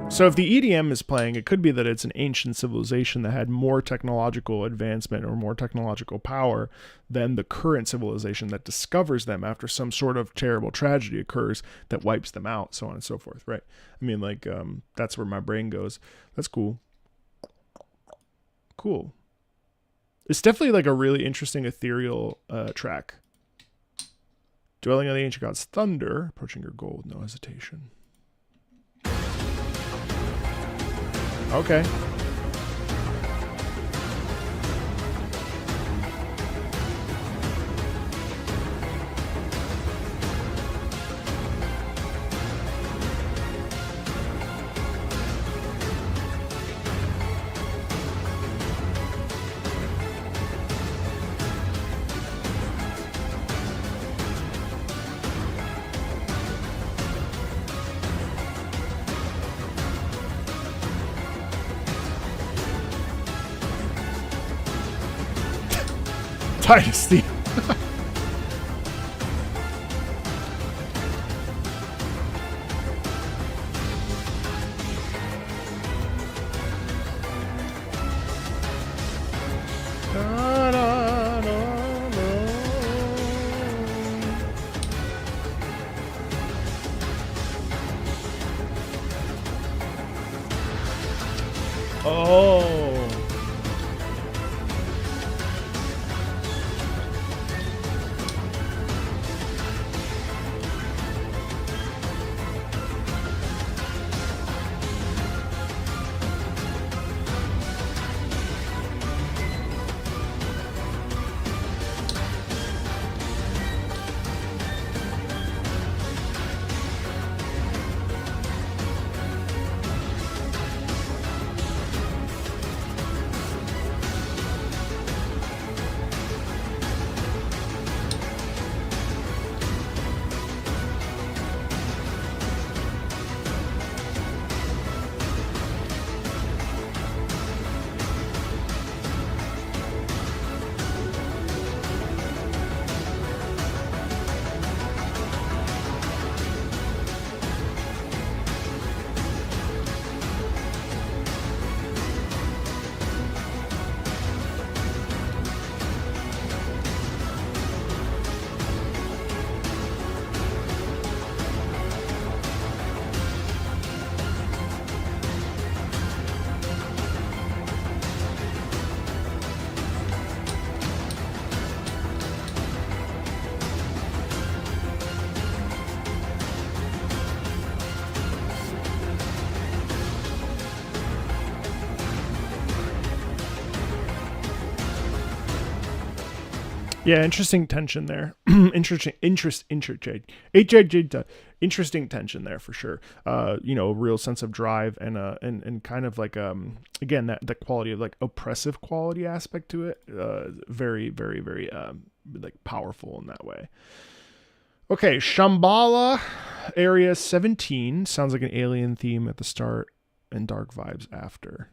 so if the EDM is playing, it could be that it's an ancient civilization that had more technological advancement or more technological power than the current civilization that discovers them after some sort of terrible tragedy occurs that wipes them out, so on and so forth, right? I mean, like, that's where my brain goes. That's cool. Cool. It's definitely like a really interesting ethereal track. Dwelling on the ancient god's thunder, approaching your goal with no hesitation. Okay. Dynasty. Oh. Yeah, interesting tension there. Interesting tension there for sure. A real sense of drive and kind of like again that the quality of like oppressive quality aspect to it. Very very very like powerful in that way. Okay, Shambhala Area 17 sounds like an alien theme at the start and dark vibes after.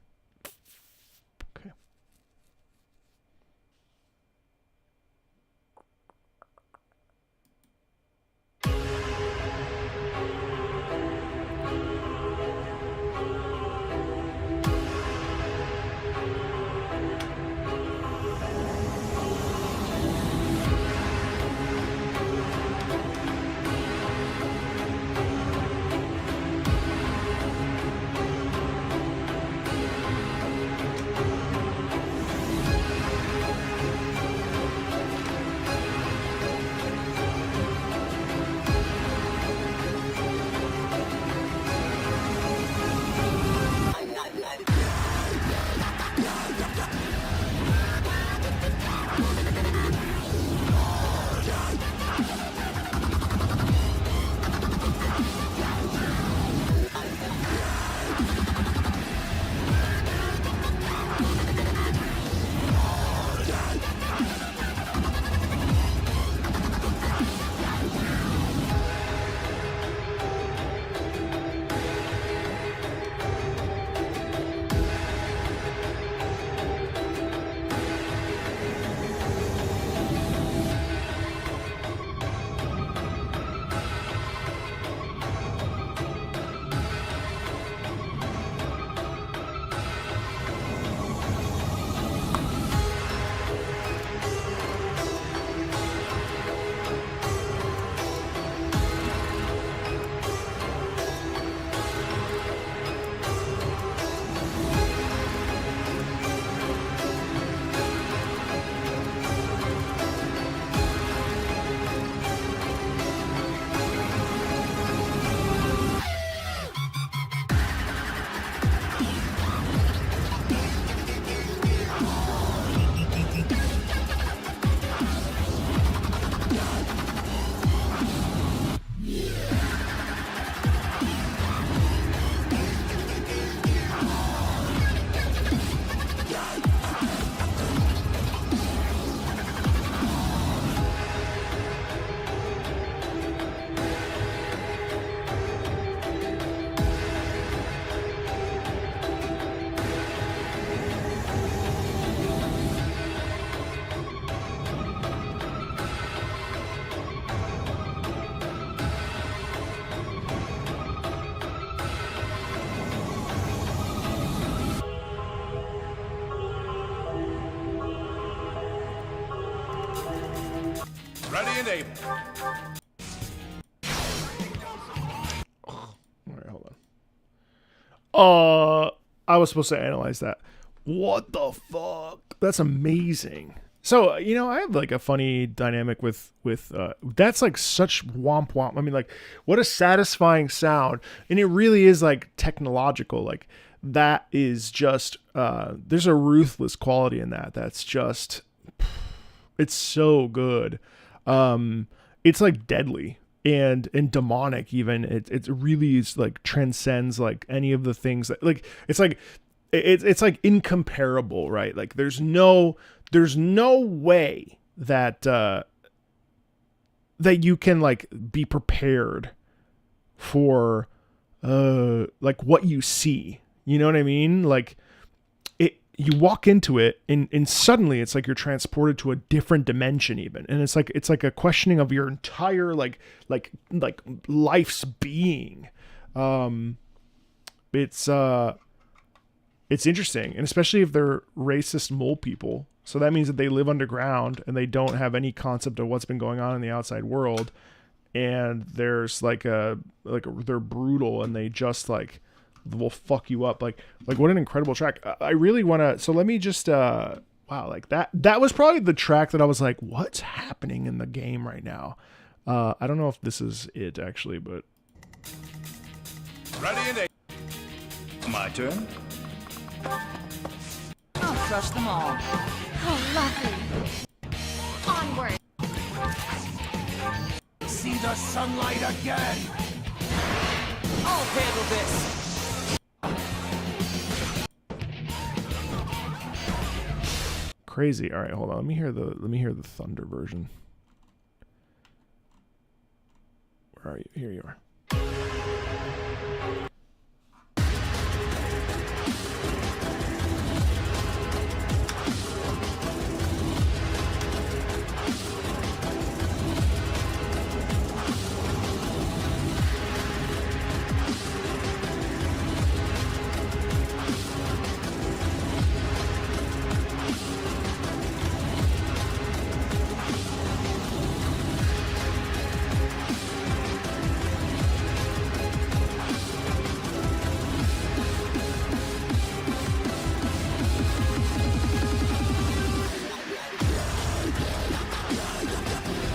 Ready and able. All right, hold on. I was supposed to analyze that. What the fuck? That's amazing. So, you know, I have like a funny dynamic with that's like such womp womp. I mean, like, what a satisfying sound. And it really is like technological. Like, that is just there's a ruthless quality in that. That's just, it's so good. It's like deadly and demonic even. It really is like transcends like any of the things that, like, it's like incomparable, right? Like there's no way that that you can like be prepared for like what you see. You know what I mean? Like you walk into it and suddenly it's like you're transported to a different dimension even. And it's like a questioning of your entire like life's being. It's interesting, and especially if they're racist mole people. So that means that they live underground and they don't have any concept of what's been going on in the outside world. And there's they're brutal and they just like will fuck you up. Like what an incredible track. I really want to, so let me just, wow, like that was probably the track that I was like, what's happening in the game right now? I don't know if this is it actually, but. Ready and able. My turn. I'll crush them all. Oh, lovely. Onward. See the sunlight again. I'll handle this. Crazy. All right, hold on. Let me hear the Thunder version. Where are you? Here you are.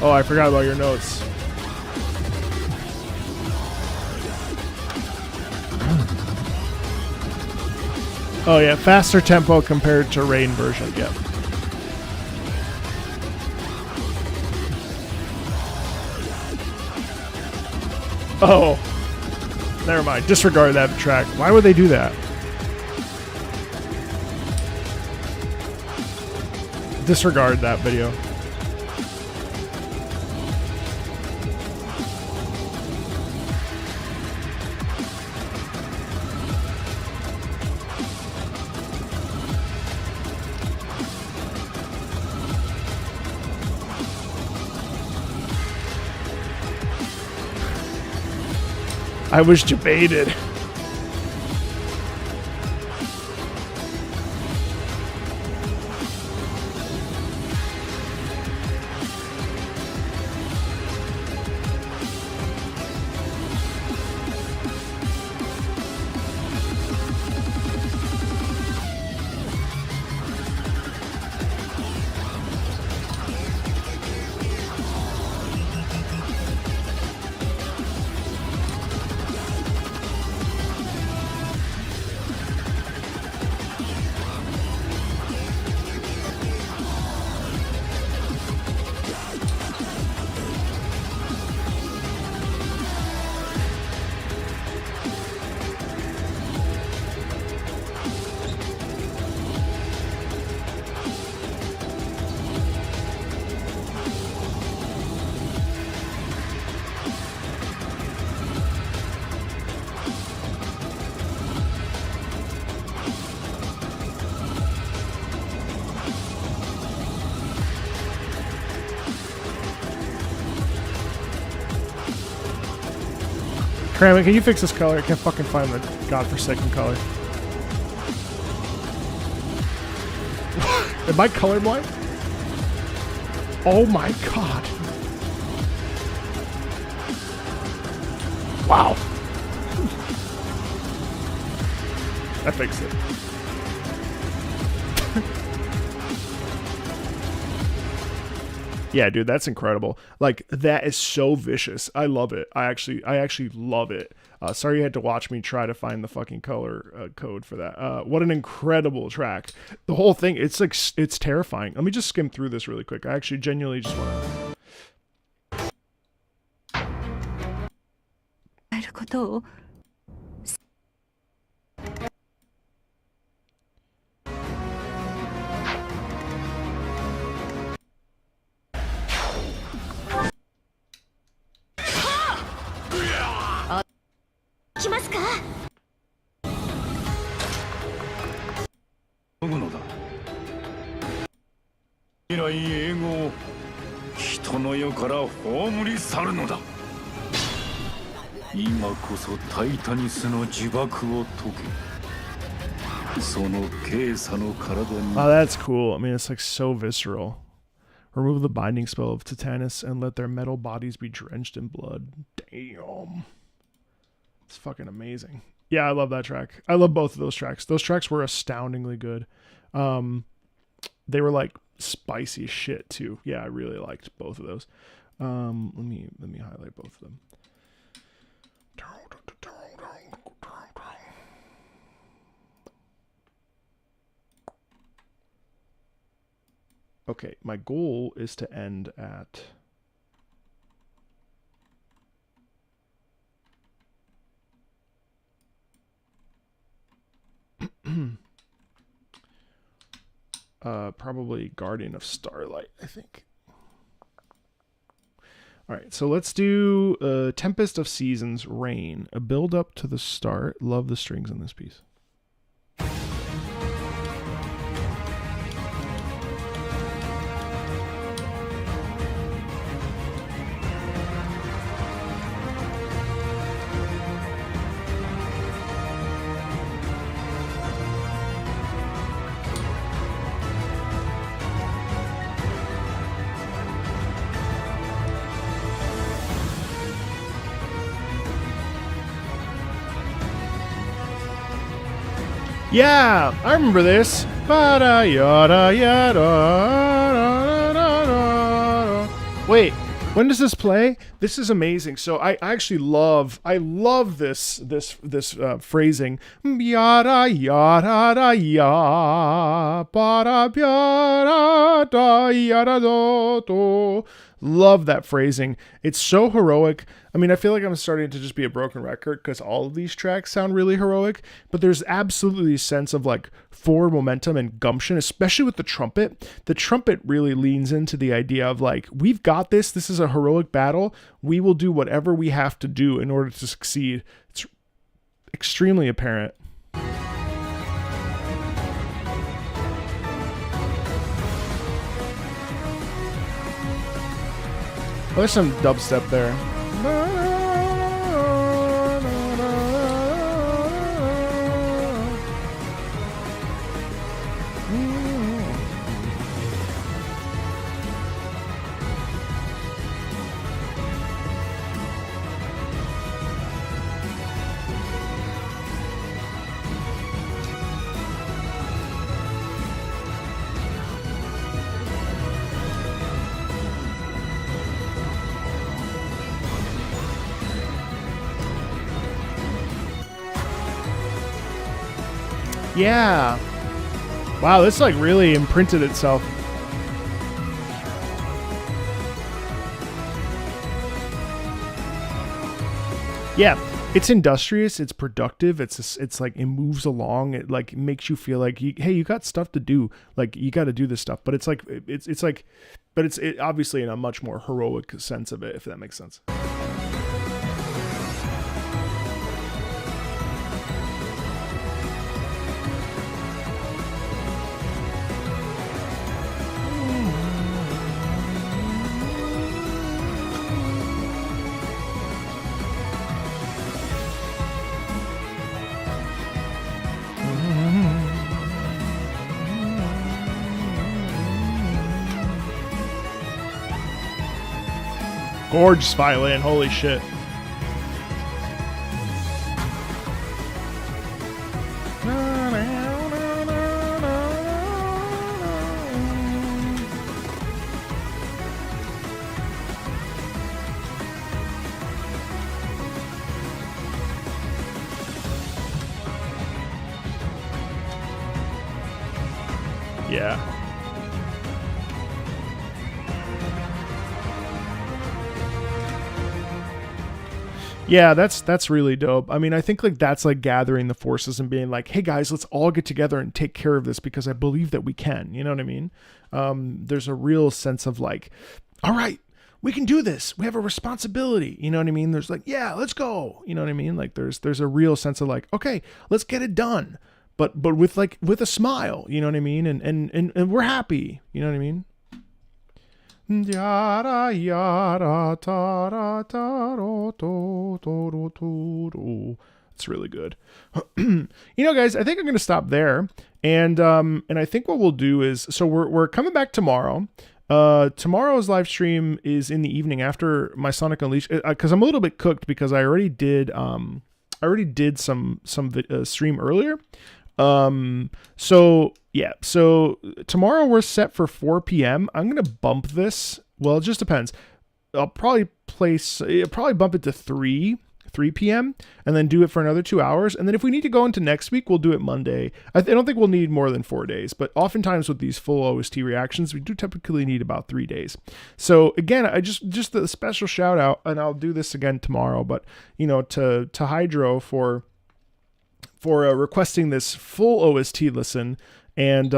Oh, I forgot about your notes. Oh yeah, faster tempo compared to Rain version. Yep. Oh, never mind. Disregard that track. Why would they do that? Disregard that video. I was debated. Kramer, can you fix this color? I can't fucking find the godforsaken color. Am I colorblind? Oh my god. Wow. I fixed it. Yeah, dude, that's incredible. Like, that is so vicious. I love it. I actually love it. Sorry you had to watch me try to find the fucking color code for that. What an incredible track. The whole thing, it's like, it's terrifying. Let me just skim through this really quick. I actually genuinely just want to... えることを 来ますか。脱ぐのだ。未来永劫人の世から葬り去るのだ。今こそタイタニスの呪縛を解け。その軽さの体に。 Oh, that's cool. I mean, it's like so visceral. Remove the binding spell of Titanus and let their metal bodies be drenched in blood. Damn. It's fucking amazing. Yeah, I love that track. I love both of those tracks. Those tracks were astoundingly good. They were like spicy shit too. Yeah, I really liked both of those. Let me highlight both of them. Okay, my goal is to end at probably Guardian of Starlight, I think. All right, so let's do Tempest of Seasons, Rain. A build up to the start. Love the strings in this piece. Yeah, I remember this. Ba-da, yada, yada. Wait, when does this play? This is amazing. So I actually love this phrasing. Yada yada ya, ba-da, yada, yada, do. Love that phrasing. It's so heroic. I mean, I feel like I'm starting to just be a broken record because all of these tracks sound really heroic, but there's absolutely a sense of like forward momentum and gumption, especially with the trumpet. The trumpet really leans into the idea of like, we've got this. This is a heroic battle. We will do whatever we have to do in order to succeed. It's extremely apparent. Oh, there's some dubstep there. Yeah. Wow, this like really imprinted itself. Yeah, it's industrious, it's productive, it's like it moves along, it like makes you feel like hey, you got stuff to do, like you got to do this stuff, but it's like it's like, but it's obviously in a much more heroic sense of it, if that makes sense. Gorgeous violin, holy shit. Yeah. Yeah, that's really dope. I mean, I think like that's like gathering the forces and being like, hey guys, let's all get together and take care of this because I believe that we can. You know what I mean? There's a real sense of like, all right, we can do this. We have a responsibility. You know what I mean? There's like, yeah, let's go. You know what I mean? Like there's a real sense of like, okay, let's get it done. But with a smile, you know what I mean? And we're happy. You know what I mean? Yada yada ta ta ro to ro to ro. It's really good. You know, guys, I think I'm gonna stop there. And I think what we'll do is, so we're coming back tomorrow. Tomorrow's live stream is in the evening after my Sonic Unleashed, because I'm a little bit cooked because I already did some stream earlier. So yeah, so tomorrow we're set for 4 p.m. I'm going to bump this. Well, it just depends. I'll probably bump it to 3 p.m. and then do it for another 2 hours. And then if we need to go into next week, we'll do it Monday. I don't think we'll need more than 4 days, but oftentimes with these full OST reactions, we do typically need about 3 days. So again, I just a special shout out, and I'll do this again tomorrow, but you know, to Hydro for requesting this full OST listen. And,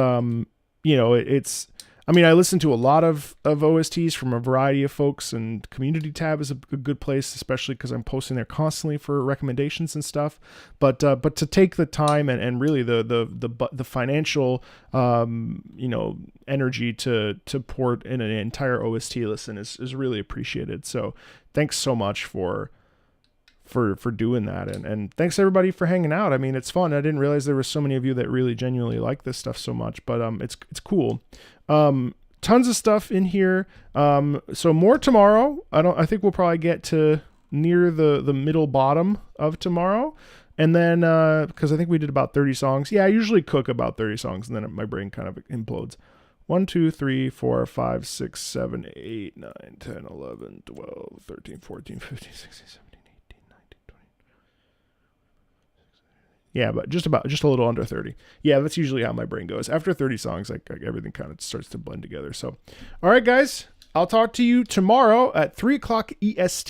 you know, I listen to a lot of OSTs from a variety of folks, and Community tab is a good place, especially because I'm posting there constantly for recommendations and stuff. But to take the time and really the financial, you know, energy to pour in an entire OST listen is really appreciated. So thanks so much for doing that, and thanks everybody for hanging out. I mean, it's fun. I didn't realize there were so many of you that really genuinely like this stuff so much, but it's cool. Tons of stuff in here. So more tomorrow. I think we'll probably get to near the middle bottom of tomorrow, and then because I think we did about 30 songs. Yeah, I usually cook about 30 songs, and then my brain kind of implodes. 1, 2, 3, 4, 5, 6, 7, 8, 9, 10, 11, 12, 13, 14, 15, 16, 17. Yeah, but just a little under 30. Yeah, that's usually how my brain goes. After 30 songs, like everything kind of starts to blend together. So, all right, guys, I'll talk to you tomorrow at 3 o'clock EST.